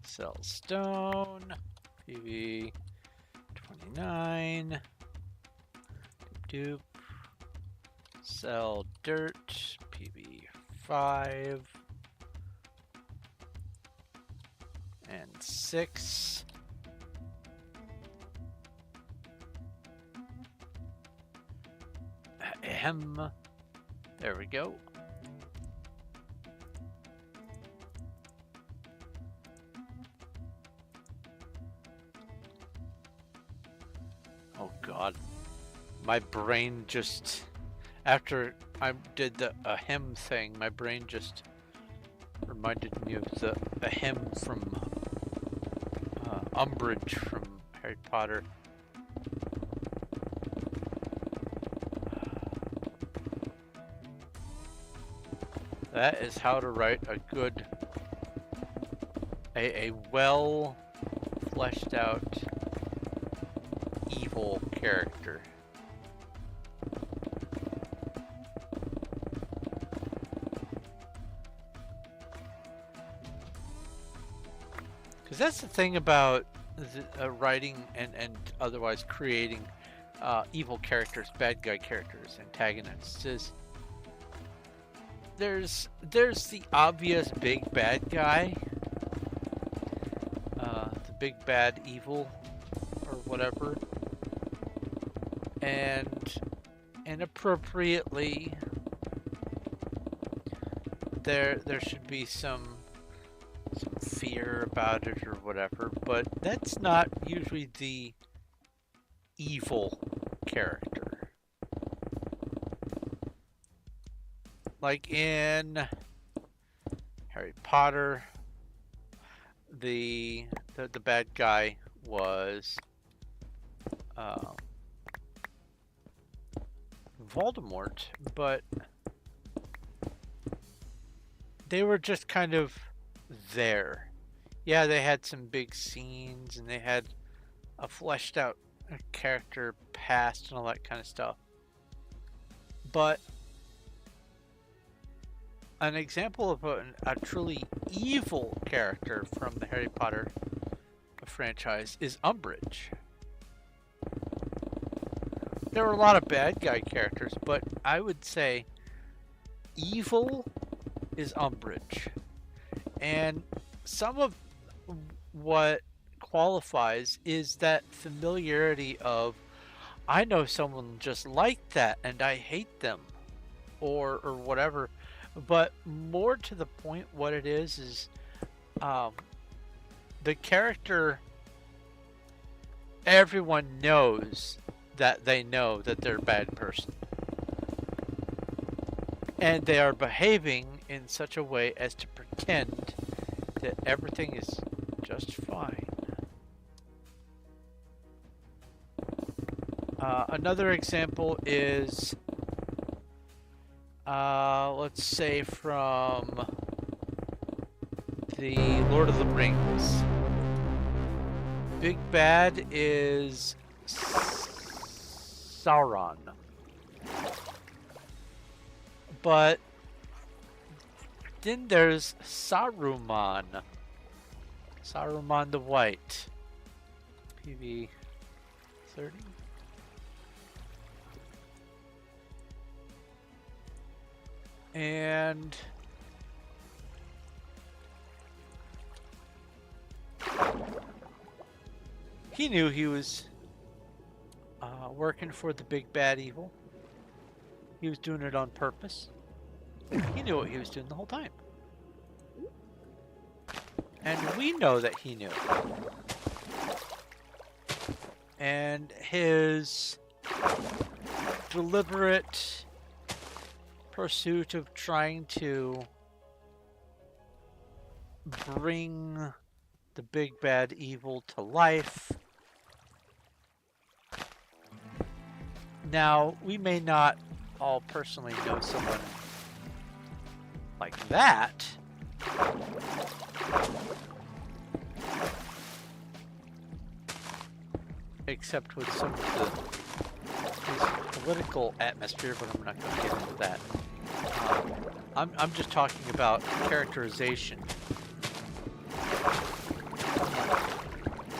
Sell stone, PV 29, dupe, sell dirt, PV 5, and 6. Ahem. There we go. Oh God, my brain just, after I did the ahem thing, my brain just reminded me of the ahem from Umbridge from Harry Potter. That is how to write a good, a well fleshed out evil character. Because that's the thing about writing and otherwise creating evil characters, bad guy characters, antagonists, is there's the obvious big bad guy, the big bad evil or whatever, and inappropriately there should be some fear about it or whatever, but that's not usually the evil character. Like in Harry Potter, the bad guy was Voldemort, but they were just kind of there. Yeah, they had some big scenes and they had a fleshed out character past and all that kind of stuff. But an example of a truly evil character from the Harry Potter franchise is Umbridge. There were a lot of bad guy characters, but I would say evil is Umbridge. And some of what qualifies is that familiarity of, I know someone just like that and I hate them, or whatever. But more to the point, what it is the character, everyone knows that they know that they're a bad person. And they are behaving in such a way as to pretend that everything is just fine. Another example is, let's say from the Lord of the Rings. Big bad is Sauron. But then there's Saruman. Saruman the White. PV 30. And he knew he was working for the big bad evil. He was doing it on purpose. He knew what he was doing the whole time. And we know that he knew. And his deliberate pursuit of trying to bring the big bad evil to life. Now, we may not all personally know someone like that. Except with some of his political atmosphere, but I'm not going to get into that. I'm just talking about characterization.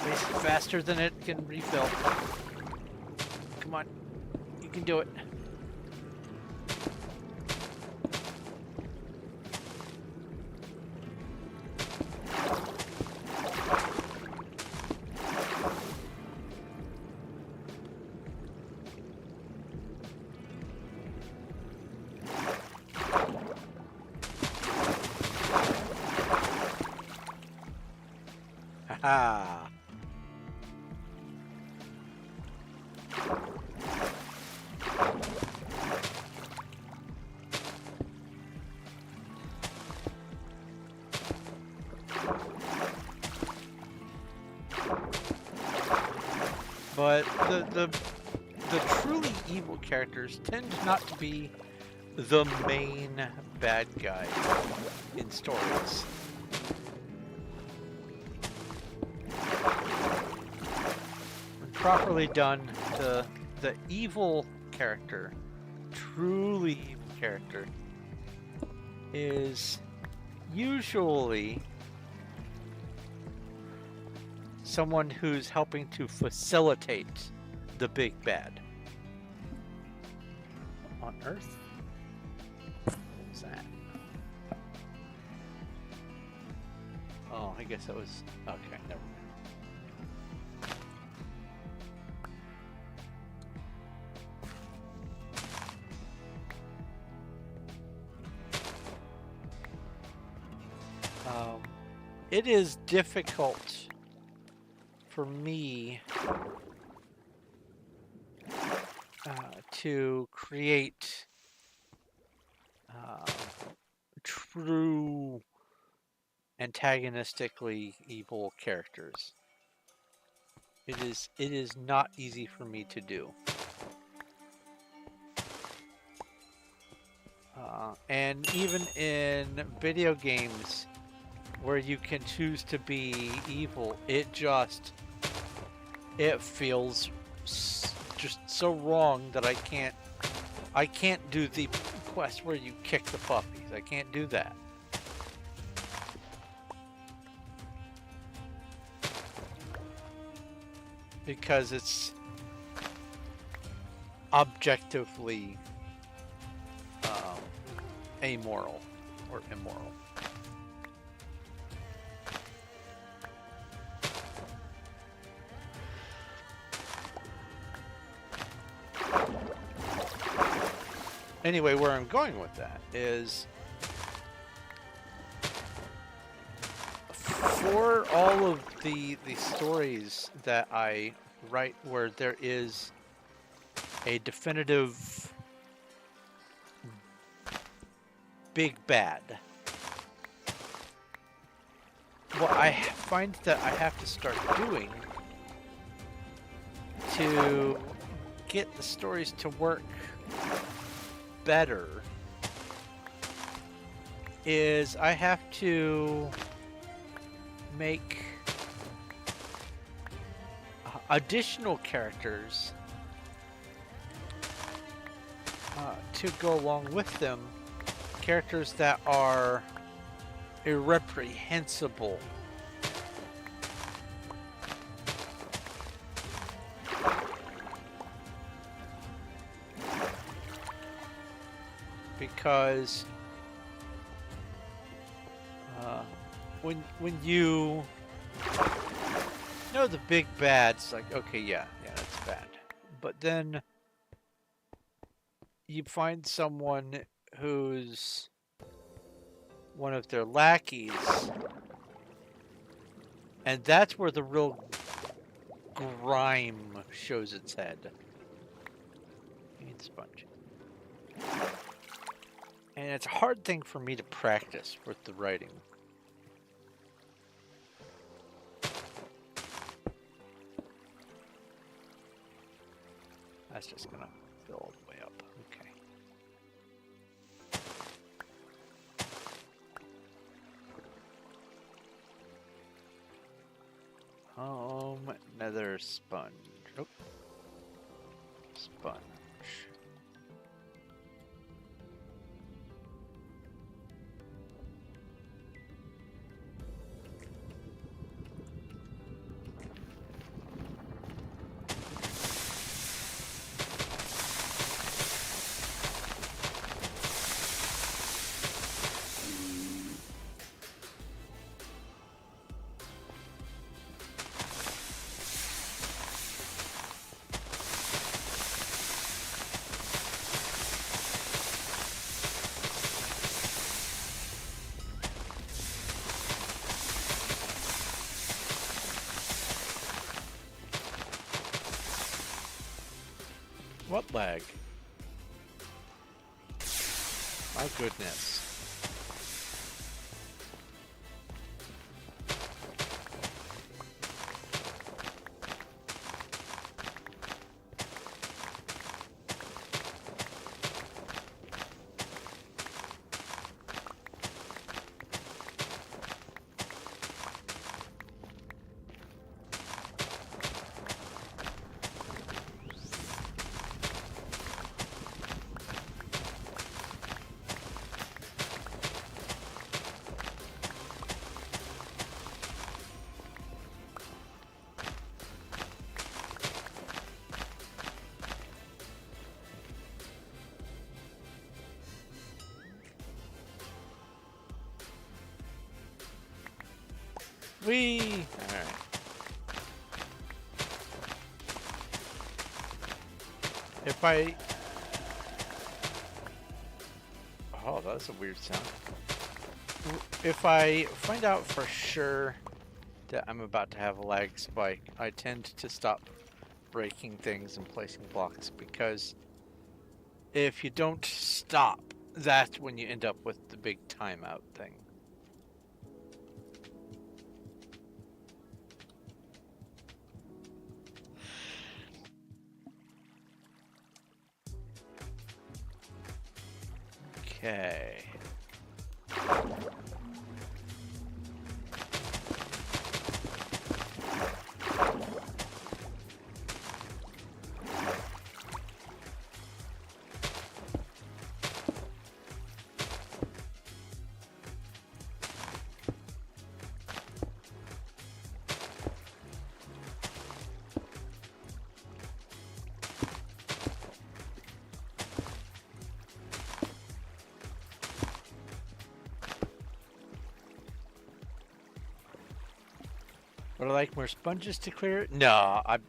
Waste faster than it can refill. Come on, you can do it. Ah. But the truly evil characters tend not to be the main bad guy in stories. When properly done, the evil character, truly evil character, is usually someone who's helping to facilitate the big bad. On Earth? What was that? Oh, I guess that was... Okay, never mind. It is difficult for me to create true antagonistically evil characters. It is not easy for me to do. And even in video games where you can choose to be evil, it feels just so wrong that I can't do the quest where you kick the puppies. I can't do that. Because it's objectively amoral or immoral. Anyway, where I'm going with that is for all of the stories that I write where there is a definitive big bad, what I find that I have to start doing to get the stories to work better is I have to make additional characters to go along with them, characters that are irreprehensible. Because when you know the big bad's like, okay, yeah, that's bad. but then you find someone who's one of their lackeys, and that's where the real grime shows its head. You need sponge. And it's a hard thing for me to practice with the writing. That's just gonna fill all the way up. Okay. Nether sponge. Oh. Sponge. What lag? My goodness. Whee! Alright. If I... Oh, that's a weird sound. If I find out for sure that I'm about to have a lag spike, I tend to stop breaking things and placing blocks, because if you don't stop, that's when you end up with the big timeout thing. Okay. Would I like more sponges to clear it? No, I'm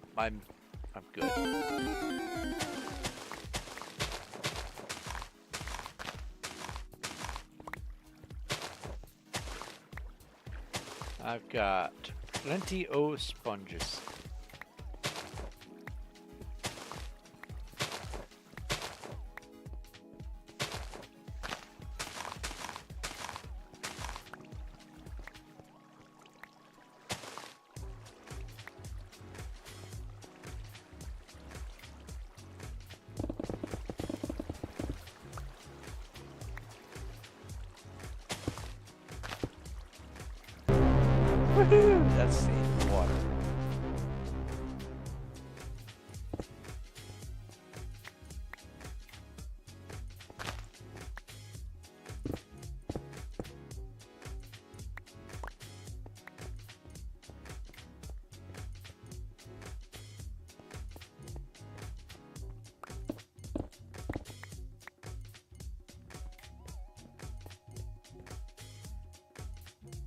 good. I've got plenty of sponges. Woohoo! That's the water.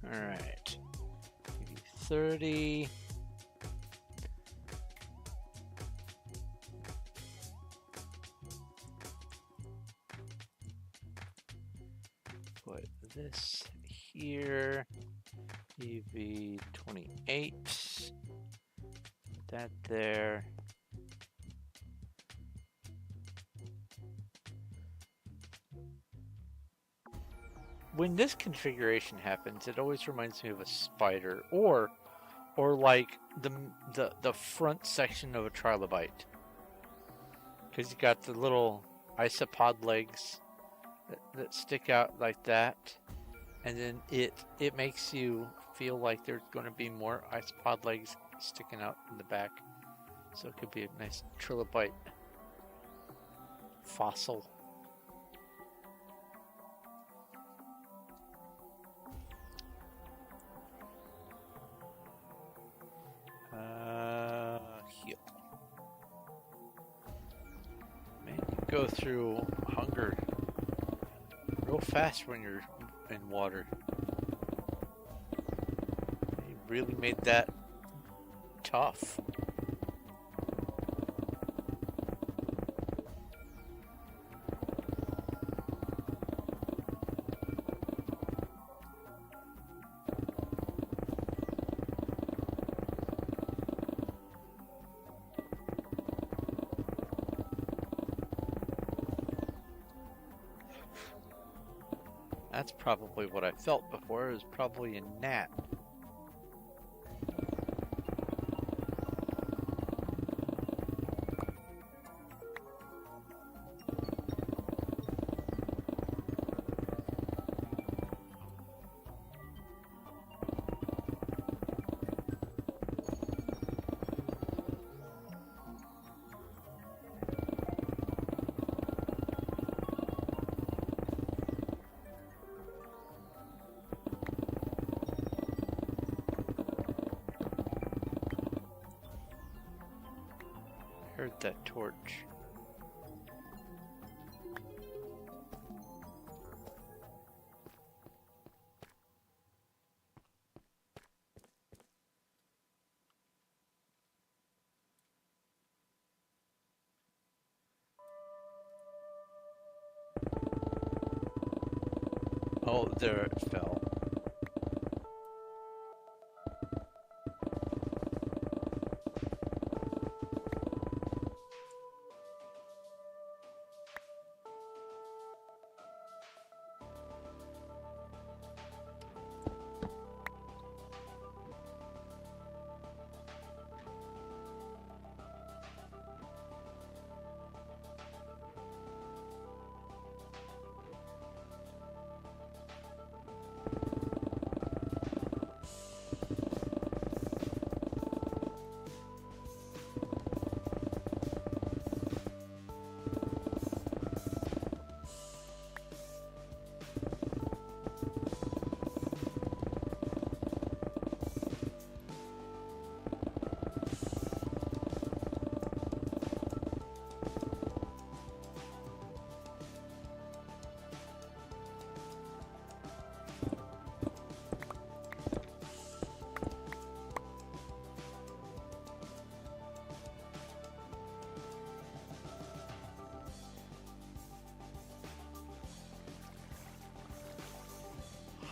All right. 30. put this here. EV28. That there. When this configuration happens, it always reminds me of a spider, or like the front section of a trilobite, because you got the little isopod legs that stick out like that, and then it makes you feel like there's going to be more isopod legs sticking out in the back, so it could be a nice trilobite fossil. Heal. Man, you go through hunger real fast when you're in water. You really made that tough. That's probably what I felt before. It was probably a gnat. Heard that torch. Oh, there it fell.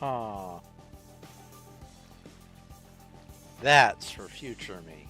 Huh. That's for future me.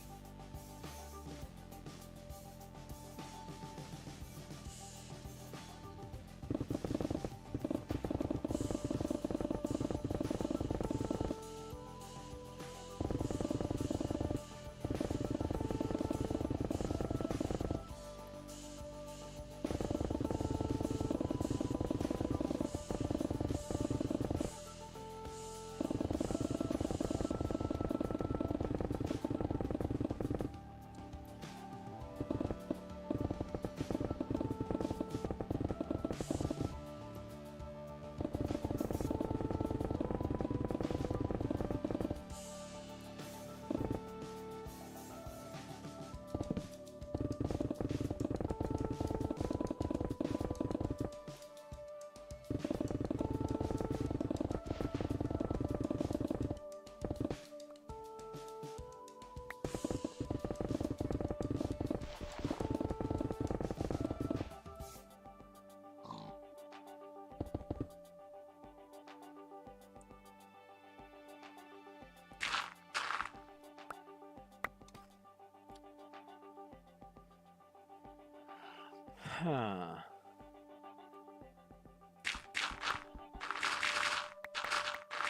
Huh.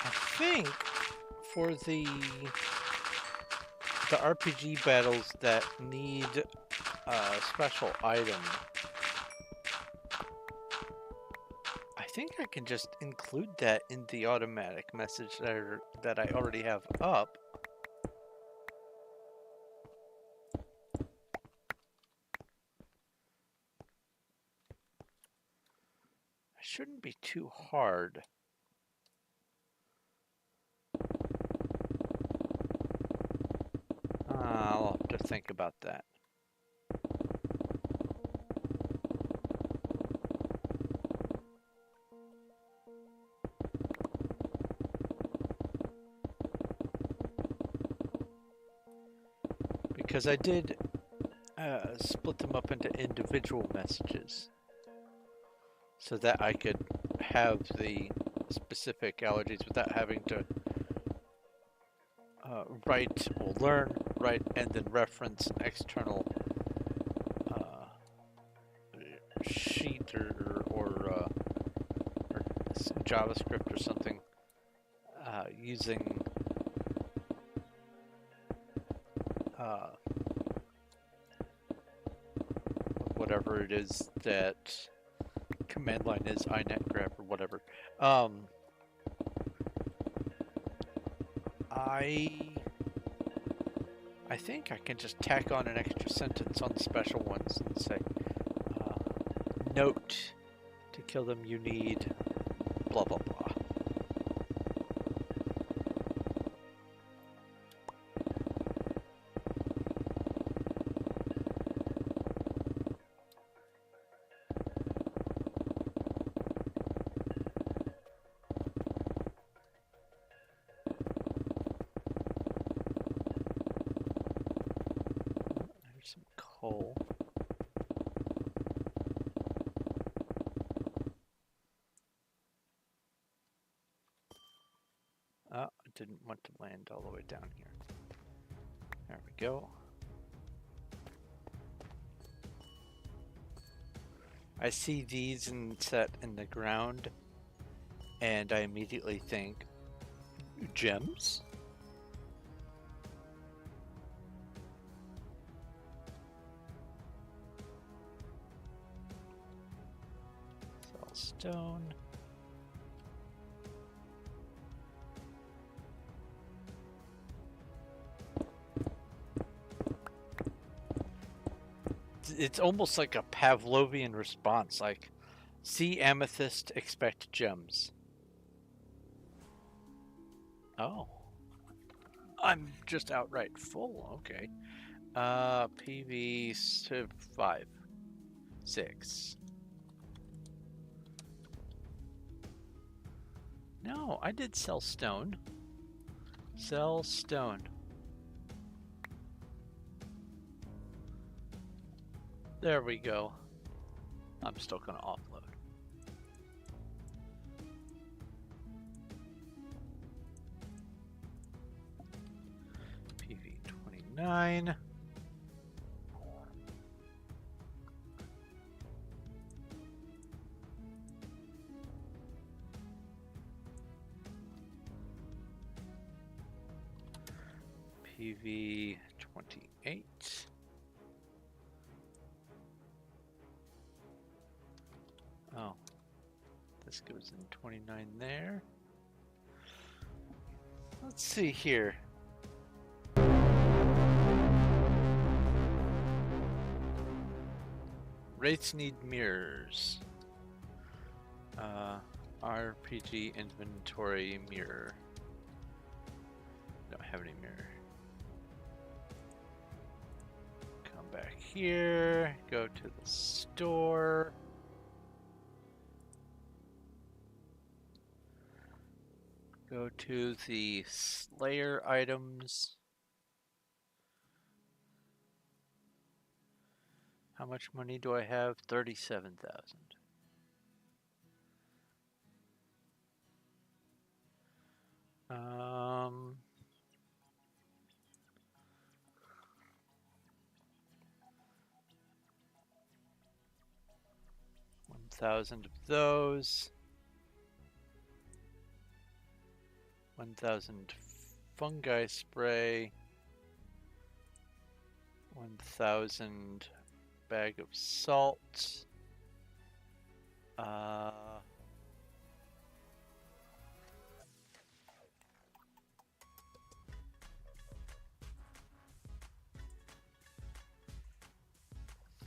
I think for the RPG battles that need a special item, I think I can just include that in the automatic message that I already have up. It shouldn't be too hard. I'll have to think about that. Because I did split them up into individual messages so that I could have the specific allergies without having to write or learn, write, and then reference an external sheet or JavaScript or something using whatever it is that command line is, inetgrep or whatever. I think I can just tack on an extra sentence on the special ones and say, note, to kill them you need blah blah blah. There's some coal. Oh, I didn't want to land all the way down here. There we go. I see these set in the ground, and I immediately think, gems? Sell stone. It's almost like a Pavlovian response, like, see amethyst, expect gems. Oh. I'm just outright full, okay. PV 5, 6. No, I did sell stone. Sell stone. There we go. I'm still gonna offload. PV 29. PV 28. Oh, this goes in 29 there. Let's see here. Rates need mirrors. RPG inventory mirror. Don't have any mirror. Come back here, go to the store. Go to the Slayer items. How much money do I have? 37,000. 1,000 of those. 1,000 fungi spray. 1,000 bag of salt.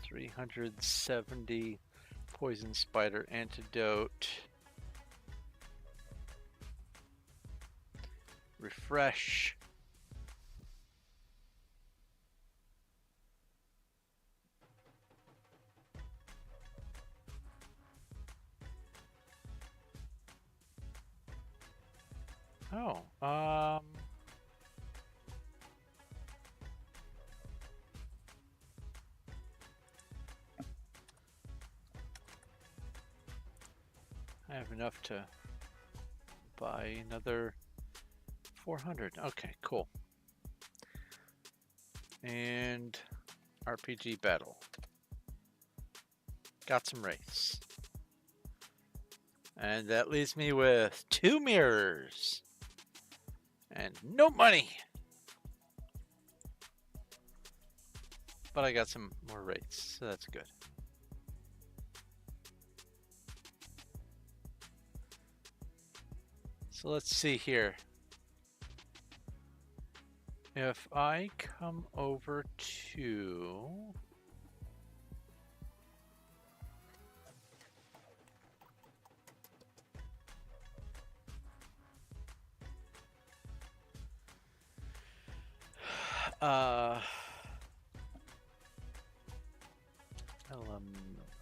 370 poison spider antidote. Refresh. Oh, I have enough to buy another 400. Okay, cool. And RPG battle. Got some wraiths. And that leaves me with 2 mirrors. And no money. But I got some more wraiths, so that's good. So let's see here. If I come over to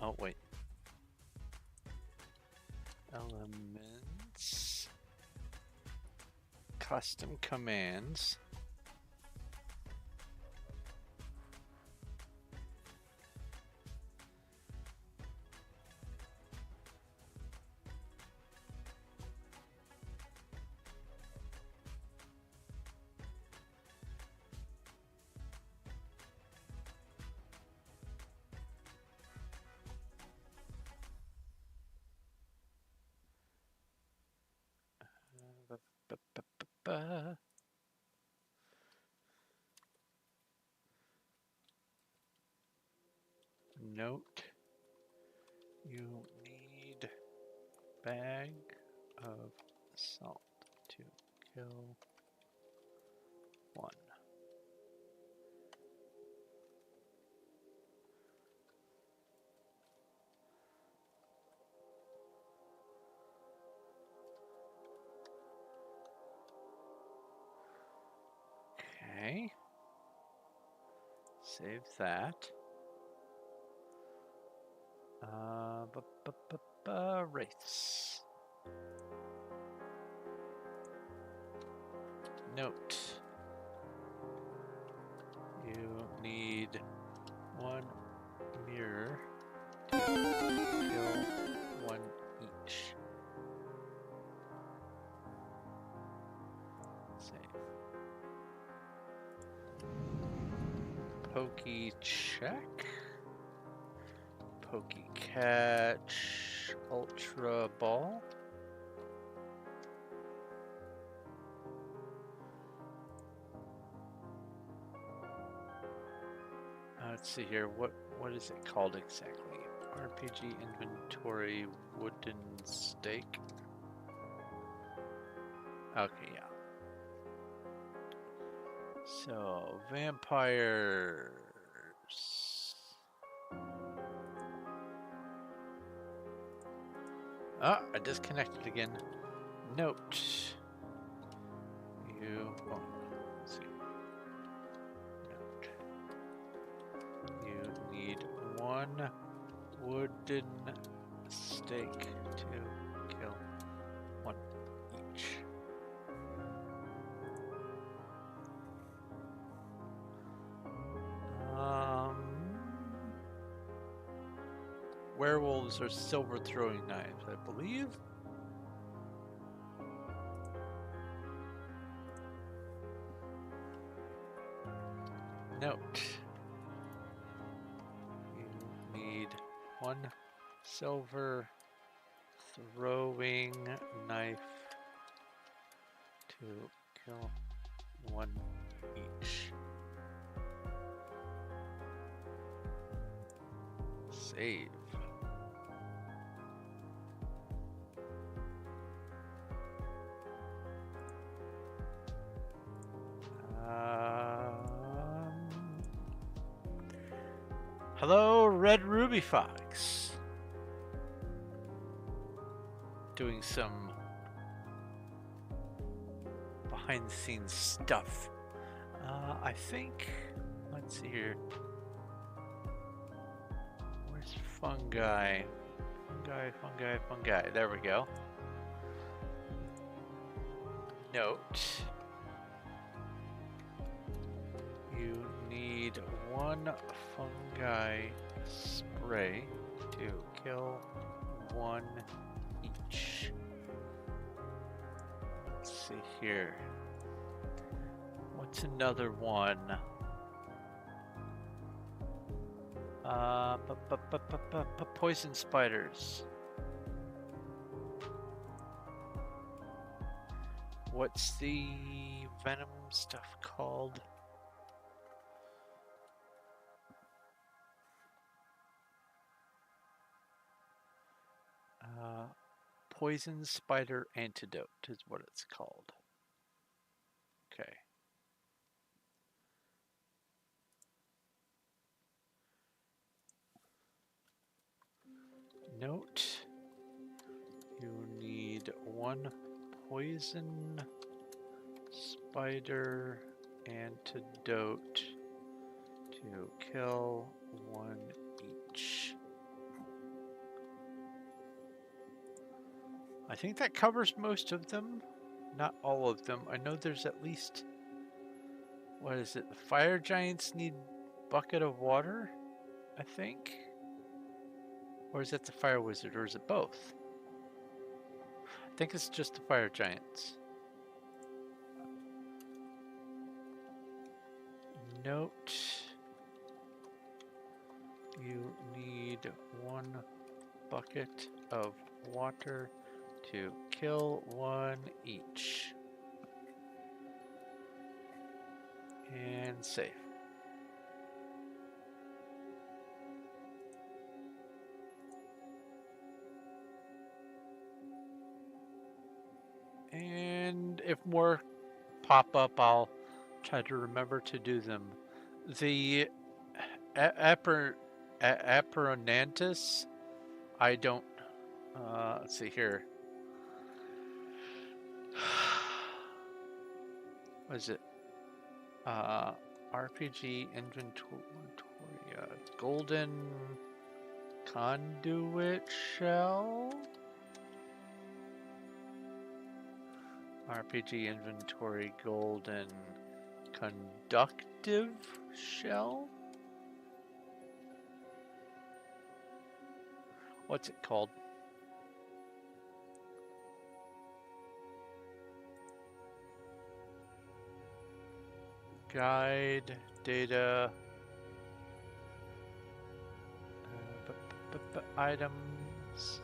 oh wait. Elements. Custom commands. Note, you need bag of salt to kill 1. Okay. Save that. Wraiths. Note. You need 1 mirror to kill 1 each. Save. Pokey check. Pokey catch. Ultra ball. Let's see here. What is it called exactly? RPG inventory wooden stake. Okay, yeah. So vampires. Ah, I disconnected again. Note. Let's see. Note. You need 1 wooden stake to kill 1 each. Werewolves are silver throwing knives, I believe. Note. You need 1 Silver throwing knife to kill one each. Save. Hello, Red Ruby Fox. Doing some behind the scenes stuff. I think, let's see here. Where's fungi? Fungi. There we go. Note. You need one fungi spray to kill one each. Let's see here. What's another one? Poison spiders. What's the venom stuff called? Poison spider antidote is what it's called. Okay. Note, you need one poison spider antidote to kill one each. I think that covers most of them, not all of them. I know there's at least, what is it? The fire giants need bucket of water, I think. Or is it the fire wizard, or is it both? I think it's just the fire giants. Note, you need one bucket of water to kill one each. And save. And if more pop up, I'll try to remember to do them. The Aperonantis, I don't, let's see here. What is it? RPG inventory, golden conduit shell? RPG inventory golden conductive shell? What's it called? Guide data items.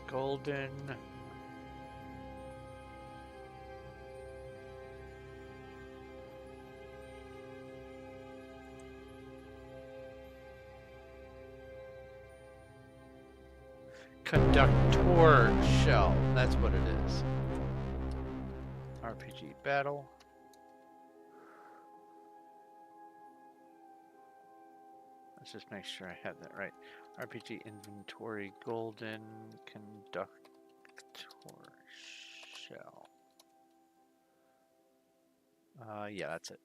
Golden conductor shell. That's what it is. RPG battle. Let's just make sure I have that right. RPG inventory golden conductor shell. Yeah, that's it.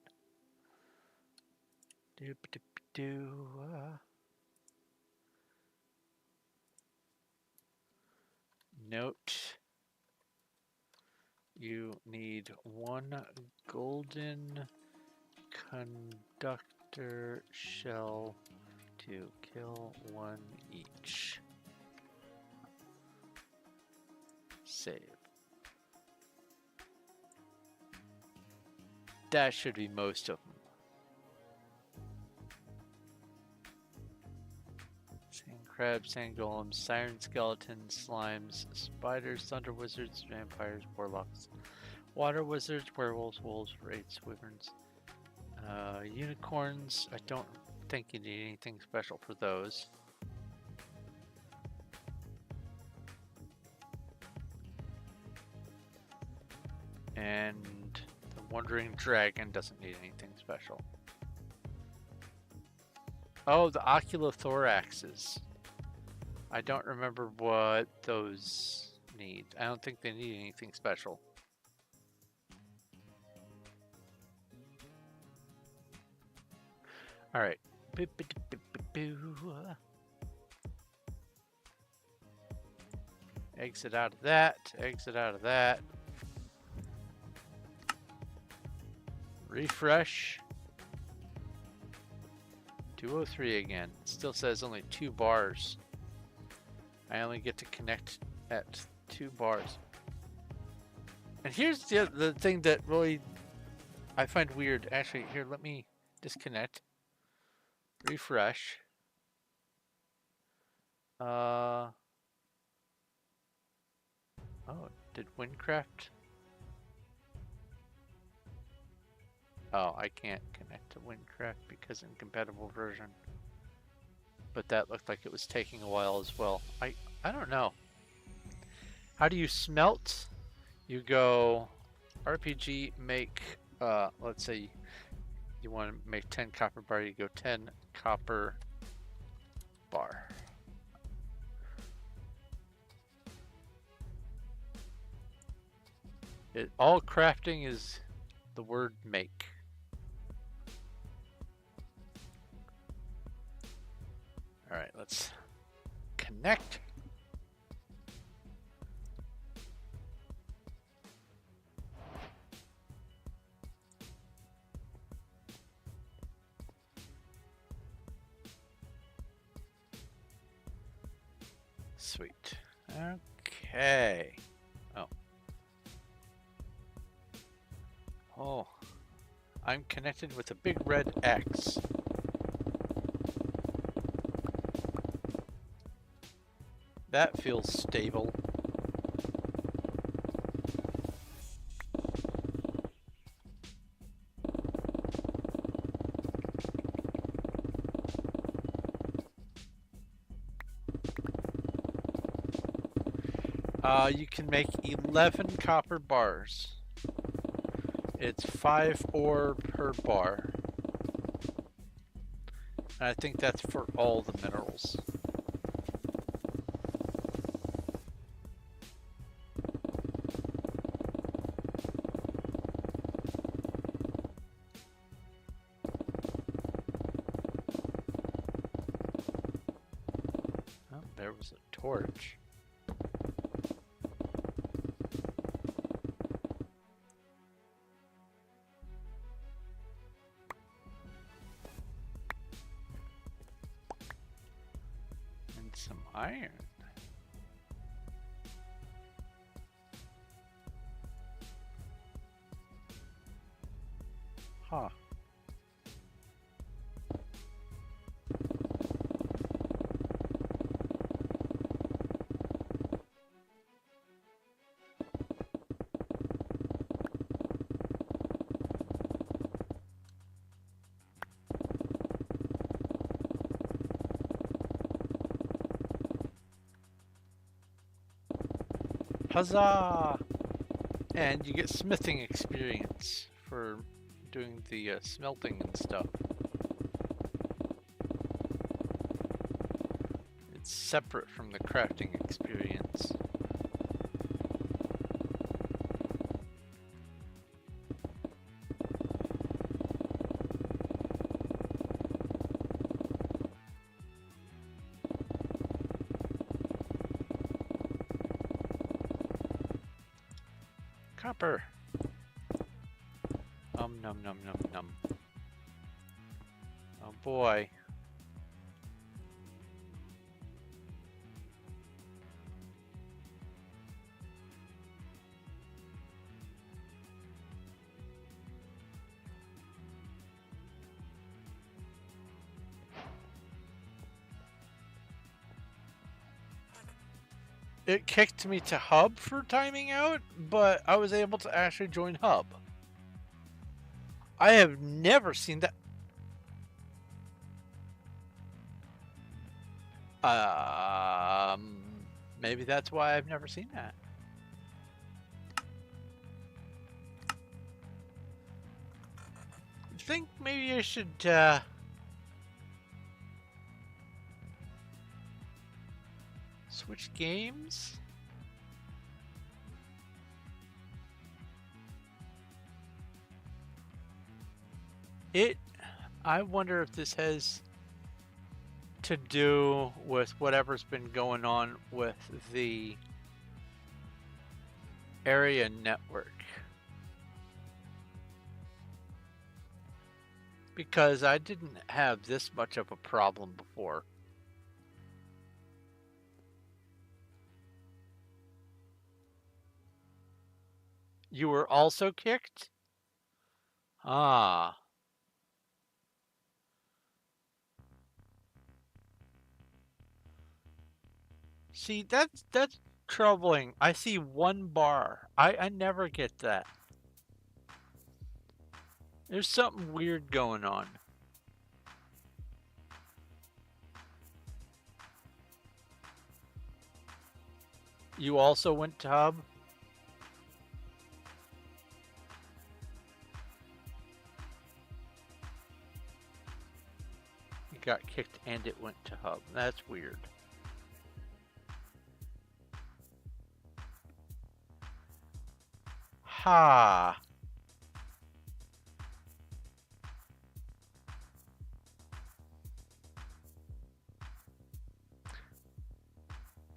Note, you need one golden conductor shell to kill one each. Save. That should be most of them. Sand crabs, sand golems, siren skeletons, slimes, spiders, thunder wizards, vampires, warlocks, water wizards, werewolves, wolves, wraiths, wyverns, unicorns. I don't think you need anything special for those. And the wandering dragon doesn't need anything special. Oh, the oculothoraxes. I don't remember what those need. I don't think they need anything special. All right. Exit out of that. Exit out of that. Refresh. 203 again. It still says only 2 bars. I only get to connect at 2 bars. And here's the thing that really I find weird. Actually, here, let me disconnect. Refresh. Oh, did CrAfT? Oh, I can't connect to CrAfT because incompatible version. But that looked like it was taking a while as well. I don't know. How do you smelt? You go RPG make, let's say you want to make 10 copper bar, you go 10 copper bar. All crafting is the word make. All right, let's connect. Sweet. Okay. Oh, I'm connected with a big red X. That feels stable. You can make 11 copper bars. It's 5 ore per bar. And I think that's for all the minerals. Oh, there was a torch. Some iron. Huh. Huzzah! And you get smithing experience for doing the smelting and stuff. It's separate from the crafting experience. Copper. Num num num num. Oh boy. it kicked me to Hub for timing out, but I was able to actually join Hub. I have never seen that. Um, Maybe that's why I've never seen that. I think maybe I should switch games. I wonder if this has to do with whatever's been going on with the area network. Because I didn't have this much of a problem before. You were also kicked? Ah. See, that's troubling. I see one bar. I never get that. There's something weird going on. You also went to Hub? You got kicked and it went to Hub. That's weird. Ha.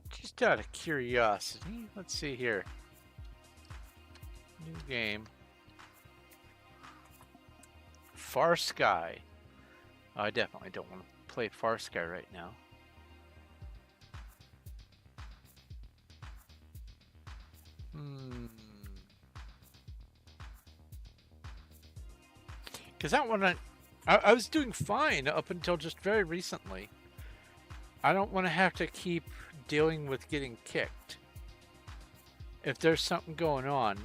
Just out of curiosity, let's see here. New game. Far Sky. Oh, I definitely don't want to play Far Sky right now. Because that one, I was doing fine up until just very recently. I don't want to have to keep dealing with getting kicked. If there's something going on,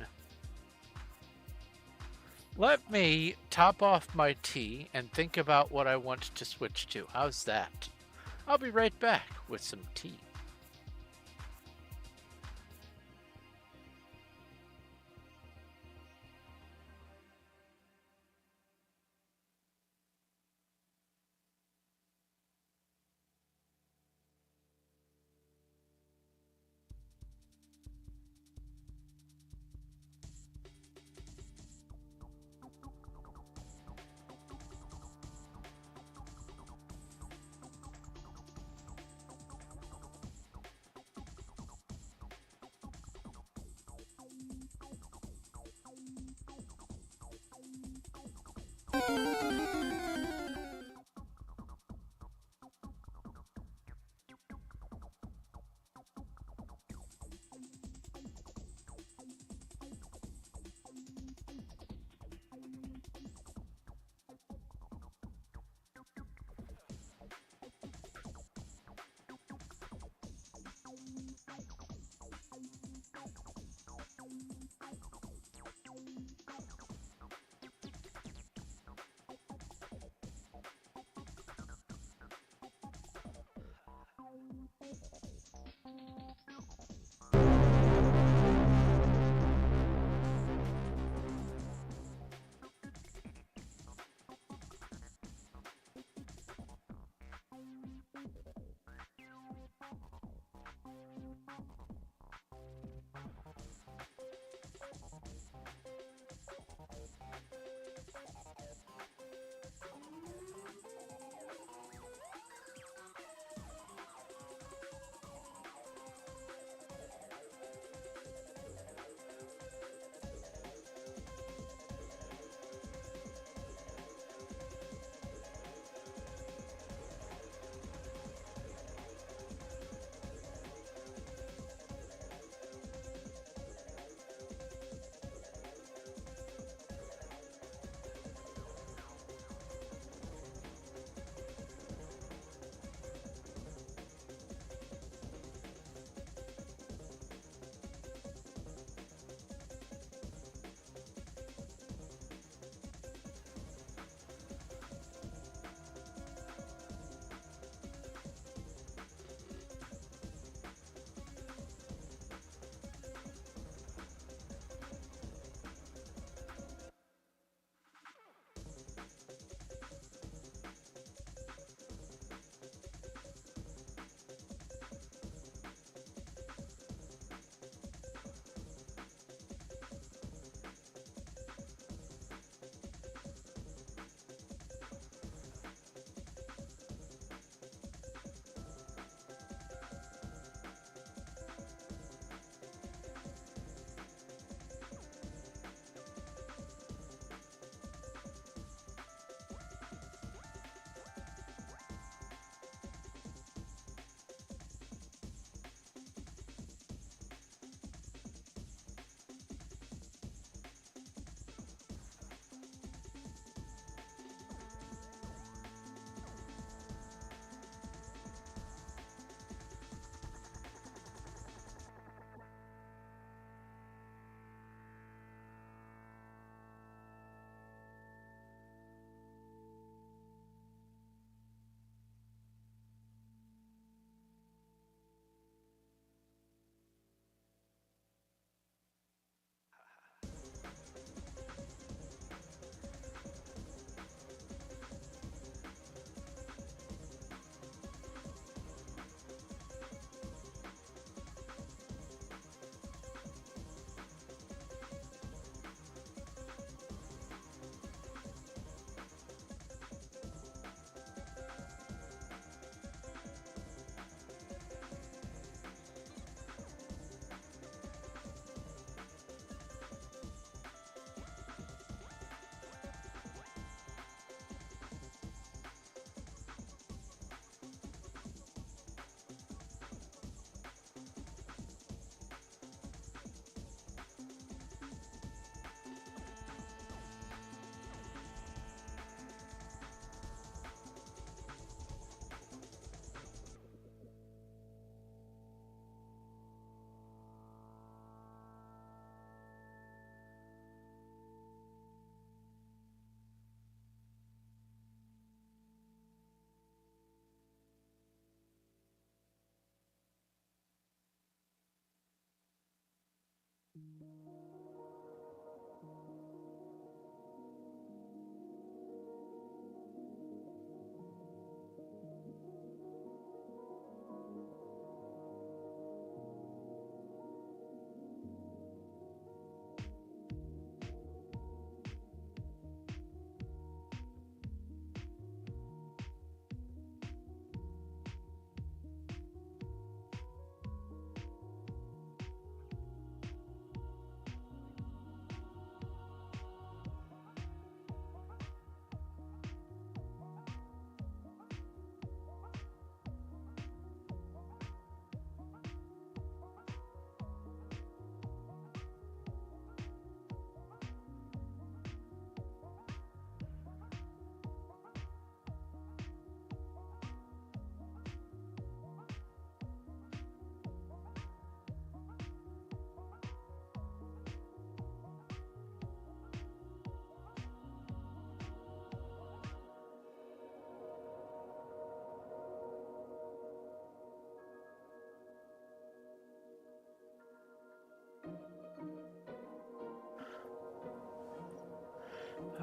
let me top off my tea and think about what I want to switch to. How's that? I'll be right back with some tea.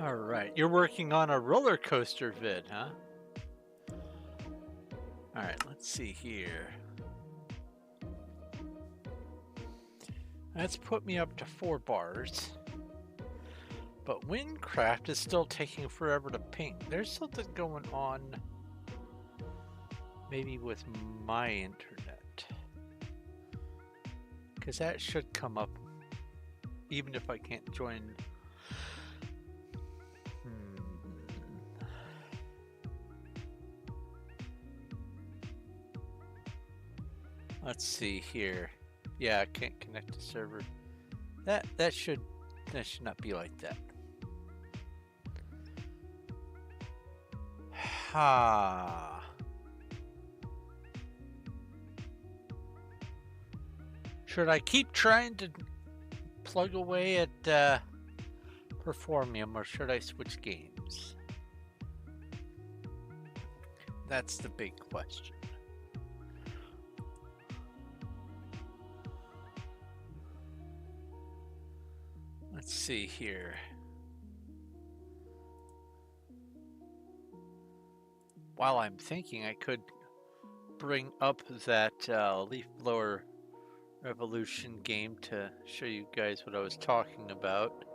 All right, you're working on a roller coaster vid, huh? All right, let's see here. That's put me up to 4 bars. But CrAfT is still taking forever to ping. There's something going on maybe with my internet. Because that should come up even if I can't join. Let's see here. Yeah, I can't connect to server. That should not be like that. Ha. Should I keep trying to plug away at Performium, or should I switch games? That's the big question. Let's see here. While I'm thinking, I could bring up that leaf blower revolution game to show you guys what I was talking about.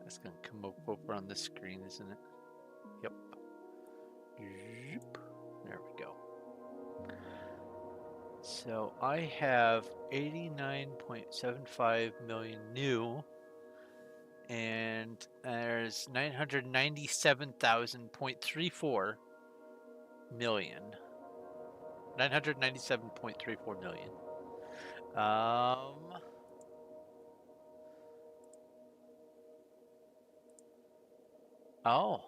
That's gonna come up over on this screen, isn't it? Yep. There we go. So I have 89.75 million new, and there's 997,000.34 million. 997.34 million. Oh,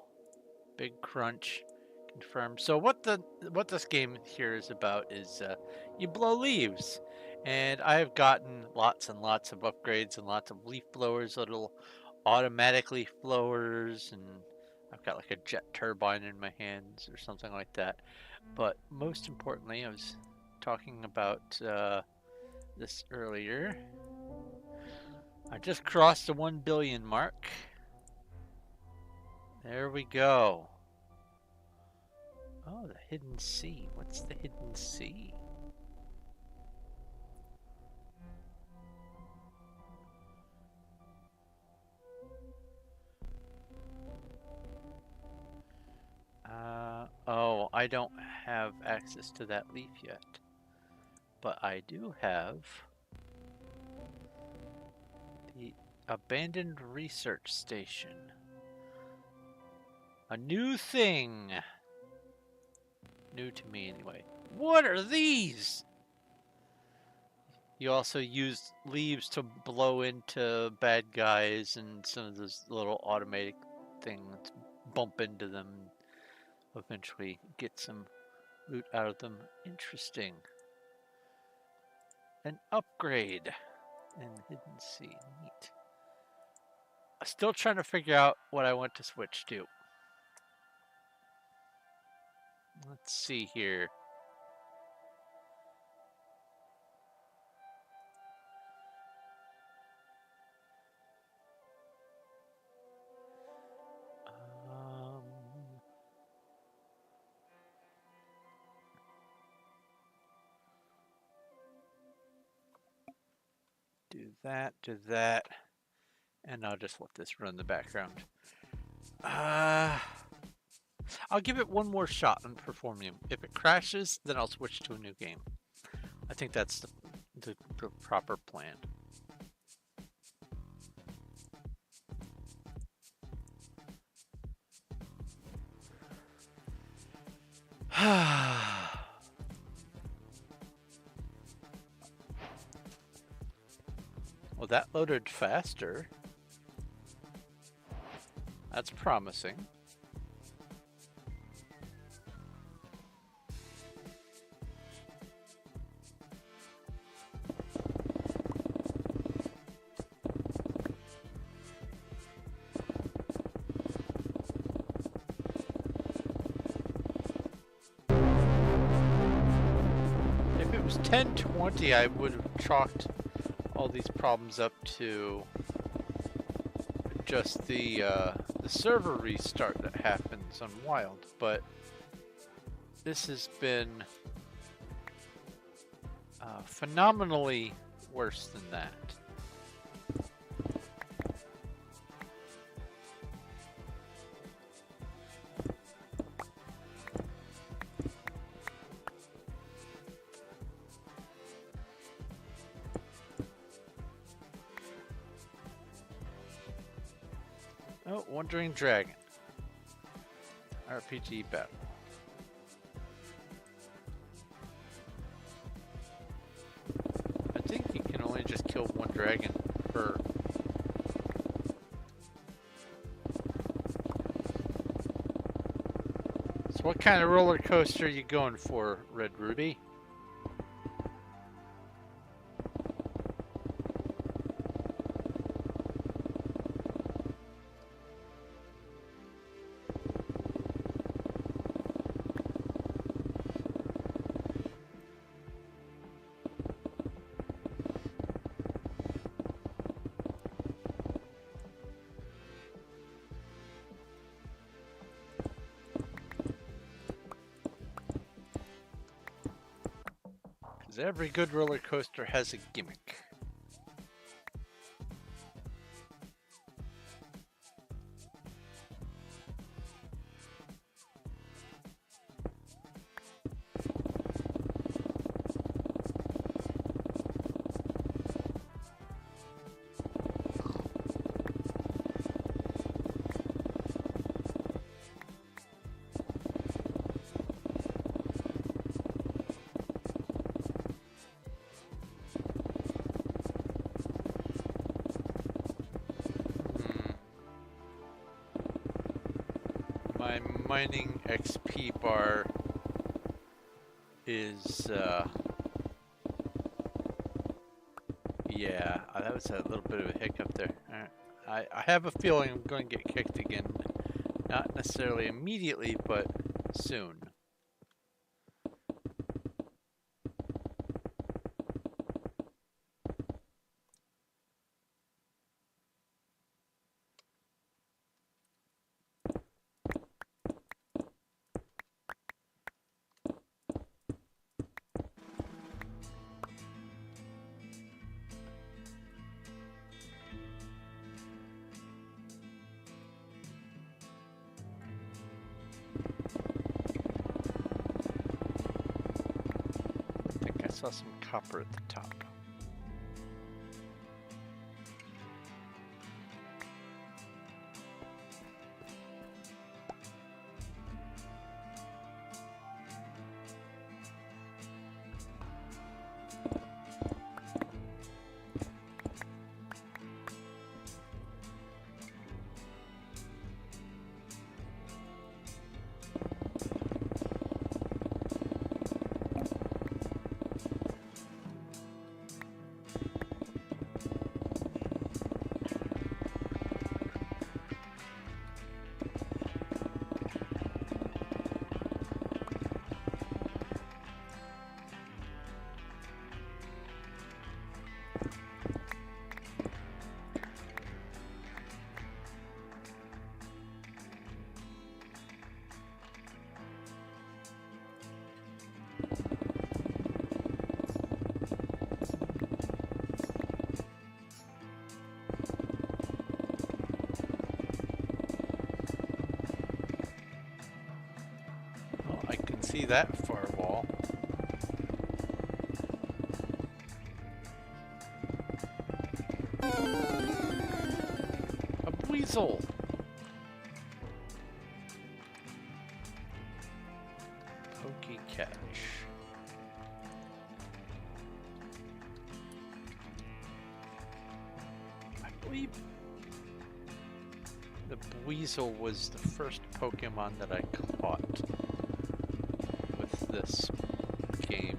big crunch. Confirmed. So what this game here is about is you blow leaves, and I have gotten lots and lots of upgrades and lots of leaf blowers, little automatic leaf blowers, and I've got like a jet turbine in my hands or something like that. But most importantly, I was talking about this earlier. I just crossed the 1 billion mark. There we go. Oh, the hidden sea. What's the hidden sea? Oh, I don't have access to that leaf yet. But I do have the abandoned research station. A new thing. New to me anyway. What are these? You also use leaves to blow into bad guys and some of those little automatic things, bump into them, and eventually get some loot out of them. Interesting. An upgrade in Hidden Sea. Neat. I'm still trying to figure out what I want to switch to. Let's see here. do that, and I'll just let this run in the background. I'll give it one more shot on Performium. If it crashes, then I'll switch to a new game. I think that's the proper plan. Well, that loaded faster. That's promising. If it was 1020, I would have chalked all these problems up to just the server restart that happens on Wild, but this has been phenomenally worse than that. Oh, Wandering Dragon. RPG battle. I think you can only just kill one dragon per. So what kind of roller coaster are you going for, Red Ruby? Every good roller coaster has a gimmick. My mining XP bar is, yeah, that was a little bit of a hiccup there. I have a feeling I'm going to get kicked again. Not necessarily immediately, but soon. I saw some copper at the top. see that far wall. A weasel. Pokey catch. I believe the weasel was the first Pokemon that I caught with this game.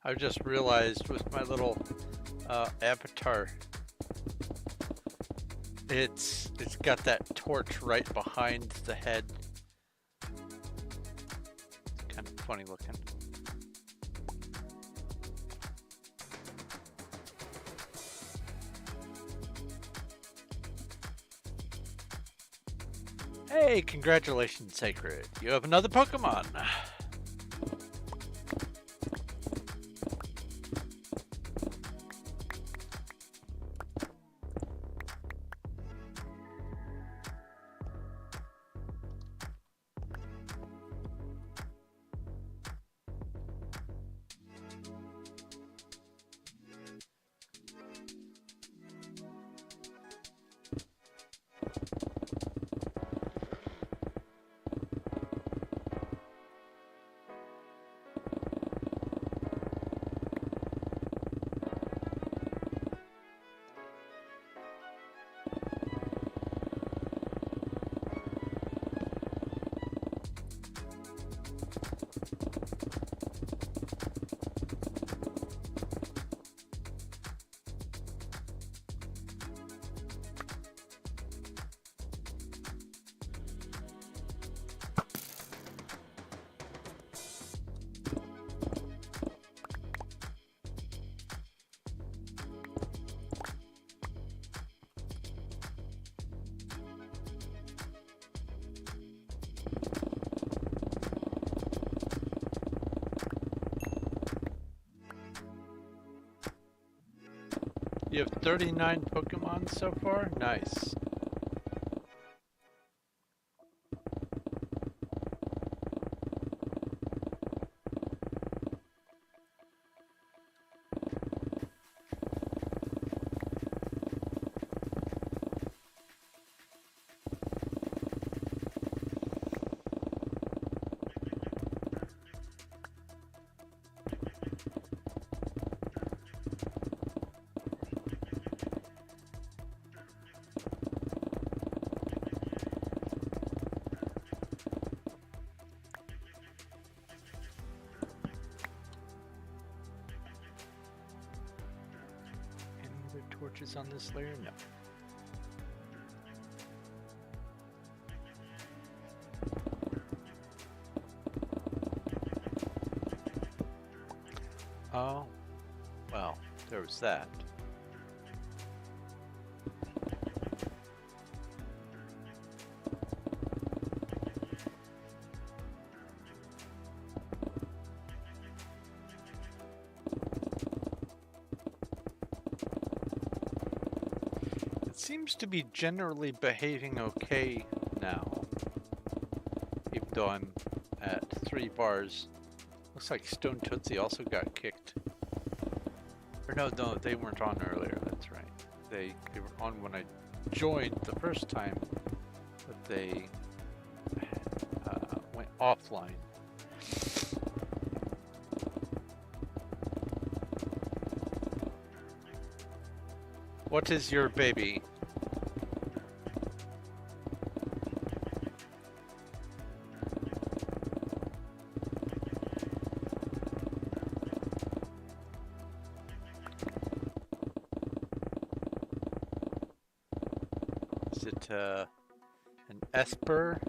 I just realized with my little avatar, it's got that torch right behind the head. Kind of funny looking. Hey, congratulations, Sacred. You have another Pokemon. You have 39 Pokemon so far? Nice. Torches on this layer? No. Oh, well, there was that. Seems to be generally behaving okay now, even though I'm at 3 bars. Looks like Stone Tootsie also got kicked. Or no, they weren't on earlier, that's right. They were on when I joined the first time, but they went offline. What is your baby? Is it an Esper?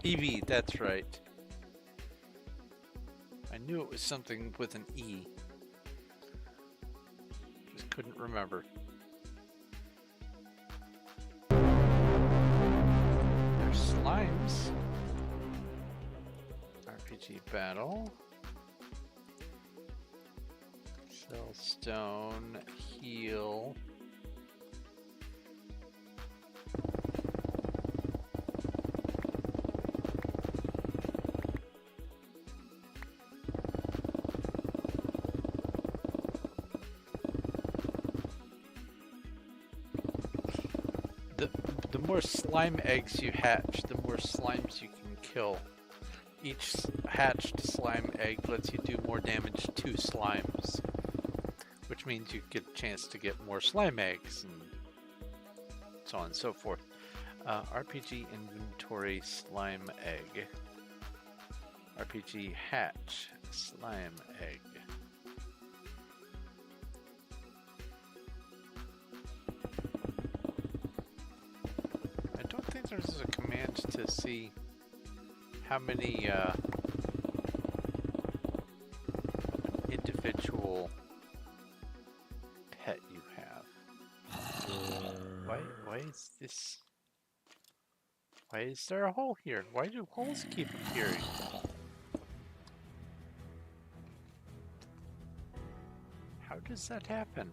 EV, that's right. I knew it was something with an E. Just couldn't remember. There's slimes. RPG battle. Cellstone. Heal. The more slime eggs you hatch, the more slimes you can kill. Each hatched slime egg lets you do more damage to slimes, which means you get a chance to get more slime eggs and so on and so forth. RPG inventory slime egg. RPG hatch slime egg. I don't think there's a command to see how many individual pet you have. Why is this? Why is there a hole here? Why do holes keep appearing? How does that happen?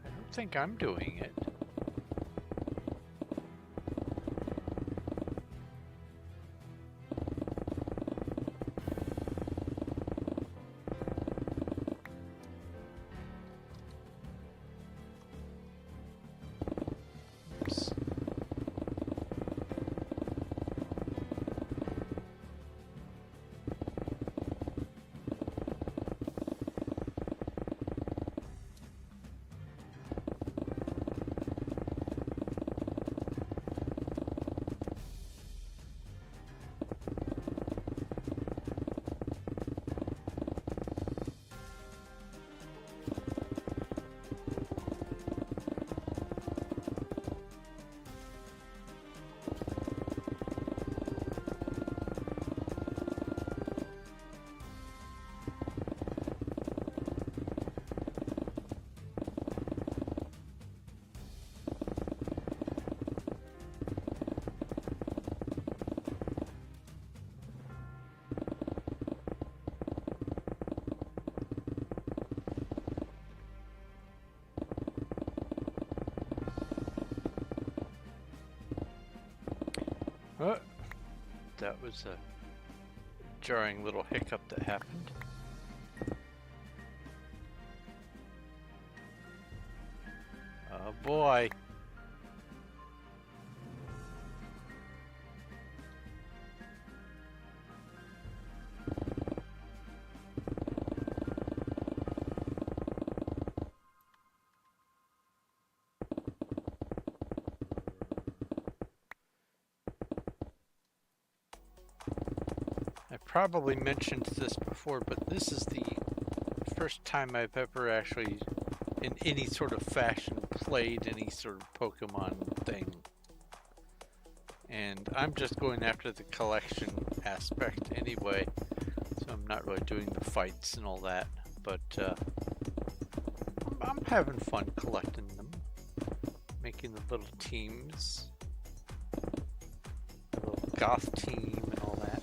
I don't think I'm doing it. Oh, that was a jarring little hiccup that happened. Oh boy. I probably mentioned this before, but this is the first time I've ever actually, in any sort of fashion, played any sort of Pokemon thing. And I'm just going after the collection aspect anyway, so I'm not really doing the fights and all that, but I'm having fun collecting them, making the little teams, the little goth team and all that.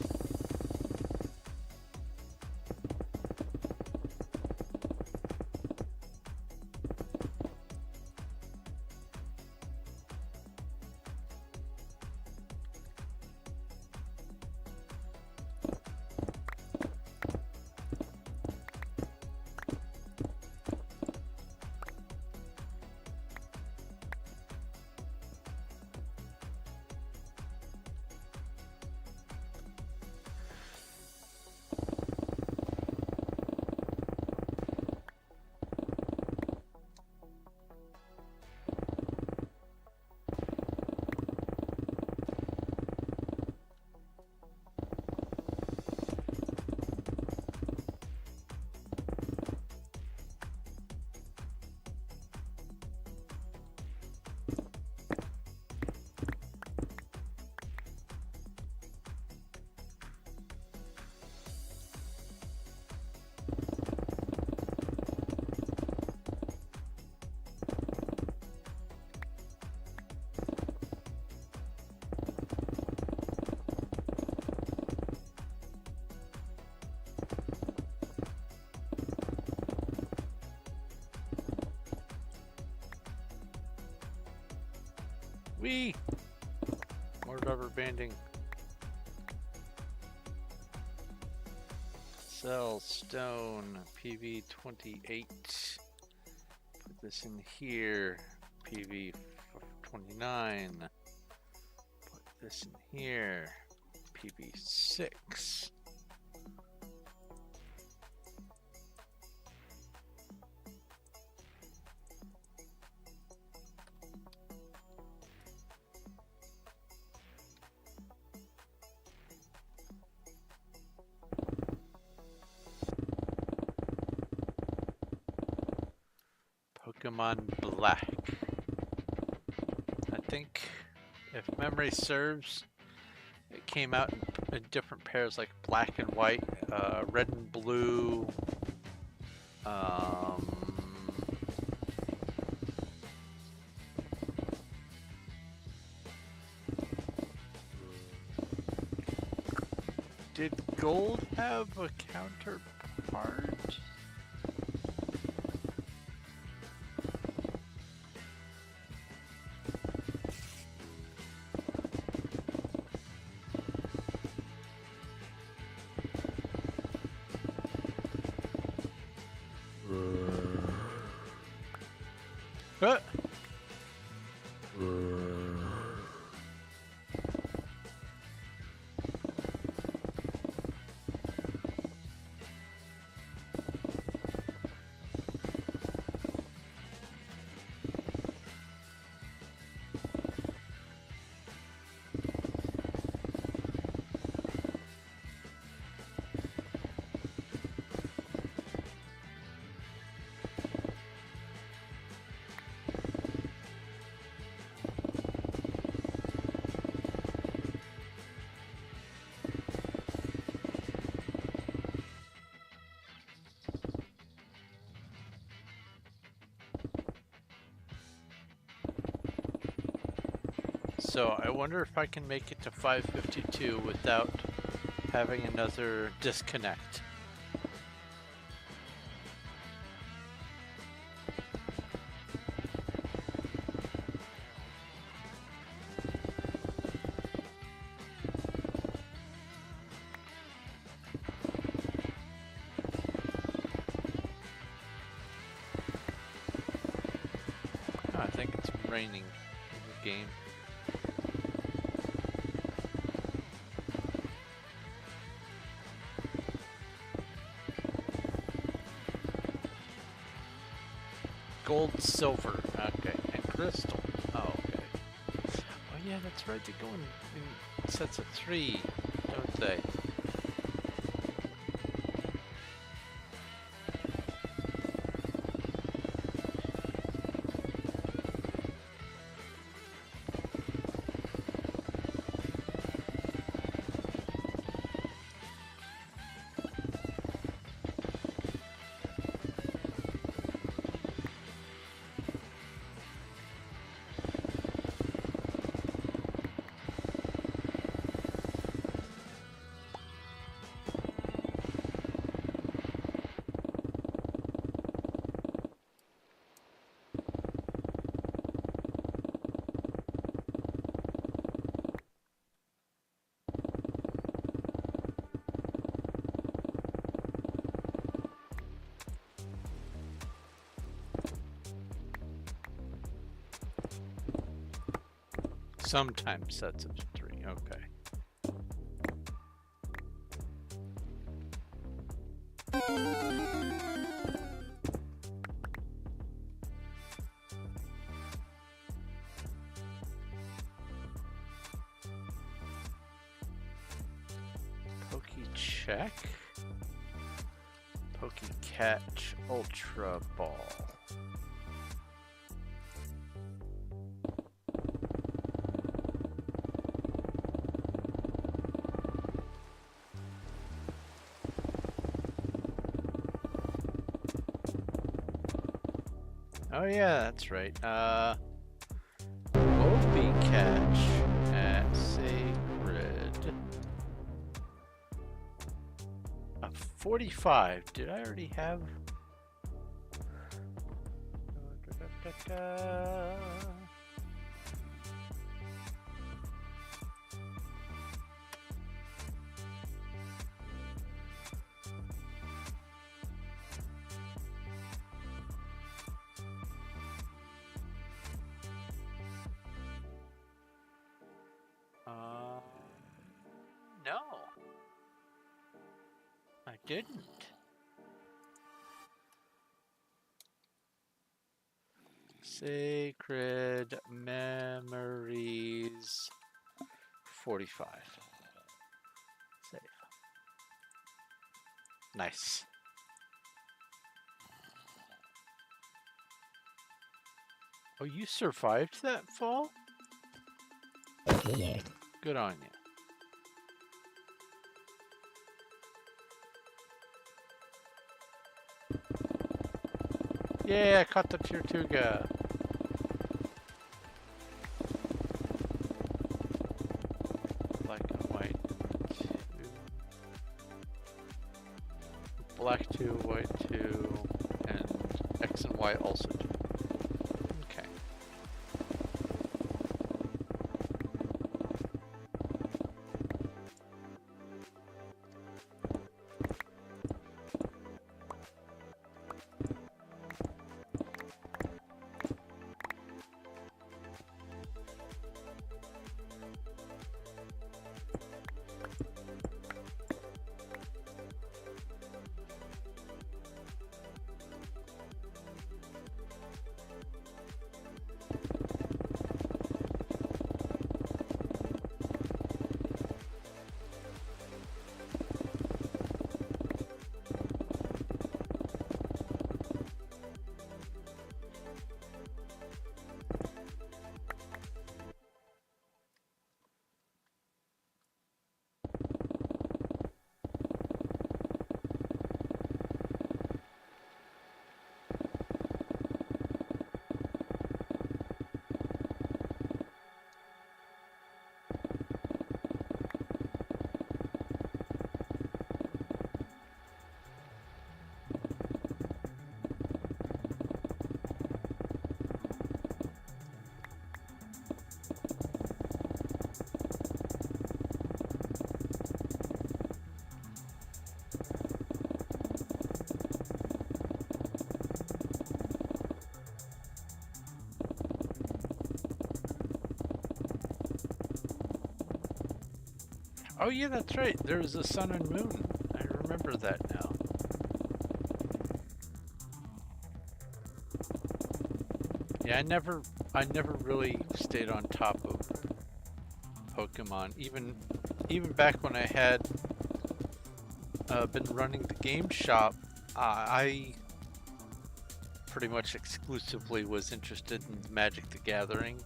Whee! More rubber banding. Cell stone PV28. Put this in here. PV29. Put this in here. PV6. Pokemon Black. I think, if memory serves, it came out in different pairs, like black and white, red and blue. Did gold have a counterpart? Huh? So I wonder if I can make it to 552 without having another disconnect. Oh, I think it's raining in the game. Gold, silver, okay, and crystal. Oh, okay. Oh yeah, that's right, they go in sets of 3, don't they? Sometimes sets of 3, okay. Check. Catch Ultra Ball. Oh yeah, that's right. Opie catch at Sacred. 45. Did I already have? didn't. Sacred Memories 45. Save. Nice. Oh, you survived that fall? Good on you. Yeah, I caught the Tortuga. Black and white. Black 2, white 2, and X and Y also 2. Okay. Oh yeah, that's right. There's a sun and moon. I remember that now. Yeah, I never really stayed on top of Pokemon. Even back when I had been running the game shop, I pretty much exclusively was interested in Magic the Gathering.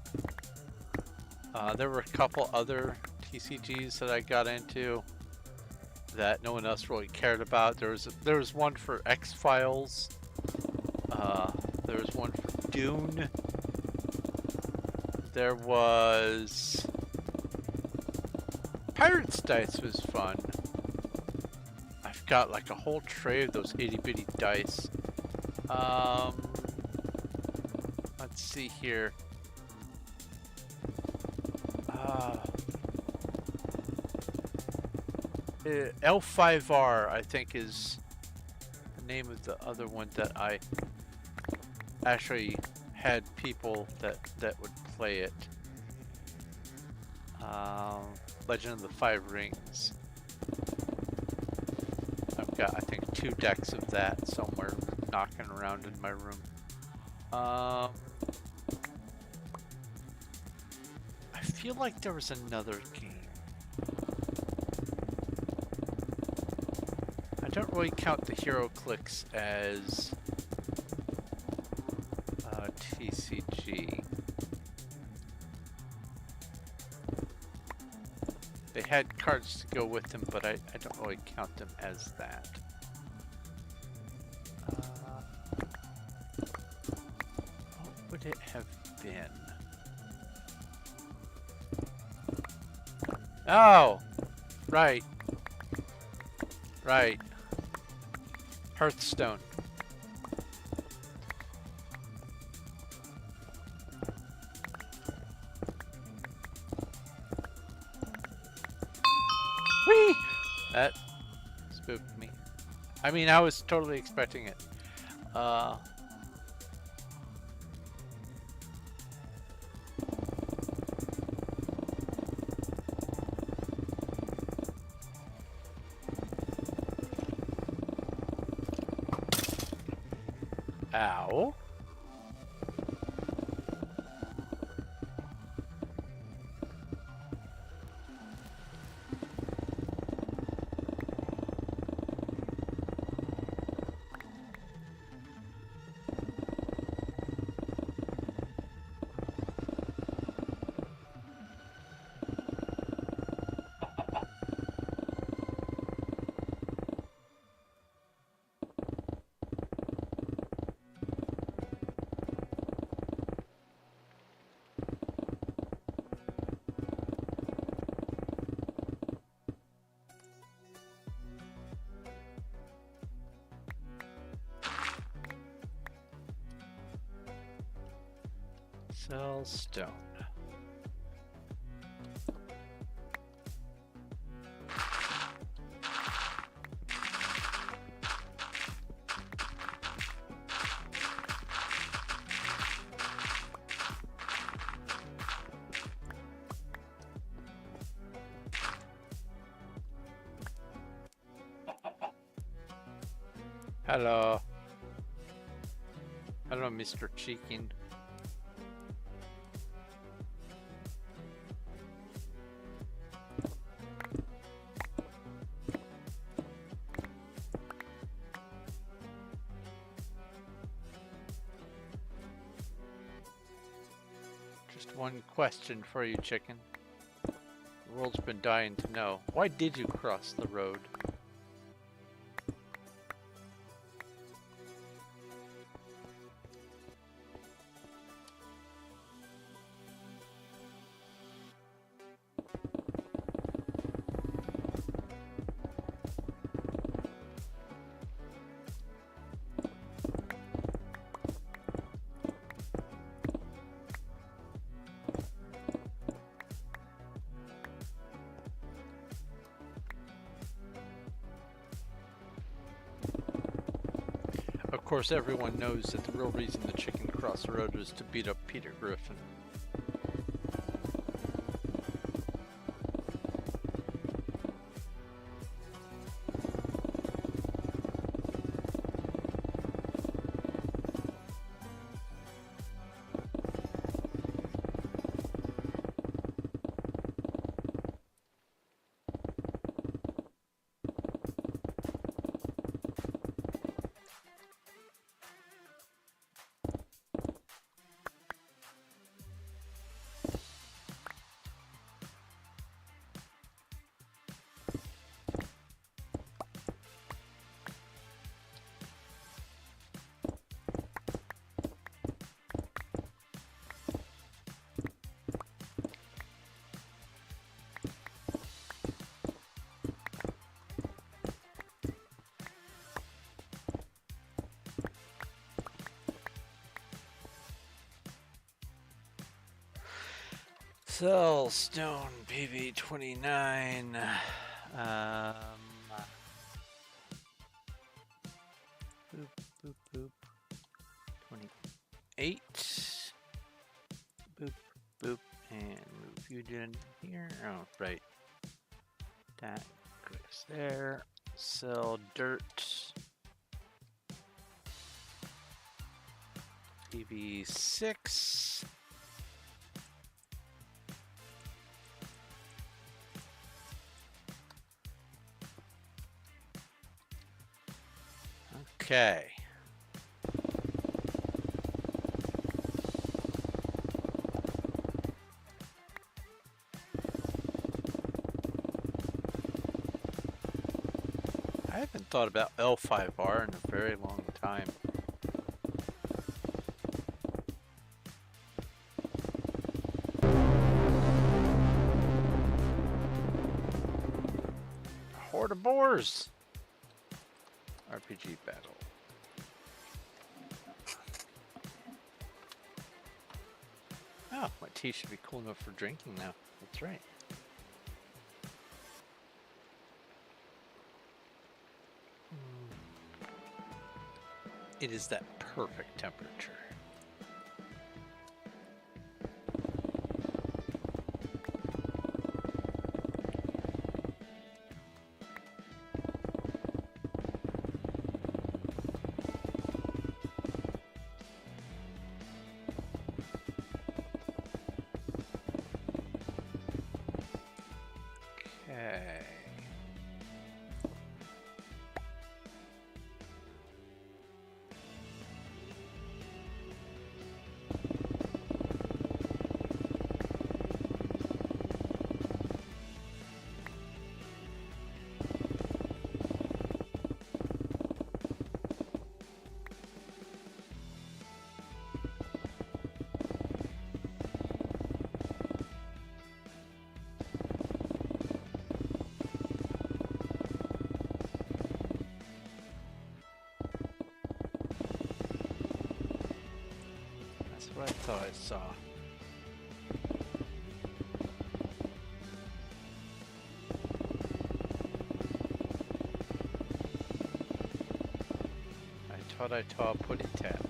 There were a couple other TCGs that I got into that no one else really cared about. There was one for X-Files. There was one for Dune. There was Pirates Dice was fun. I've got like a whole tray of those itty bitty dice. Let's see here. L5R, I think, is the name of the other one that I actually had people that would play it. Legend of the Five Rings. I've got, I think, 2 decks of that somewhere knocking around in my room. I feel like there was another game. I don't really count the HeroClix as TCG. They had cards to go with them, but I don't really count them as that. What would it have been? Oh! Right. Right. Hearthstone. Whee! That spooked me. I mean, I was totally expecting it. Ow. Sell stone. Hello. Hello, Mr. Chicken. Just one question for you, chicken. The world's been dying to know. Why did you cross the road? Of course, everyone knows that the real reason the chicken crossed the road was to beat up Peter Griffin. Sell stone PV29. Boop, boop, boop. 28. Boop, boop. And move you in here. Oh, right. That goes there. Sell dirt. PV6. Okay. I haven't thought about L5R in a very long time. Horde of boars! RPG battle. Oh, my tea should be cool enough for drinking now. That's right. It is that perfect temperature. what I thought I saw. I thought I saw a putty tap.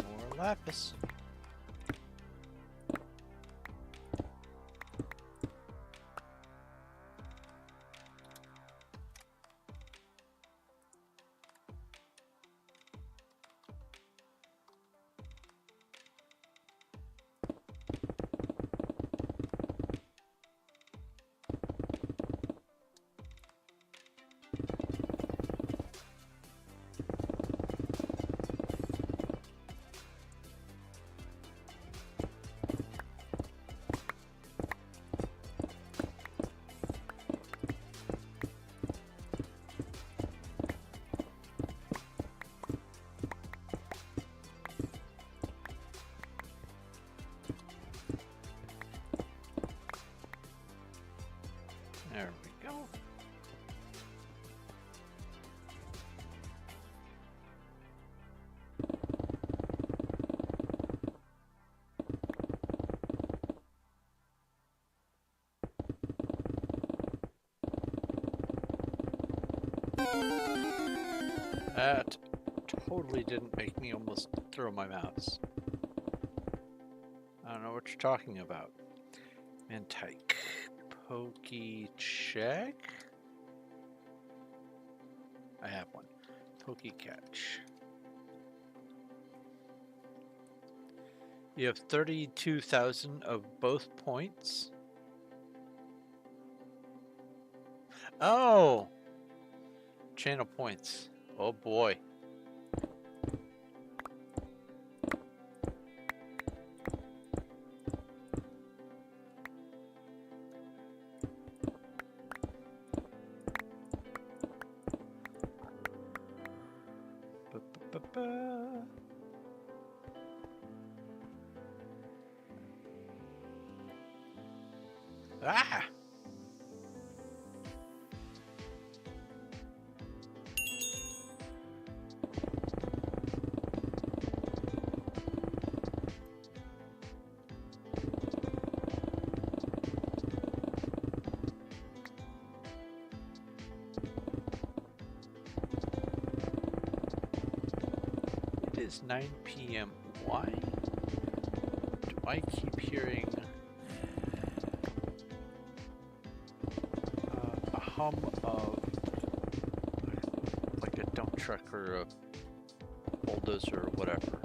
More lapis. There we go. That totally didn't make me almost throw my mouse. I don't know what you're talking about. Mantike. Pokey check? I have one. Pokey catch. You have 32,000 of both points. Oh! Channel points. Oh boy. Ba-ba-ba-ba. Ah! It is 9 p.m. Why do I keep hearing a hum of like a dump truck or a bulldozer or whatever?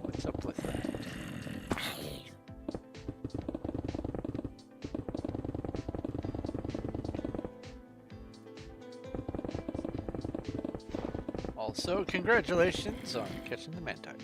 What's up with that? Also, congratulations on catching the Mantike.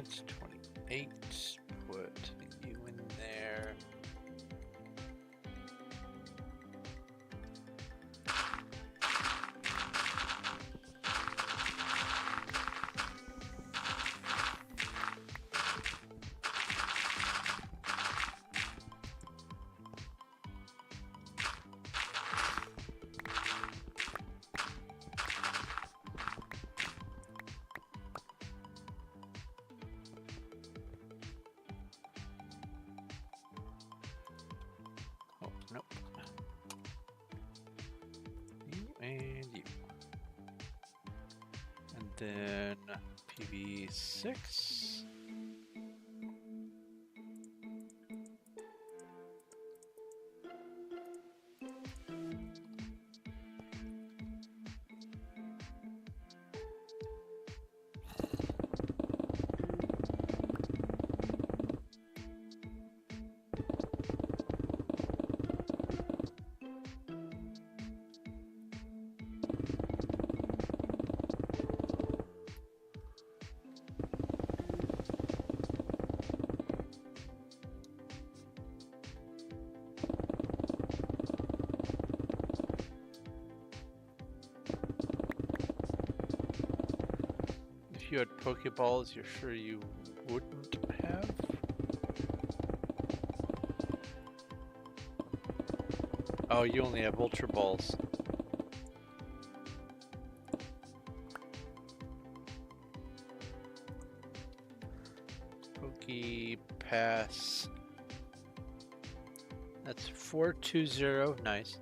That's 28. Put you in there. Oh, nope. You and you. And then PV6. If you had Pokeballs, you're sure you wouldn't have? Oh, you only have Ultra Balls. Poke Pass. That's 420. Nice.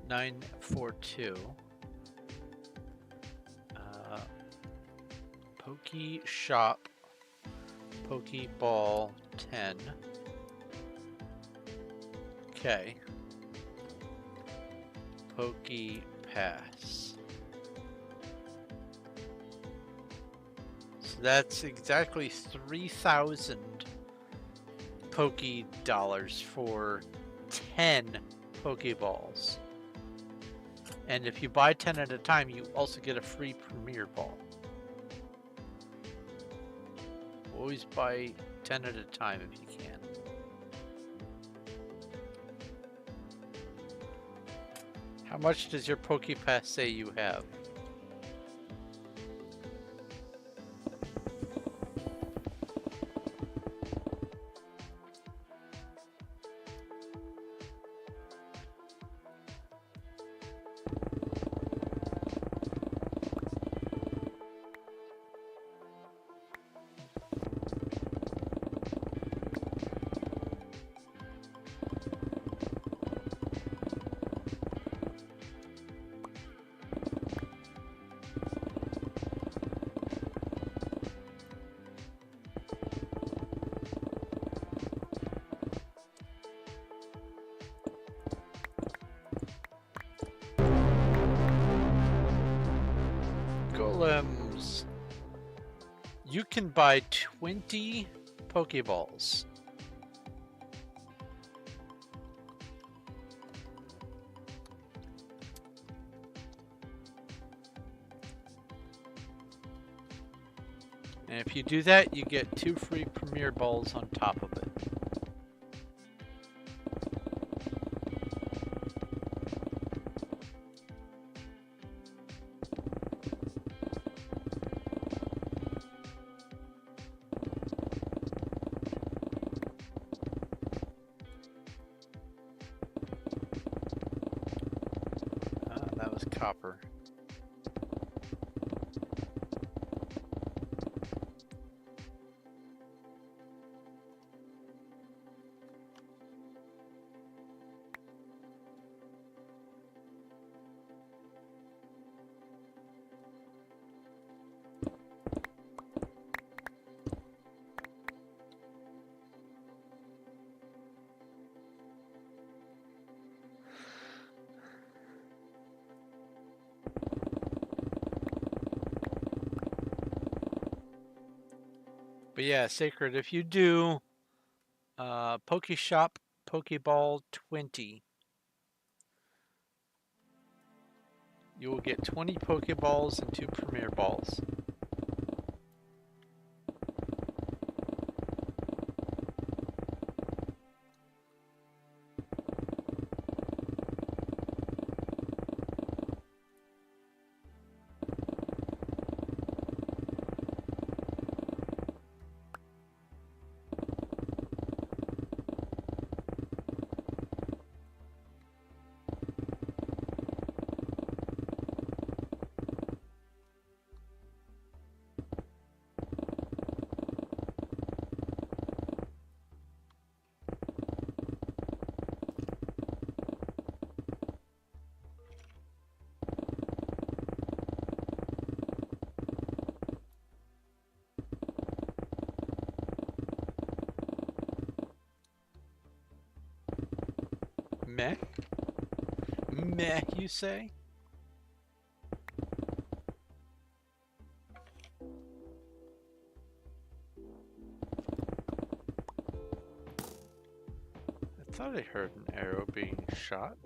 942. Poke Shop. Pokeball 10. Okay. Poke Pass. So that's exactly 3,000 Poke Dollars for 10 Pokeballs. And if you buy 10 at a time, you also get a free Premier Ball. Always buy 10 at a time if you can. How much does your PokePass say you have? Golems. You can buy 20 Pokeballs. And if you do that, you get 2 free Premier Balls on top of it. That was copper. But yeah, Sacred, if you do Pokeshop Pokeball 20, you will get 20 Pokeballs and 2 Premier Balls. Meh? Meh, you say? I thought I heard an arrow being shot.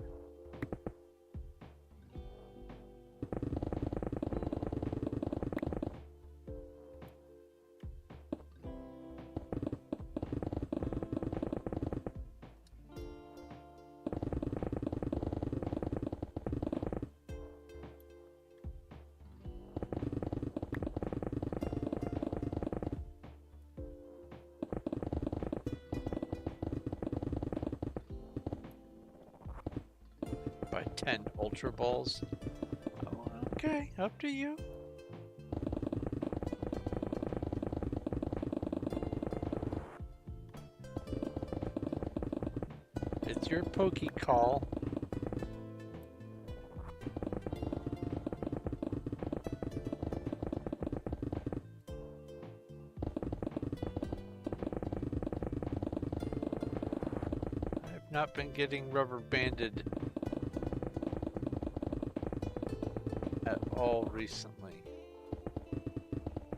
By 10 Ultra Balls. Oh, okay, up to you. It's your pokey call. I've not been getting rubber banded at all recently.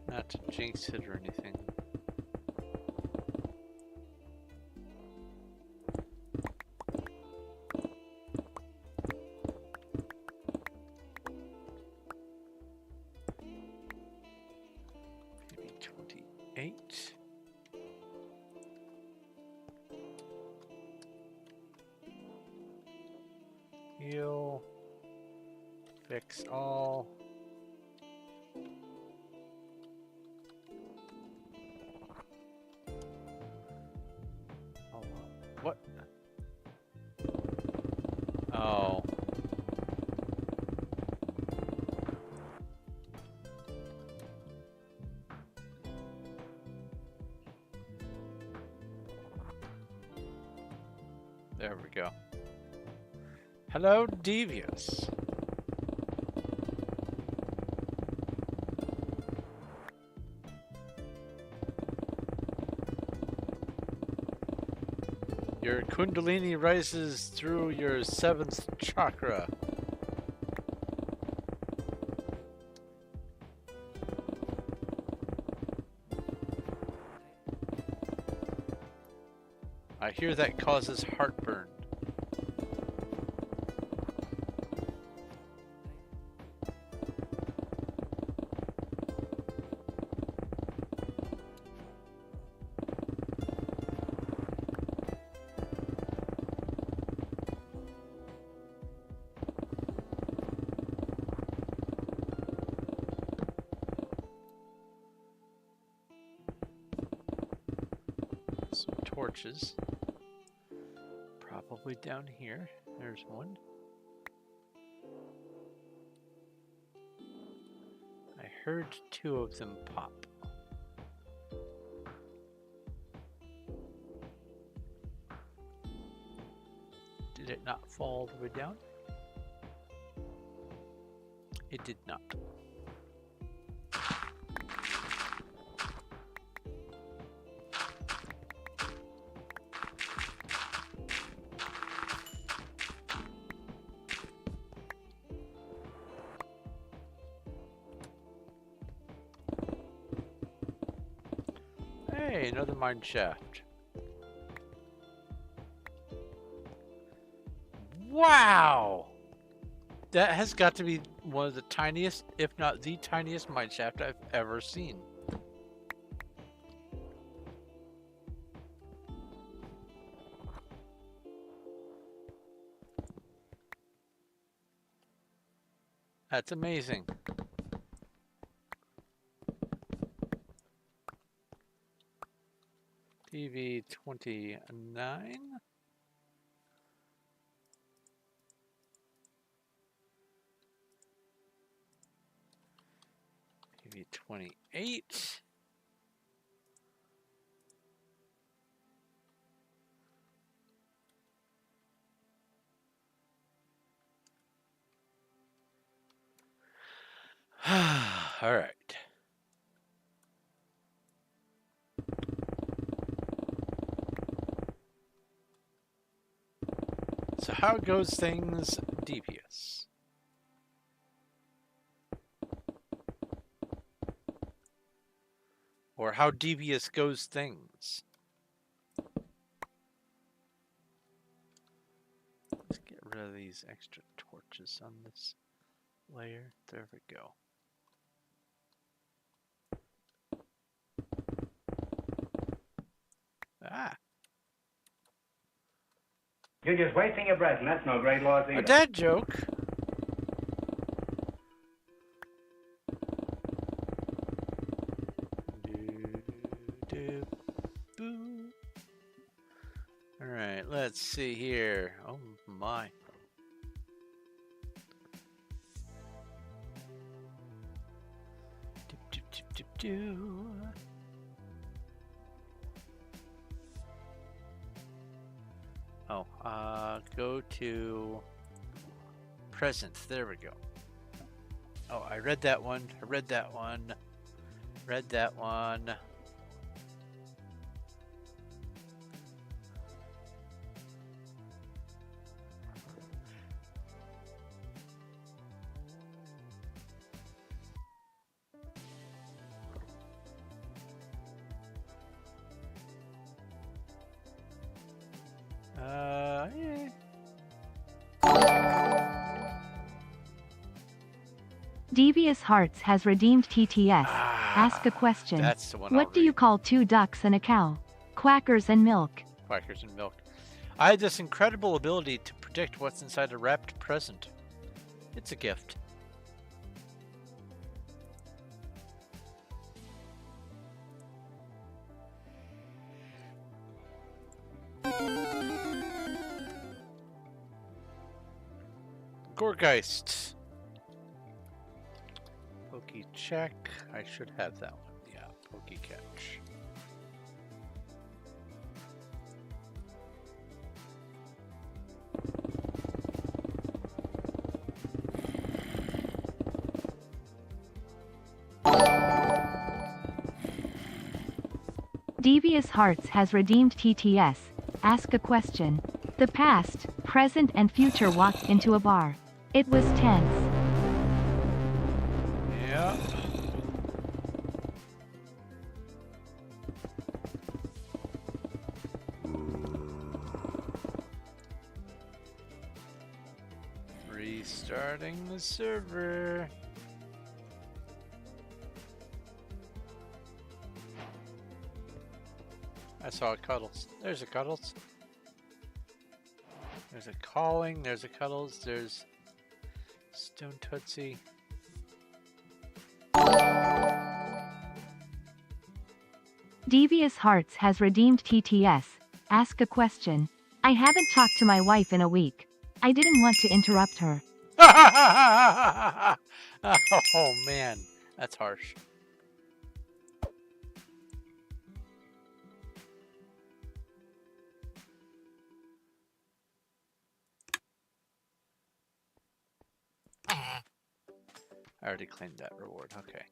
Not to jinx it or anything. Maybe 28. Heal. Fix all. Oh, what? Oh. There we go. Hello, Devious. Your Kundalini rises through your 7th chakra. I hear that causes heartburn. Some torches. Probably down here. There's one. I heard 2 of them pop. Did it not fall all the way down? It did not. Hey, another mine shaft. Wow! That has got to be one of the tiniest, if not the tiniest mine shaft I've ever seen. That's amazing. TV 29. TV 28. All right. So how goes things devious? Or how devious goes things? Let's get rid of these extra torches on this layer. There we go. Ah, You're just wasting your breath, and that's no great loss either. a dad joke. All right, let's see here. Oh my. Oh, go to present. There we go. Oh, I read that one. I read that one. Read that one. Yeah. Devious Hearts has redeemed TTS. Ask a question. That's the one. What do you call 2 ducks and a cow? Quackers and milk. Quackers and milk. I had this incredible ability to predict what's inside a wrapped present. It's a gift. Gorgeist. Pokey check. I should have that one. Yeah, pokey catch. Devious Hearts has redeemed TTS. Ask a question. The past, present, and future walked into a bar. It was tense. Yeah. Restarting the server. I saw a Cuddles. There's a Cuddles. There's a Calling. There's a Cuddles. There's Stone Tootsie. Devious Hearts has redeemed TTS. Ask a question. I haven't talked to my wife in a week. I didn't want to interrupt her. Oh man, that's harsh. I already claimed that reward. Okay.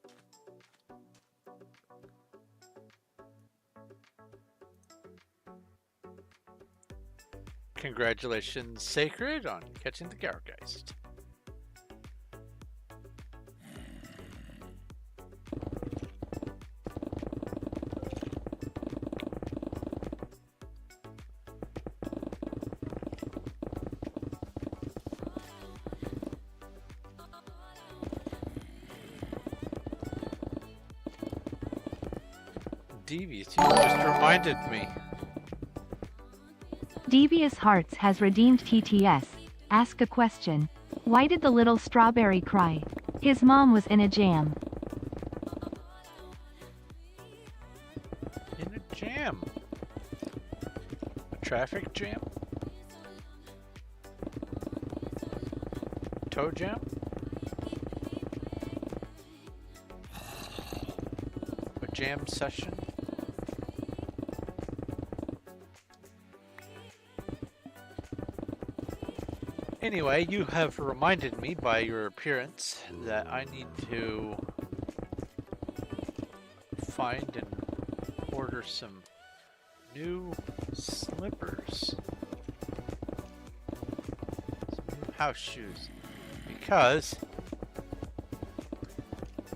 Congratulations, Sacred, on catching the Gargeist. Devious, you just reminded me. Devious Hearts has redeemed TTS. Ask a question. Why did the little strawberry cry? His mom was in a jam. In a jam. A traffic jam? Toe jam? A jam session? Anyway, you have reminded me by your appearance that I need to find and order some new slippers. house shoes because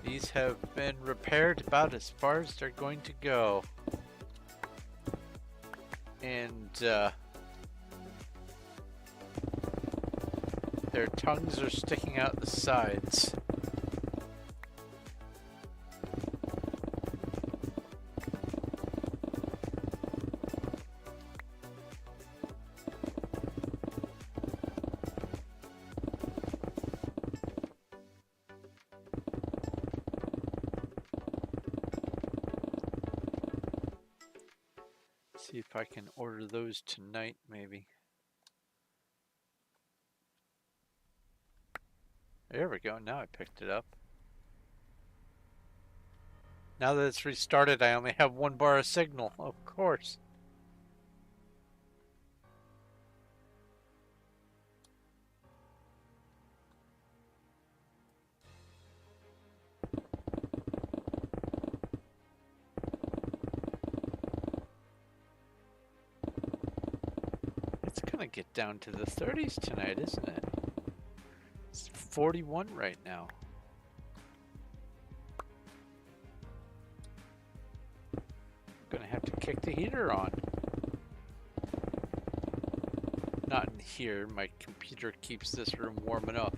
these have been repaired about as far as they're going to go. And their tongues are sticking out the sides. See if I can order those tonight, maybe. There we go, now I picked it up. Now that it's restarted, I only have 1 bar of signal, of course. It's gonna get down to the 30s tonight, isn't it? It's 41 right now. Gonna have to kick the heater on. Not in here, my computer keeps this room warm enough.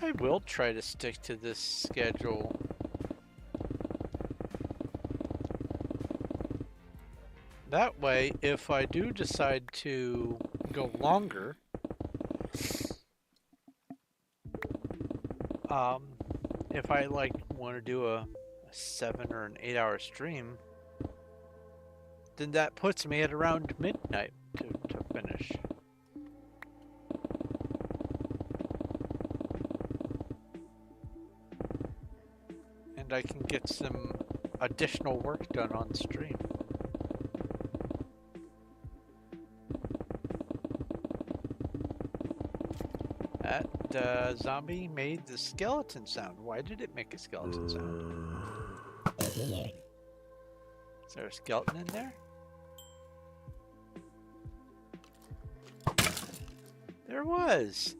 I will try to stick to this schedule. That way, if I do decide to go longer, if I like want to do a 7 or an 8 hour stream, then that puts me at around midnight to finish. And I can get some additional work done on stream. That zombie made the skeleton sound. Why did it make a skeleton sound? Is there a skeleton in there? There was.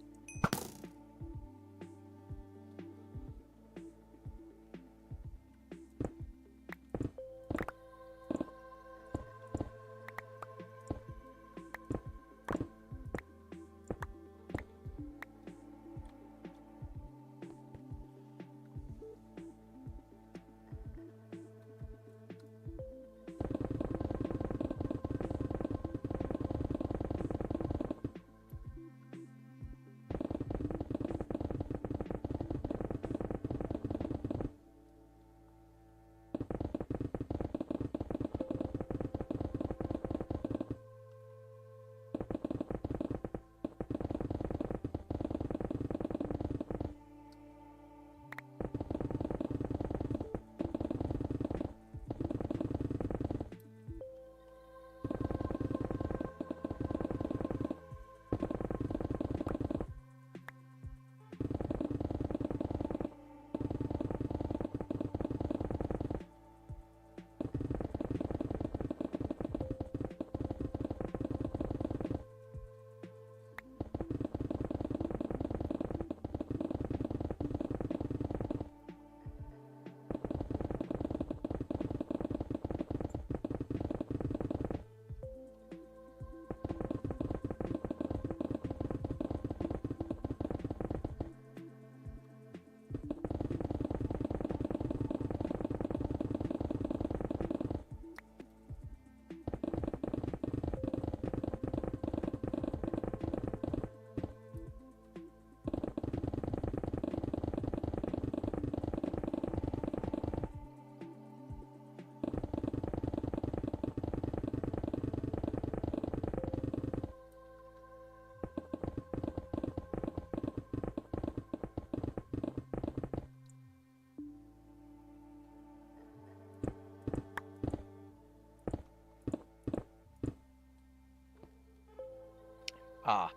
Ah.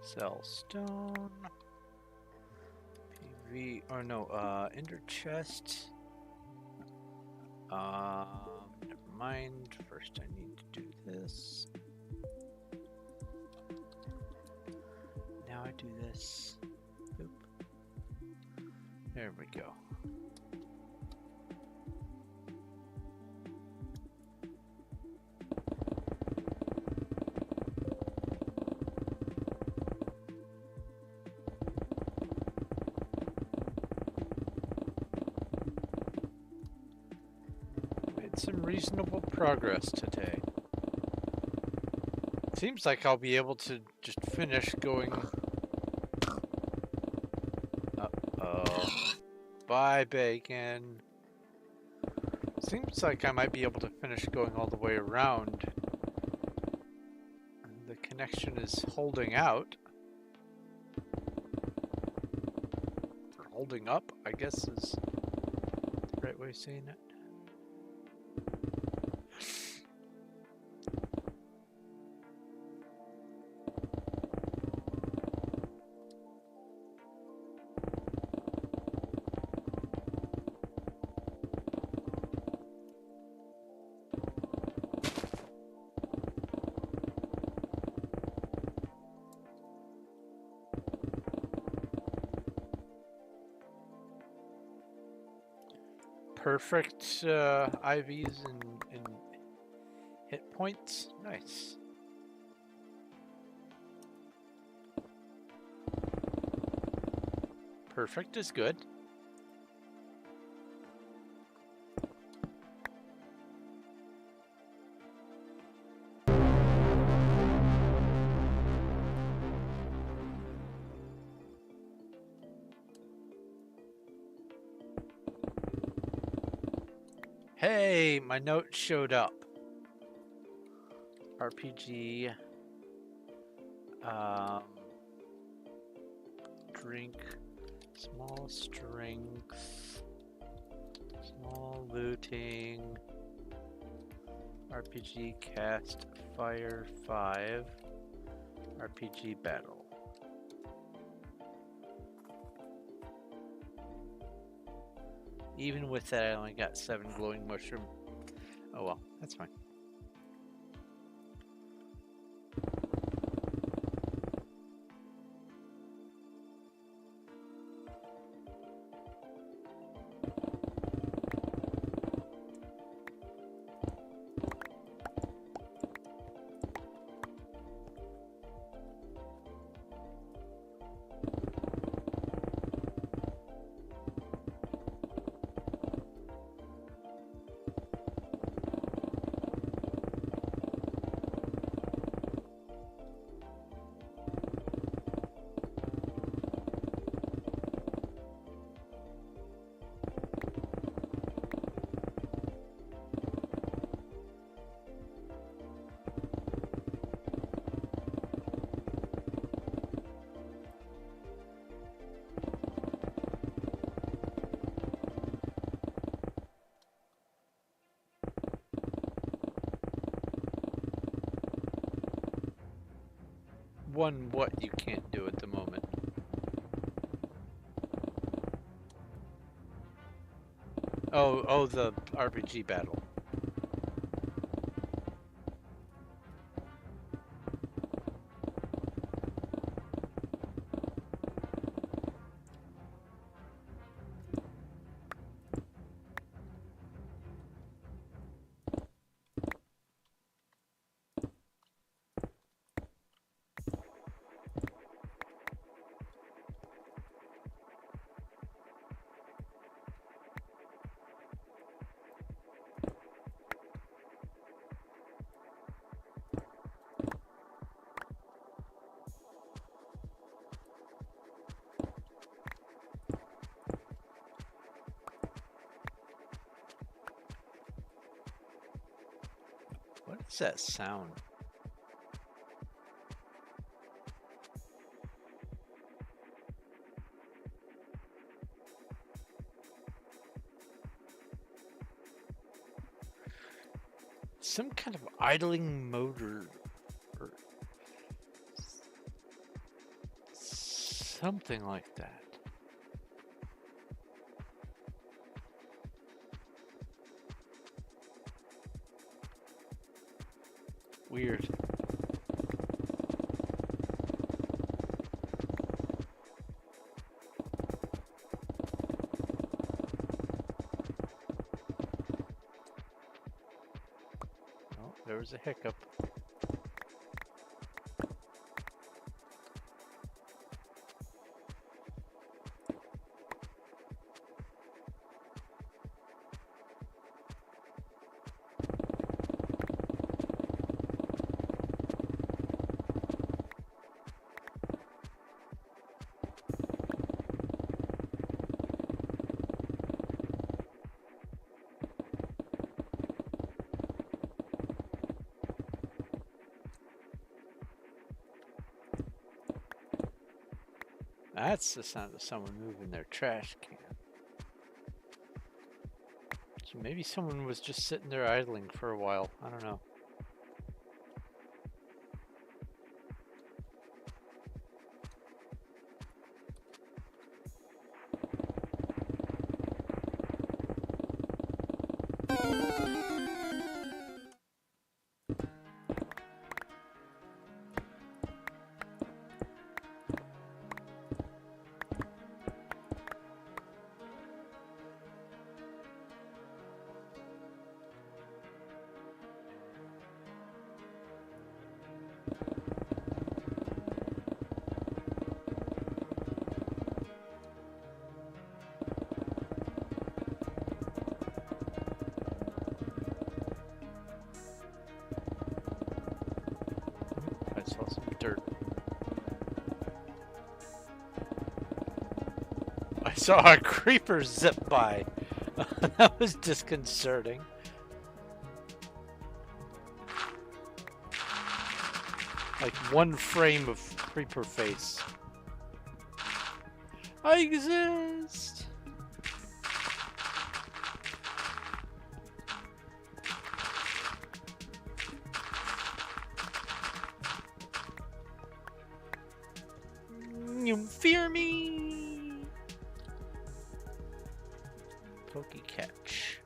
Sell stone. PV, or no, ender chest. Never mind. First I need to do this. Now I do this. Boop. There we go. Some reasonable progress today. Seems like I'll be able to just finish going. Uh-oh. Bye, bacon. Seems like I might be able to finish going all the way around. The connection is holding out. Or holding up, I guess is the right way of saying it. Perfect IVs and hit points. Nice. Perfect is good. Hey, my note showed up. RPG. Drink. Small strength. Small looting. RPG cast fire 5. RPG battle. Even with that, I only got 7 glowing mushroom. Oh well, that's fine. One what you can't do at the moment. Oh, the RPG battle. What is that sound? Some kind of idling motor. Something like that. Weird. Oh, there was a hiccup. That's the sound of someone moving their trash can. So maybe someone was just sitting there idling for a while. I don't know. I saw some dirt. I saw a creeper zip by. That was disconcerting. Like one frame of creeper face. I exist! You fear me? Pokey catch.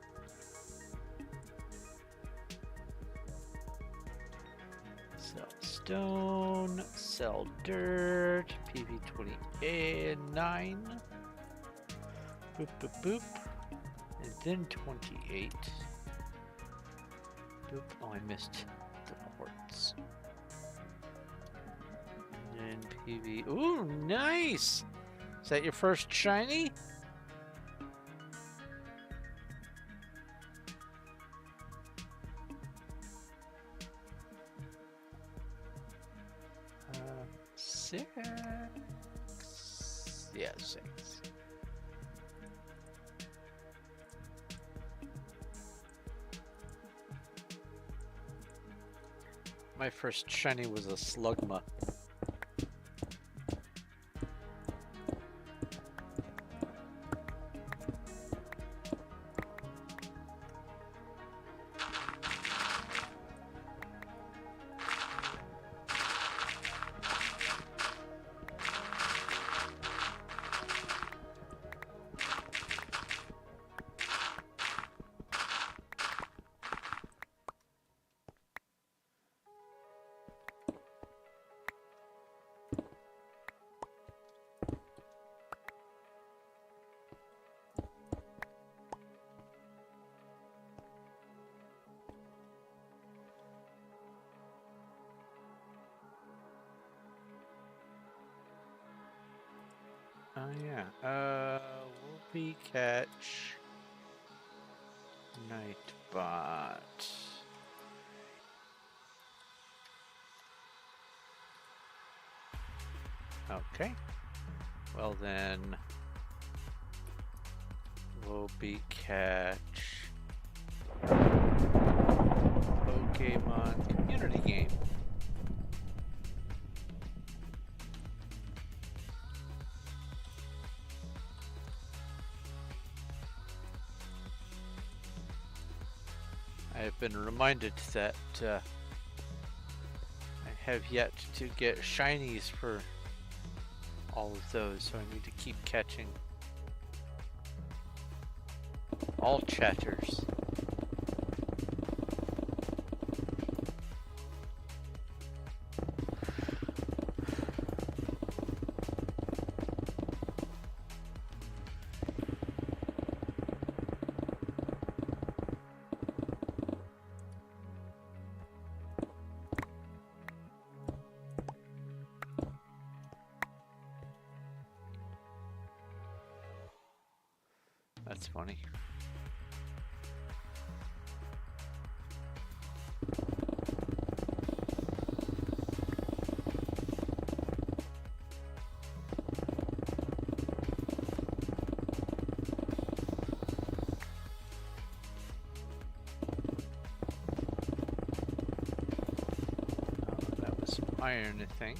Sell stone, sell dirt, PV29. Boop, boop, boop. And then 28. Boop. Oh, I missed the quartz. And PV. Ooh, nice! Is that your first shiny? Six. Yeah, 6. My first shiny was a Slugma. Oh yeah. Whoopee catch. Nightbot. Okay. Well then, Whoopee catch. Pokemon community game. I have been reminded that I have yet to get shinies for all of those, so I need to keep catching all chatters. That's funny. That was iron, I think.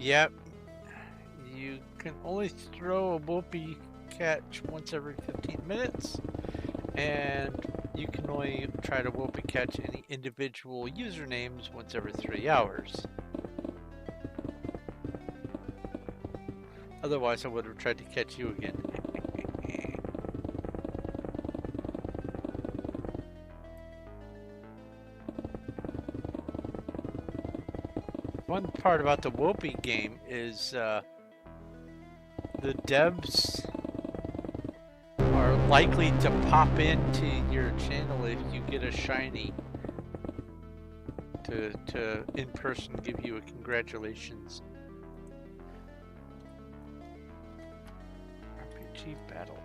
Yep. You can only throw a whoopee catch once every 15 minutes, and you can only try to whoopee catch any individual usernames once every 3 hours. Otherwise, I would have tried to catch you again. One part about the Whoopee game is the devs are likely to pop into your channel if you get a shiny to in person give you a congratulations. RPG battle.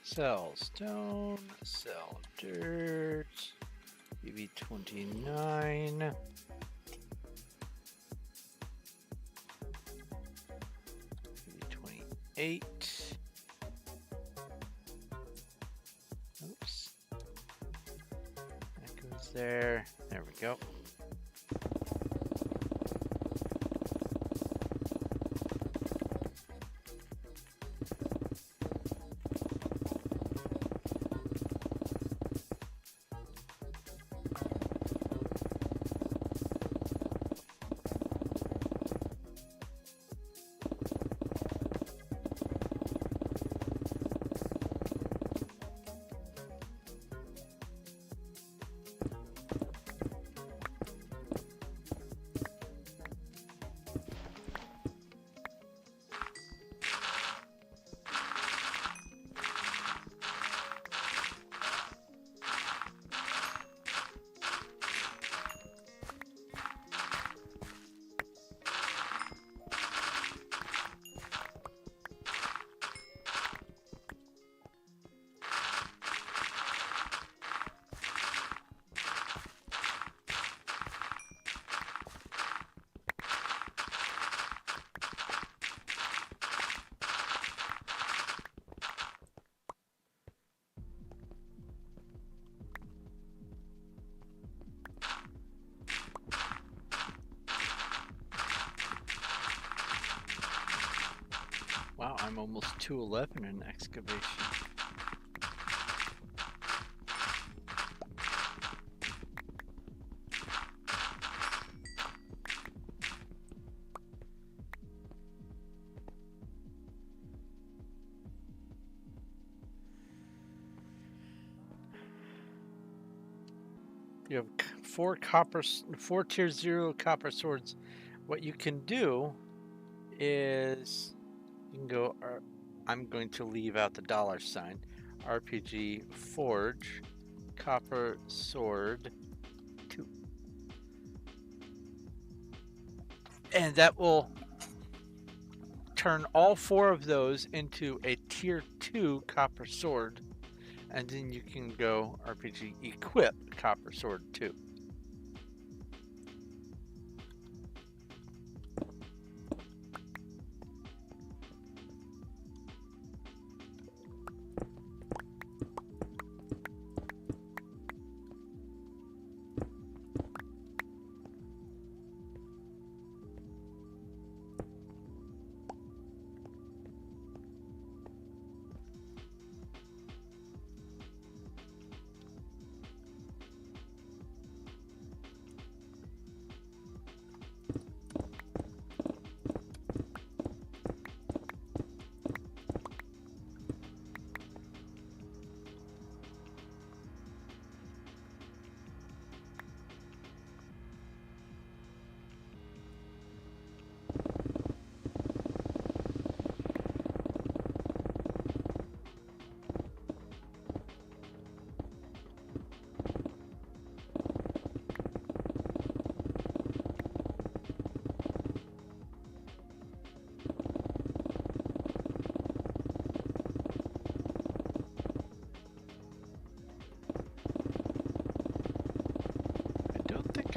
Sell stone, sell dirt, BB29. BB28. Oops. That goes there. There we go. almost 211 in excavation. You have four tier 0 copper swords. What you can do is you can go, I'm going to leave out the $sign, RPG Forge, copper sword 2. And that will turn all 4 of those into a tier 2 copper sword. And then you can go RPG equip copper sword 2.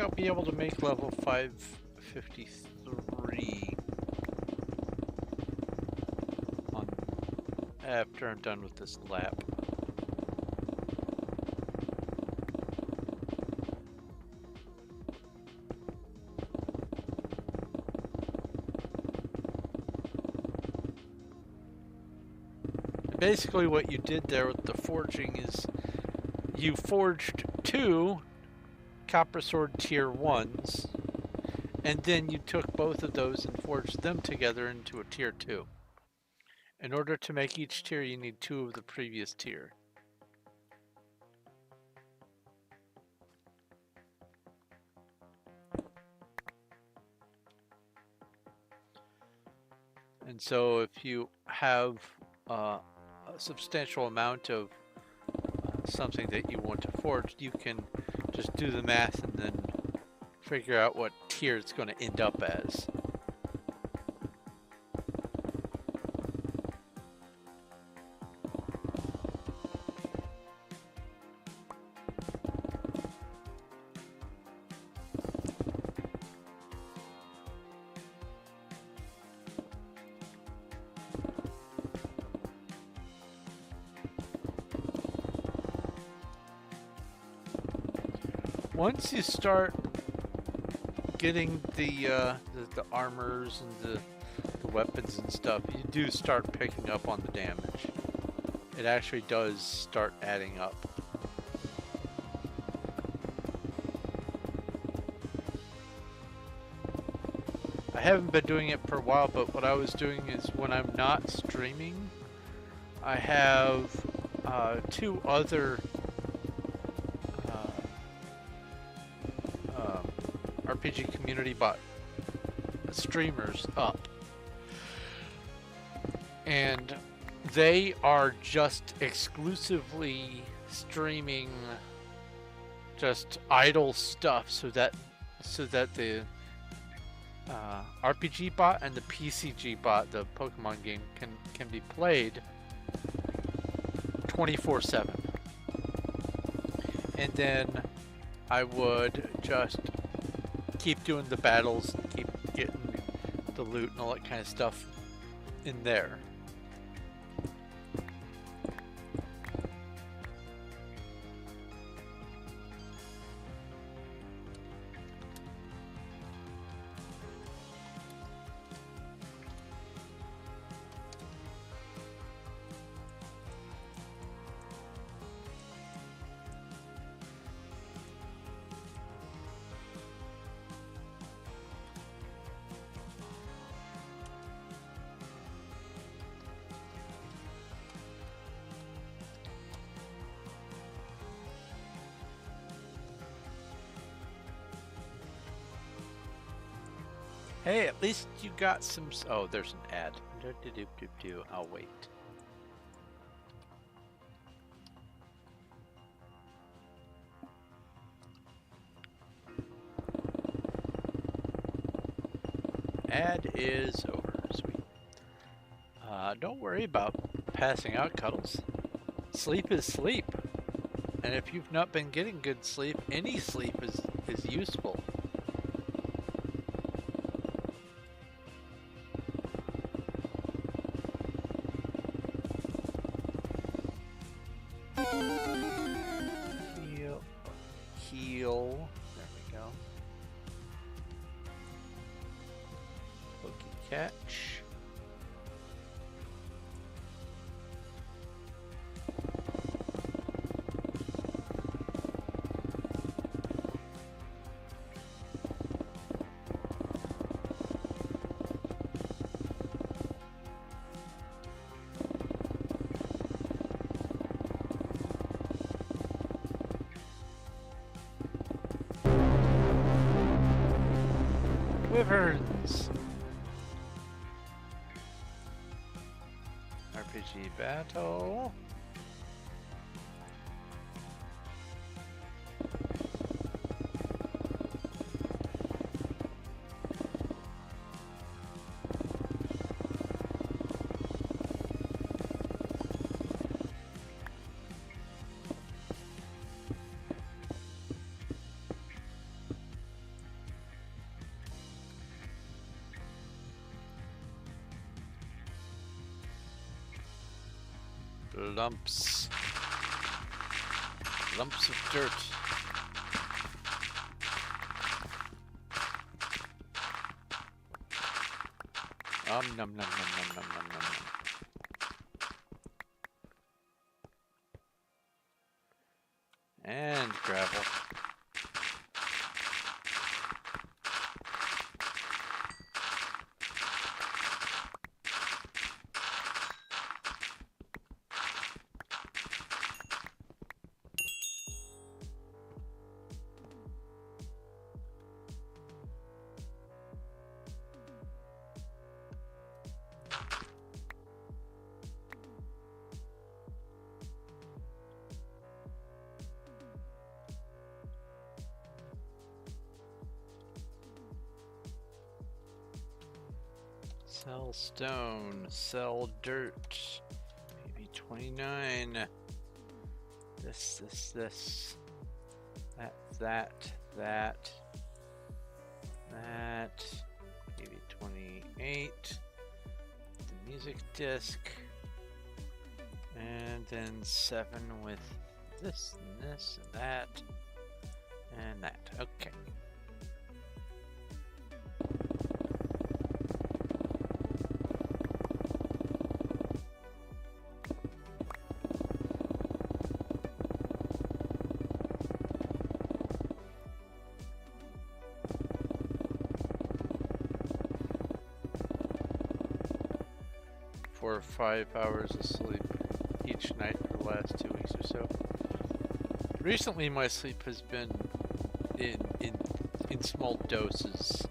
I'll be able to make level 553 after I'm done with this lap. Basically what you did there with the forging is you forged 2 copper sword tier 1s, and then you took both of those and forged them together into a tier 2. In order to make each tier, you need 2 of the previous tier. And so if you have a substantial amount of something that you want to forge, you can just do the math and then figure out what tier it's going to end up as. Once you start getting the armors and the weapons and stuff, you do start picking up on the damage. It actually does start adding up. I haven't been doing it for a while, but what I was doing is when I'm not streaming, I have 2 other RPG community bot streamers up, and they are just exclusively streaming just idle stuff so that the RPG bot and the PCG bot, the Pokemon game, can be played 24/7. And then I would just keep doing the battles and keep getting the loot and all that kind of stuff in there. Hey, at least you got some. Oh, there's an ad. I'll wait. Ad is over. Sweet. Don't worry about passing out, Cuddles. Sleep is sleep. And if you've not been getting good sleep, any sleep is useful. Heal. There we go. Pokey catch. Wyverns. RPG battle. Lumps. Lumps of dirt. Nom nom nom nom nom nom nom nom. And gravel. Sell stone, sell dirt. Maybe 29. This. That. Maybe 28. The music disc. And then 7 with this and this and that. And that. Okay. Or 5 hours of sleep each night for the last 2 weeks or so. Recently, my sleep has been in small doses,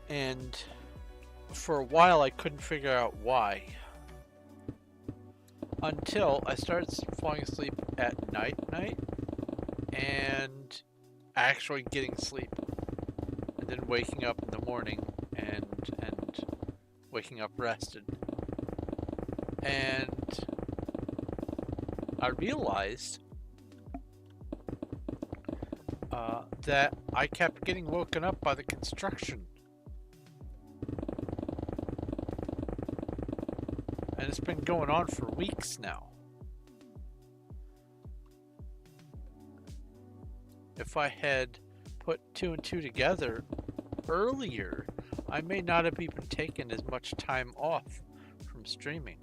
and for a while I couldn't figure out why. Until I started falling asleep at night, and actually getting sleep, and then waking up in the morning and waking up rested. And I realized that I kept getting woken up by the construction. And it's been going on for weeks now. If I had put 2 and 2 together earlier, I may not have even taken as much time off from streaming.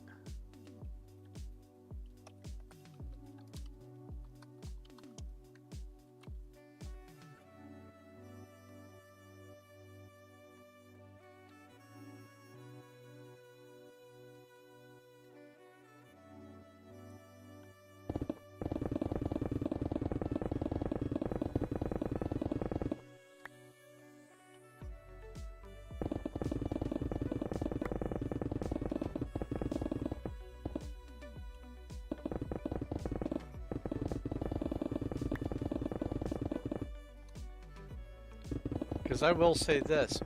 Because I will say this,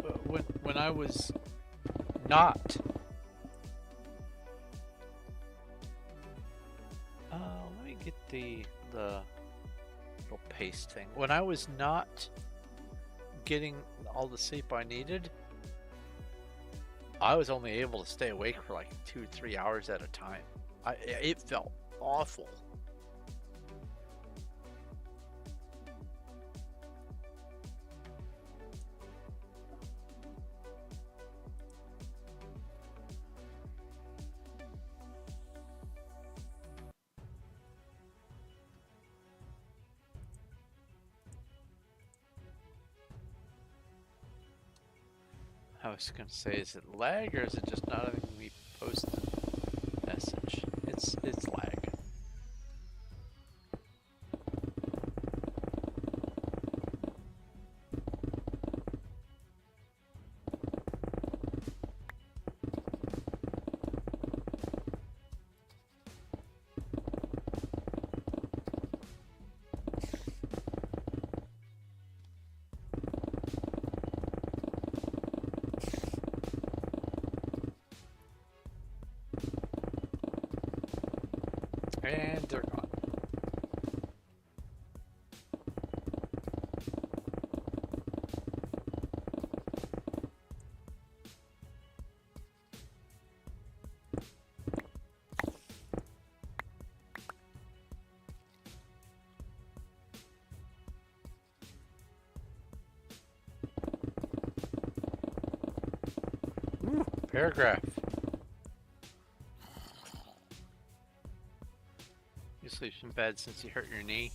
when I was not, let me get the little paste thing. When I was not getting all the sleep I needed, I was only able to stay awake for like 2-3 hours at a time. It felt awful. I was gonna say, is it lag or is it just not having me post the message? It's lag. And they're gone. Ooh, paragraph. You sleep's been bad since you hurt your knee.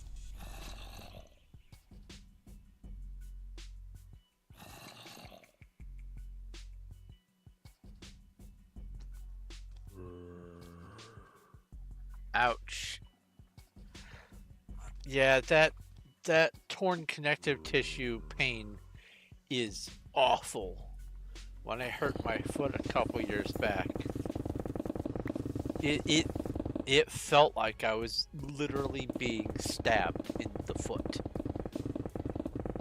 Ouch. Yeah, that torn connective tissue pain is awful. When I hurt my foot a couple years back, it felt like I was literally being stabbed in the foot.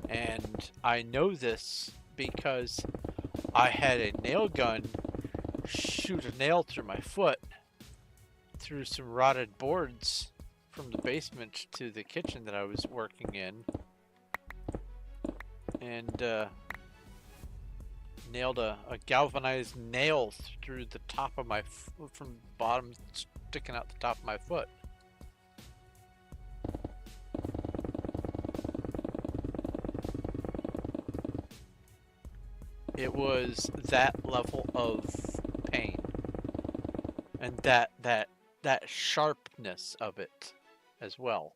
And I know this because I had a nail gun shoot a nail through my foot through some rotted boards from the basement to the kitchen that I was working in, and nailed a galvanized nail through the top of my from the bottom, sticking out the top of my foot. It was that level of pain, and that sharpness of it as well.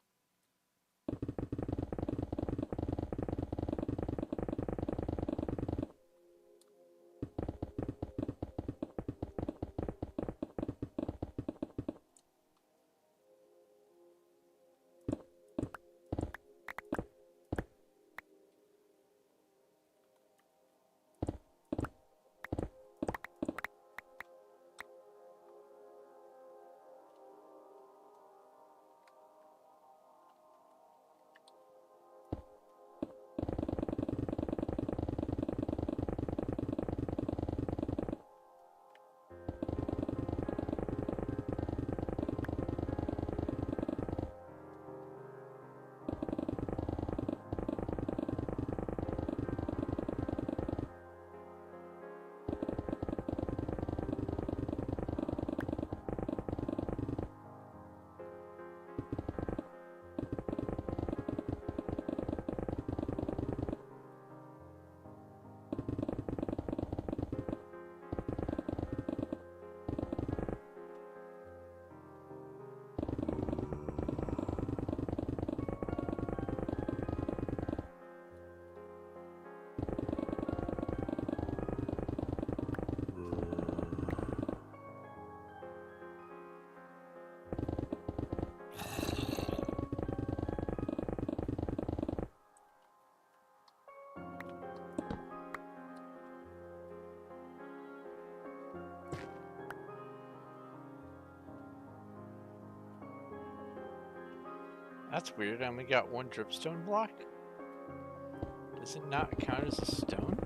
That's weird. I only got one dripstone block. Does it not count as a stone?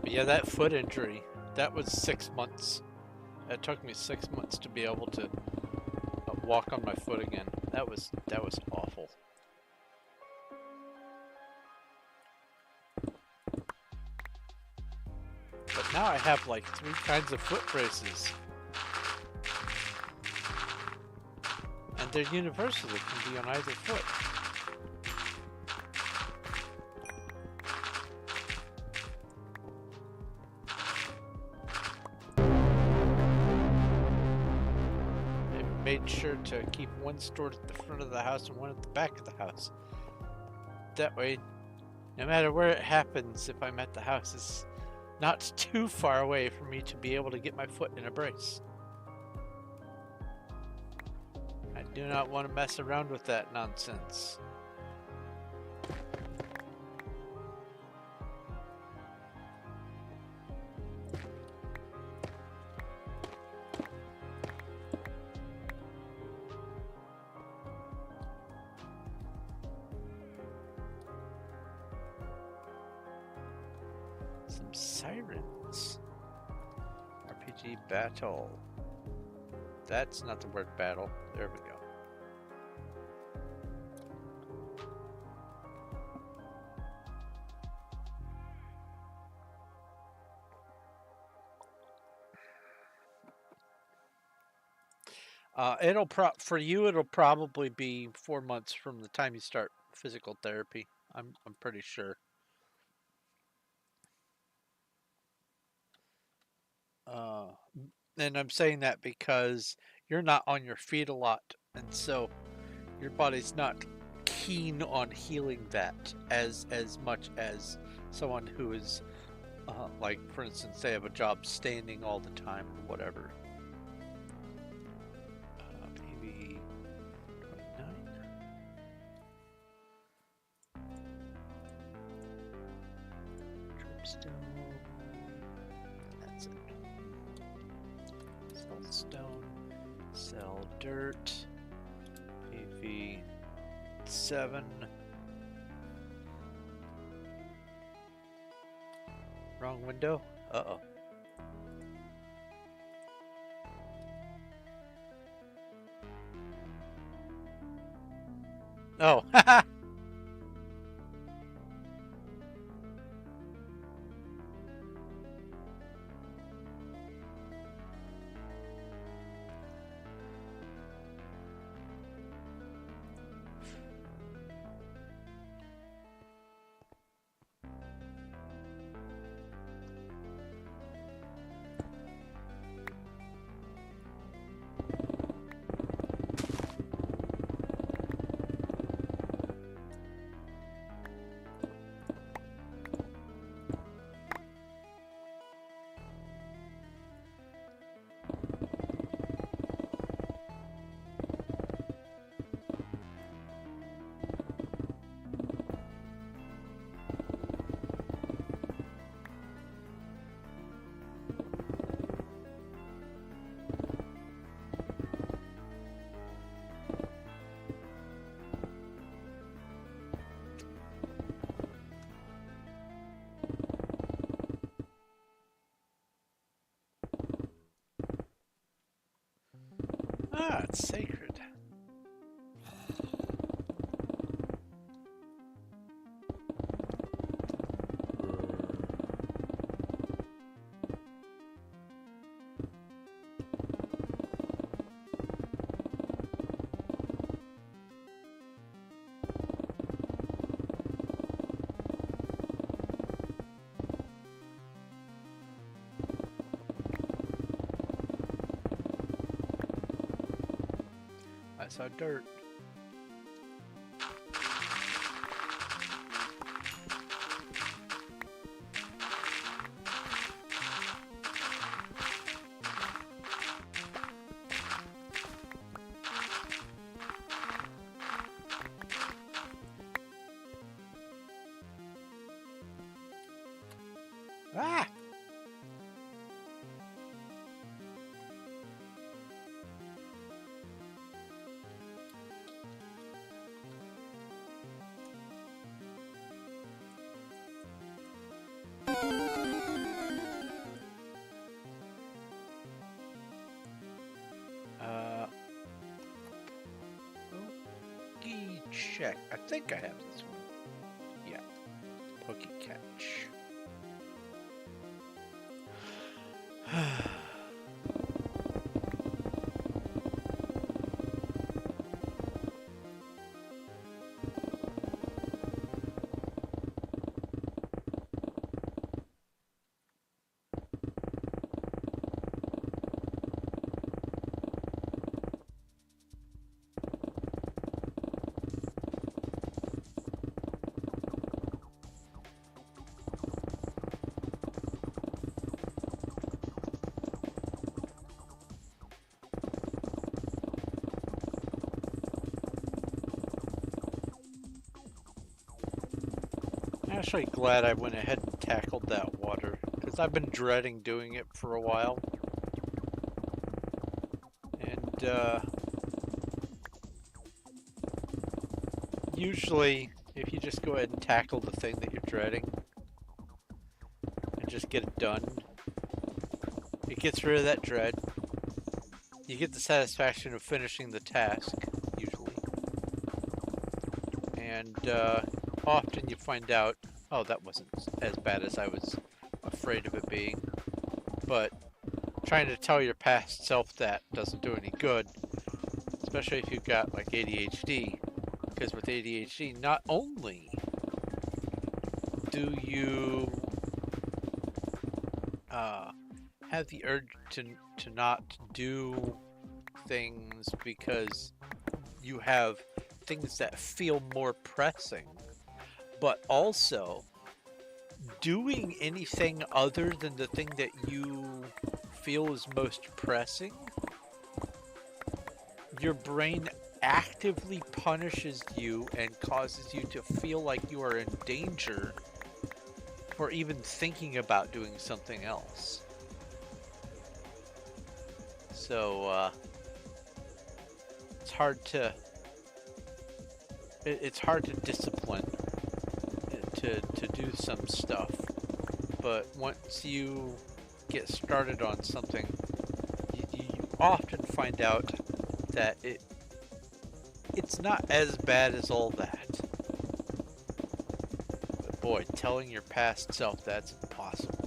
But yeah, that foot injury, that was 6 months. It took me 6 months to be able to walk on my foot again. That was awful. But now I have like 3 kinds of foot braces. And they're universal, they can be on either foot. Made sure to keep one stored at the front of the house and one at the back of the house. That way, no matter where it happens, if I'm at the house, it's not too far away for me to be able to get my foot in a brace. I do not want to mess around with that nonsense. Some sirens. RPG battle. That's not the word battle. There we go. For you, it'll probably be 4 months from the time you start physical therapy. I'm pretty sure. And I'm saying that because you're not on your feet a lot, and so your body's not keen on healing that as much as someone who is like, for instance, they have a job standing all the time or whatever. Maybe 29. Dripstone. That's it. Sell stone. Sell dirt. PV7. Wrong window? Uh-oh. Oh, haha! Ah, it's sacred. I saw dirt. Ah! Pokey check. I think I have this one. Yeah. Pokey catch. I'm actually glad I went ahead and tackled that water, because I've been dreading doing it for a while. And usually, if you just go ahead and tackle the thing that you're dreading and just get it done, it gets rid of that dread. You get the satisfaction of finishing the task, usually. And often you find out, oh, that wasn't as bad as I was afraid of it being. But trying to tell your past self that doesn't do any good, especially if you've got like ADHD. Because with ADHD, not only do you have the urge to not do things because you have things that feel more pressing, but also doing anything other than the thing that you feel is most pressing, your brain actively punishes you and causes you to feel like you are in danger for even thinking about doing something else. So it's hard to discipline to do some stuff, but once you get started on something, you often find out that it's not as bad as all that. But boy, telling your past self that's impossible.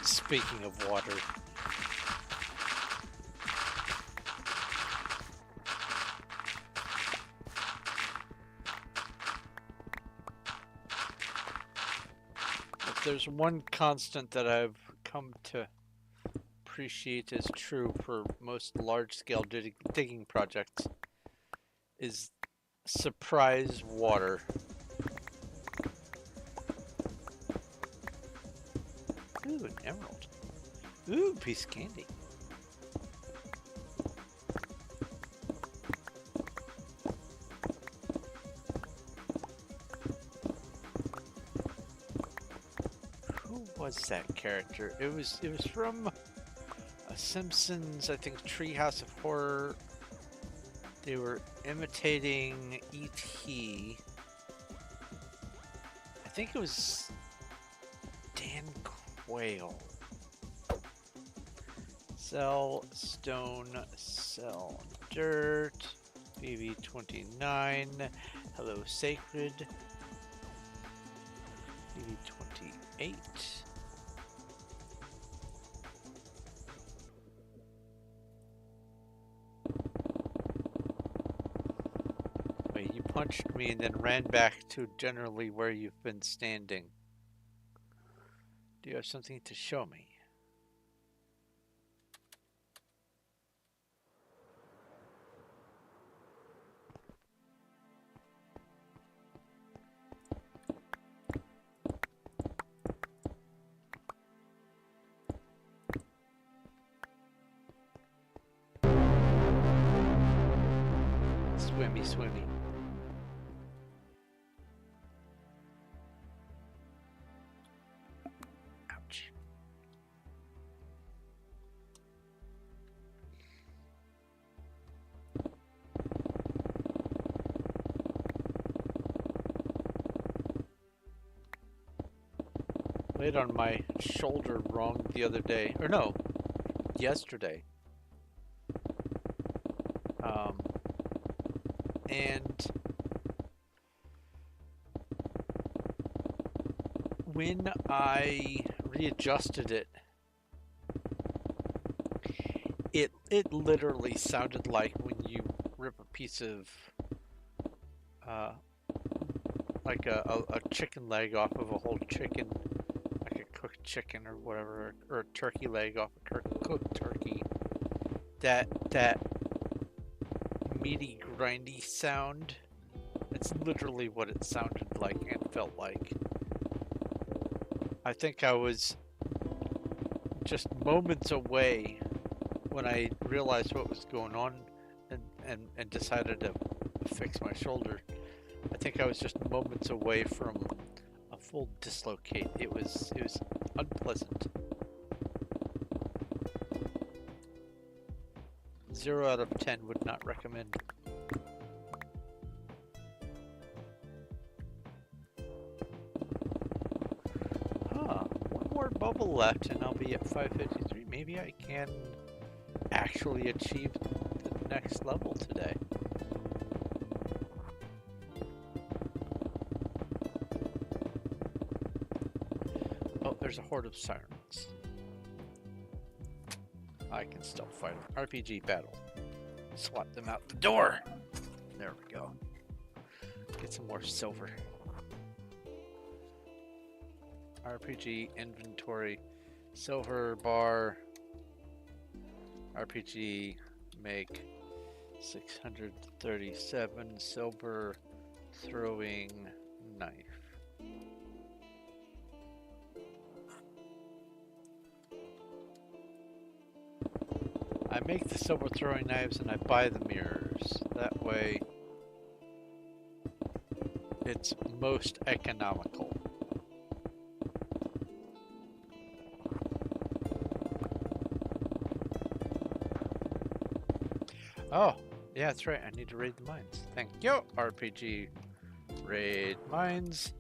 Speaking of water, if there's one constant that I've come to appreciate as true for most large-scale digging projects, is surprise water. Ooh, an emerald. Ooh, piece of candy. Who was that character? It was from a Simpsons, I think, Treehouse of Horror. They were imitating E.T. I think it was Dan quail. Sell stone, sell dirt. BB29. Hello sacred. BB28. Wait, you punched me and then ran back to generally where you've been standing. Do you have something to show me? Swimmy, swimmy. Ouch. Laid on my shoulder wrong the other day. Or no, yesterday. And when I readjusted it, it literally sounded like when you rip a piece of like a chicken leg off of a whole chicken, like a cooked chicken or whatever, or a turkey leg off a cooked turkey. That meaty, grindy sound. It's literally what it sounded like and felt like. I think I was just moments away when I realized what was going on and decided to fix my shoulder. I think I was just moments away from a full dislocate. It was unpleasant. 0 out of 10 would not recommend. Huh, one more bubble left and I'll be at 553. Maybe I can actually achieve the next level today. Oh, there's a horde of sirens. I can still fight them. RPG battle. Swat them out the door. There we go. Get some more silver. RPG inventory. Silver bar. RPG make 637 silver throwing knife. I make the silver throwing knives and I buy the mirrors. That way it's most economical. Oh, yeah, that's right. I need to raid the mines. Thank you, RPG. Raid mines.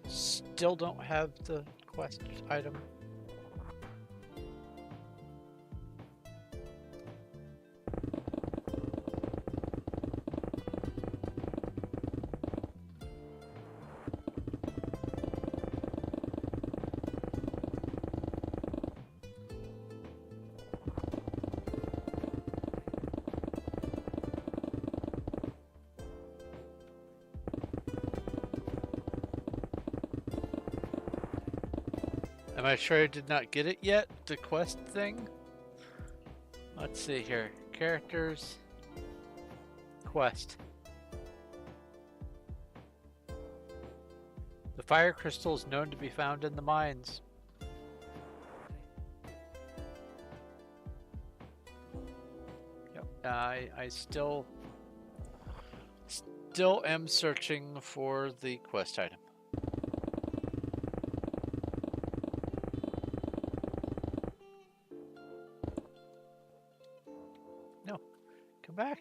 Still don't have the quest item. Am I sure I did not get it yet? The quest thing? Let's see here. Characters. Quest. The fire crystal is known to be found in the mines. Yep. I still am searching for the quest item. Come back.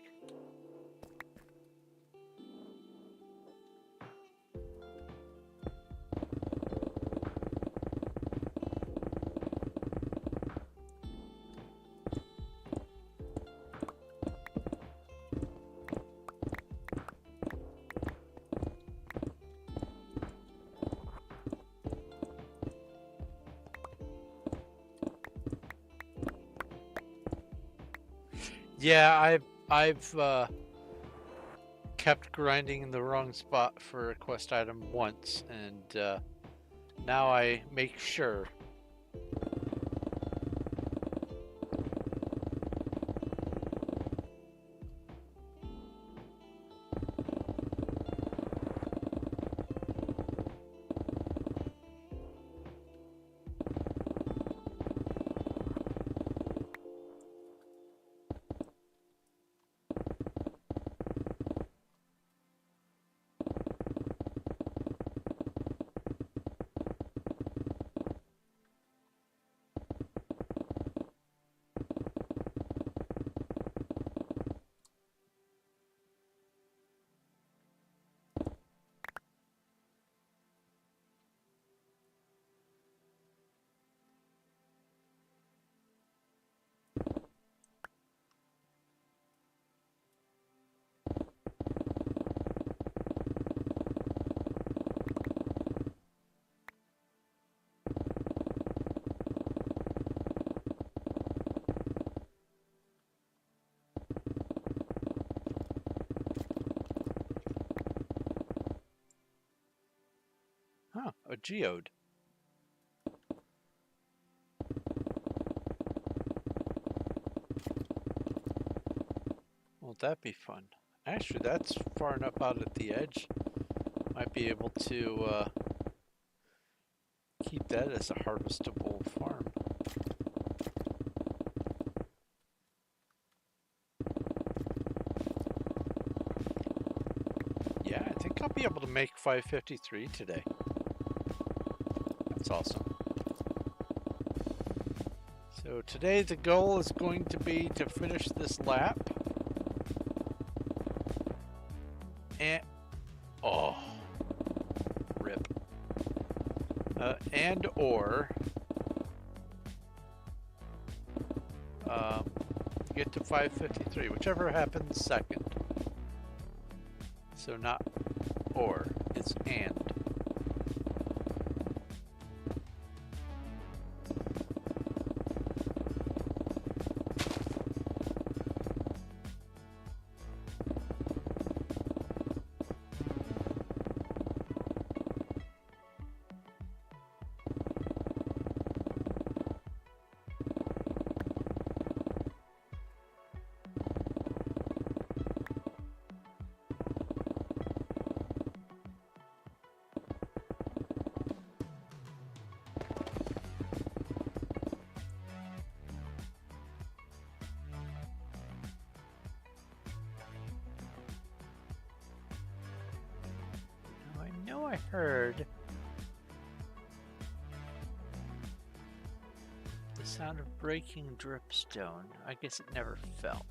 Yeah, I've kept grinding in the wrong spot for a quest item once, and now I make sure. Huh, a geode. Won't that be fun? Actually, that's far enough out at the edge. Might be able to keep that as a harvestable farm. Yeah, I think I'll be able to make 553 today. That's awesome. So today the goal is going to be to finish this lap. And, oh, rip. And or get to 553, whichever happens second. So not or, it's and. I heard the sound of breaking dripstone. I guess it never fell.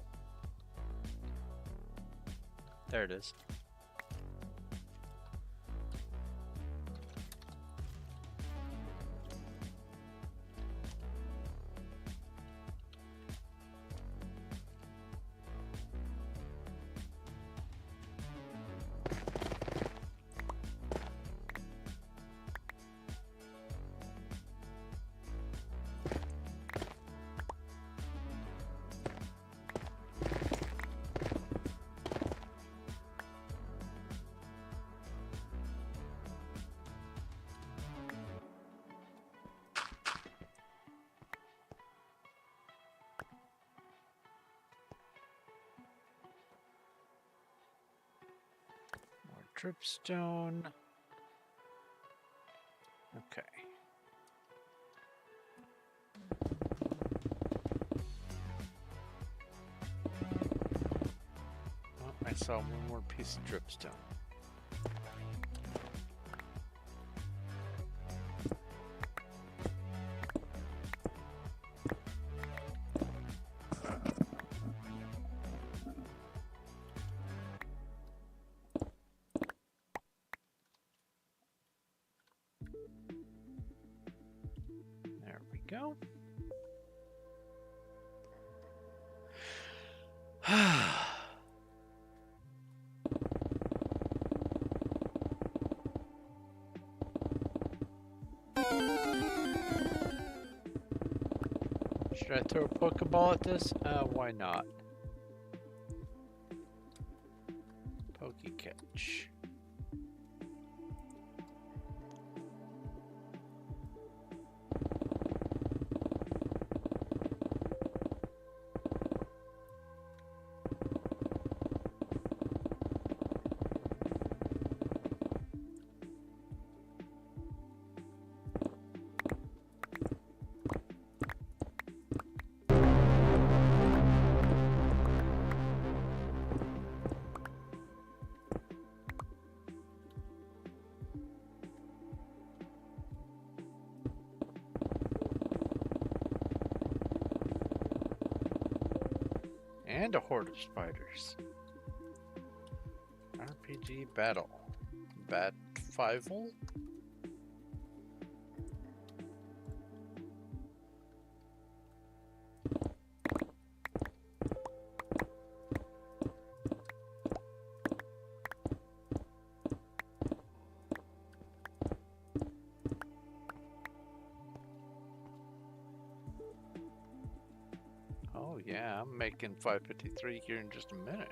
There it is. Dripstone. Okay. Oh, I saw one more piece of dripstone. There we go. Should I throw a Pokeball at this? Why not? monkey catch. And a horde of spiders. RPG battle. Bat 5-ul? Oh yeah, I'm making 553 here in just a minute.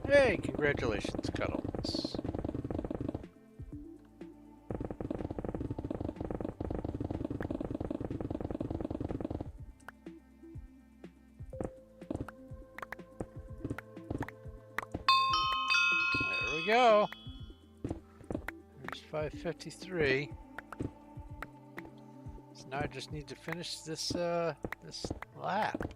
Hey, congratulations, Cuddles. There we go. There's 553. So now I just need to finish this this lap.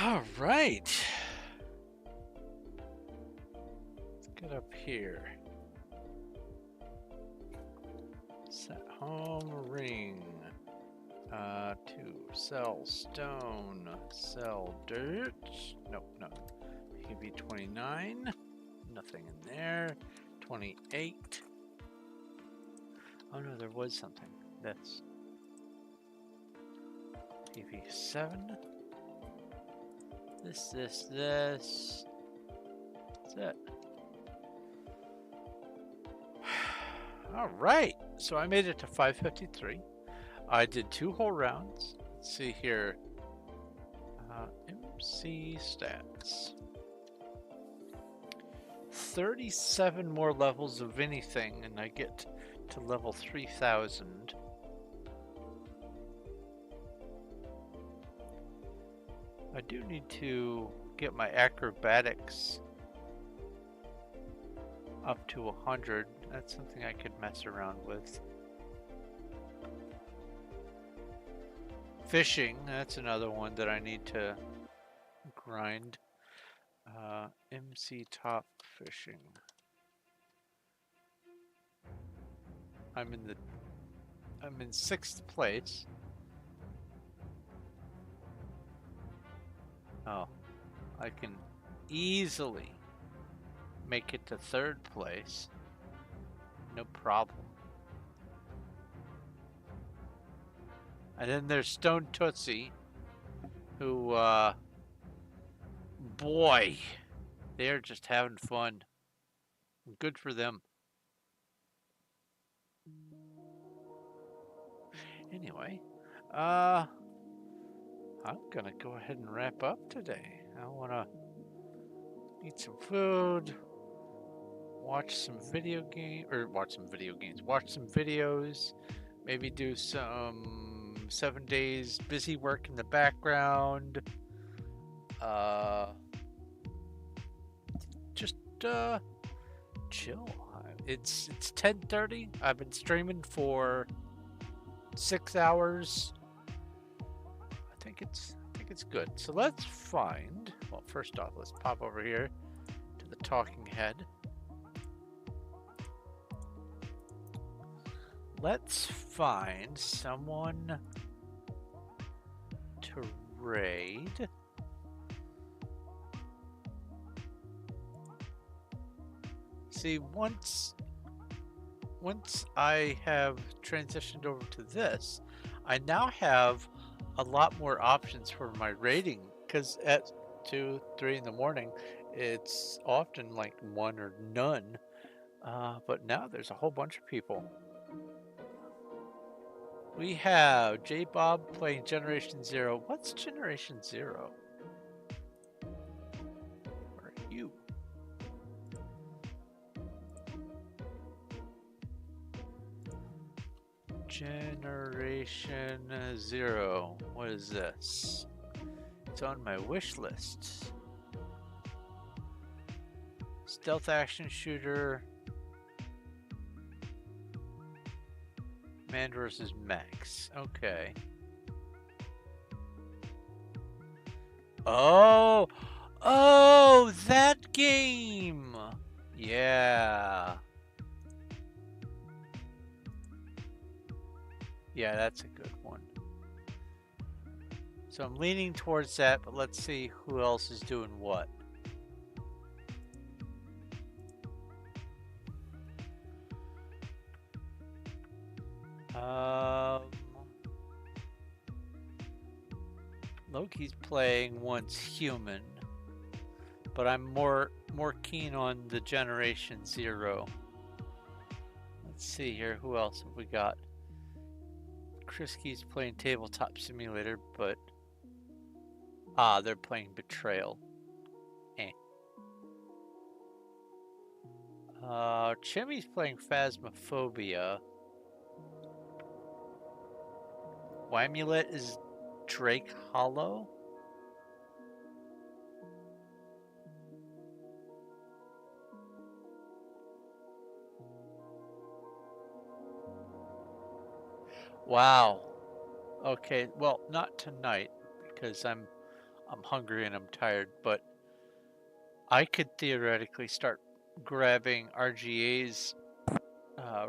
All right. Let's get up here. Sell stone. Sell dirt. Nope, no. PV 29. Nothing in there. 28. Oh no, there was something. This. PV 7. This. That's it. Alright, so I made it to 553. I did 2 whole rounds. Let's see here. MC stats. 37 more levels of anything, and I get to level 3000. I do need to get my acrobatics up to 100. That's something I could mess around with. Fishing, that's another one that I need to grind. MC top fishing. I'm in 6th place. Oh, I can easily make it to 3rd place. No problem. And then there's Stone Tootsie, who, boy, they're just having fun. Good for them. Anyway, I'm gonna go ahead and wrap up today. I wanna eat some food, watch some watch some videos, maybe do some 7 days busy work in the background. Just chill. It's 10:30. I've been streaming for 6 hours. I think it's good. So let's find. Well, first off, let's pop over here to the talking head. Let's find someone to raid. See, once I have transitioned over to this, I now have a lot more options for my rating, because at 2, 3 in the morning, it's often like 1 or none. But now there's a whole bunch of people. We have J Bob playing Generation 0. What's Generation 0? Where are you? Generation 0. What is this? It's on my wish list. Stealth action shooter. Man versus Max. Okay. Oh! Oh, that game! Yeah. Yeah, that's a good one. So I'm leaning towards that, but let's see who else is doing what. Loki's playing Once Human, but I'm more keen on the Generation 0. Let's see here, who else have we got? Kriski's playing Tabletop Simulator, but they're playing Betrayal. Chimmy's playing Phasmophobia. Wamulet is Drake Hollow. Wow. Okay, well, not tonight because I'm hungry and I'm tired, but I could theoretically start grabbing RGA's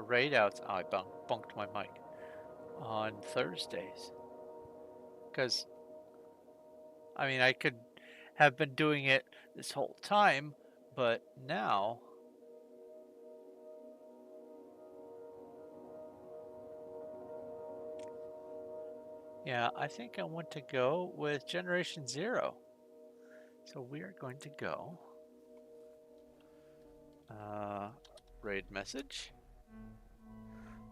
raid outs. Oh, I bunked my mic on Thursdays. because I mean, I could have been doing it this whole time, but now yeah, I think I want to go with Generation Zero. So we are going to go raid message.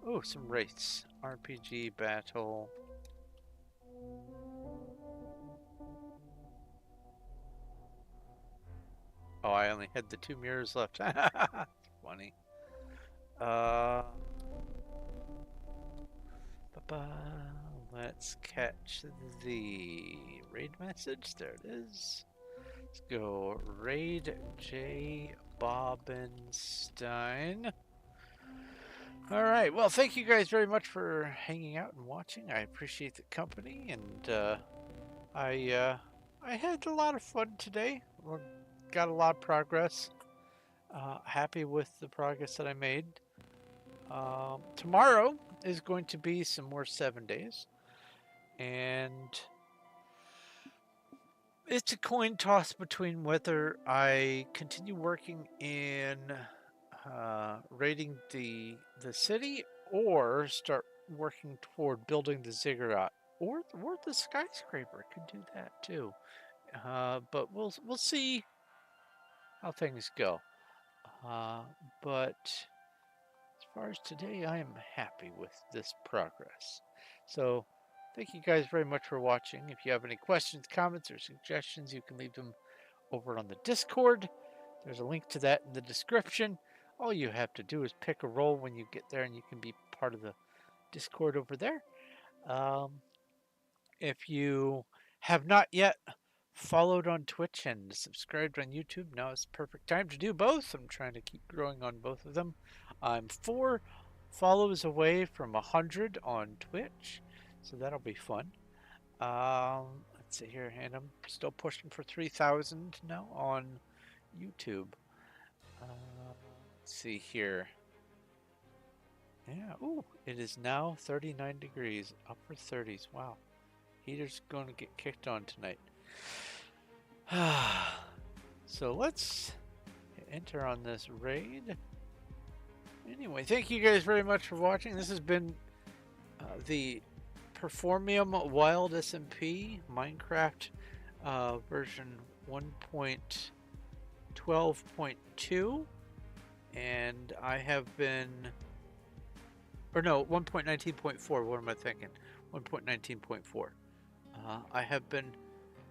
Oh, some rates. RPG battle. Oh, I only had the 2 mirrors left. Funny. Let's catch the raid message. There it is. Let's go raid J. Bobenstein. All right. Well, thank you guys very much for hanging out and watching. I appreciate the company, and I had a lot of fun today. Got a lot of progress. Happy with the progress that I made. Tomorrow is going to be some more 7 days, and it's a coin toss between whether I continue working in raiding the city or start working toward building the ziggurat or the skyscraper. Could do that too. But we'll see how things go. But as far as today, I am happy with this progress. So thank you guys very much for watching. If you have any questions, comments, or suggestions, you can leave them over on the Discord. There's a link to that in the description. All you have to do is pick a role when you get there, and you can be part of the Discord over there. If you have not yet followed on Twitch and subscribed on YouTube, now is the perfect time to do both. I'm trying to keep growing on both of them. I'm 4 follows away from 100 on Twitch, so that'll be fun. Let's see here, and I'm still pushing for 3,000 now on YouTube. Let's see here. Yeah, ooh, it is now 39 degrees, upper 30s. Wow, heater's going to get kicked on tonight. So let's enter on this raid. Anyway, thank you guys very much for watching. This has been the Performium Wild SMP Minecraft version 1.12.2, and I have been, or no, 1.19.4. What am I thinking? 1.19.4. I have been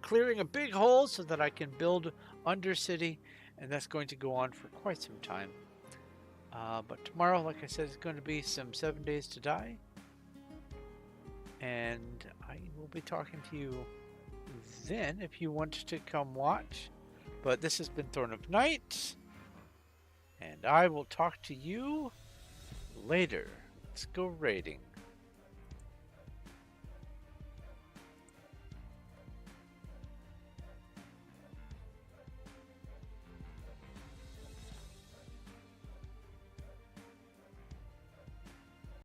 clearing a big hole so that I can build Undercity, and that's going to go on for quite some time. But tomorrow, like I said, is going to be some 7 days to die, and I will be talking to you then if you want to come watch. But this has been Thorn of Night, and I will talk to you later. Let's go raiding.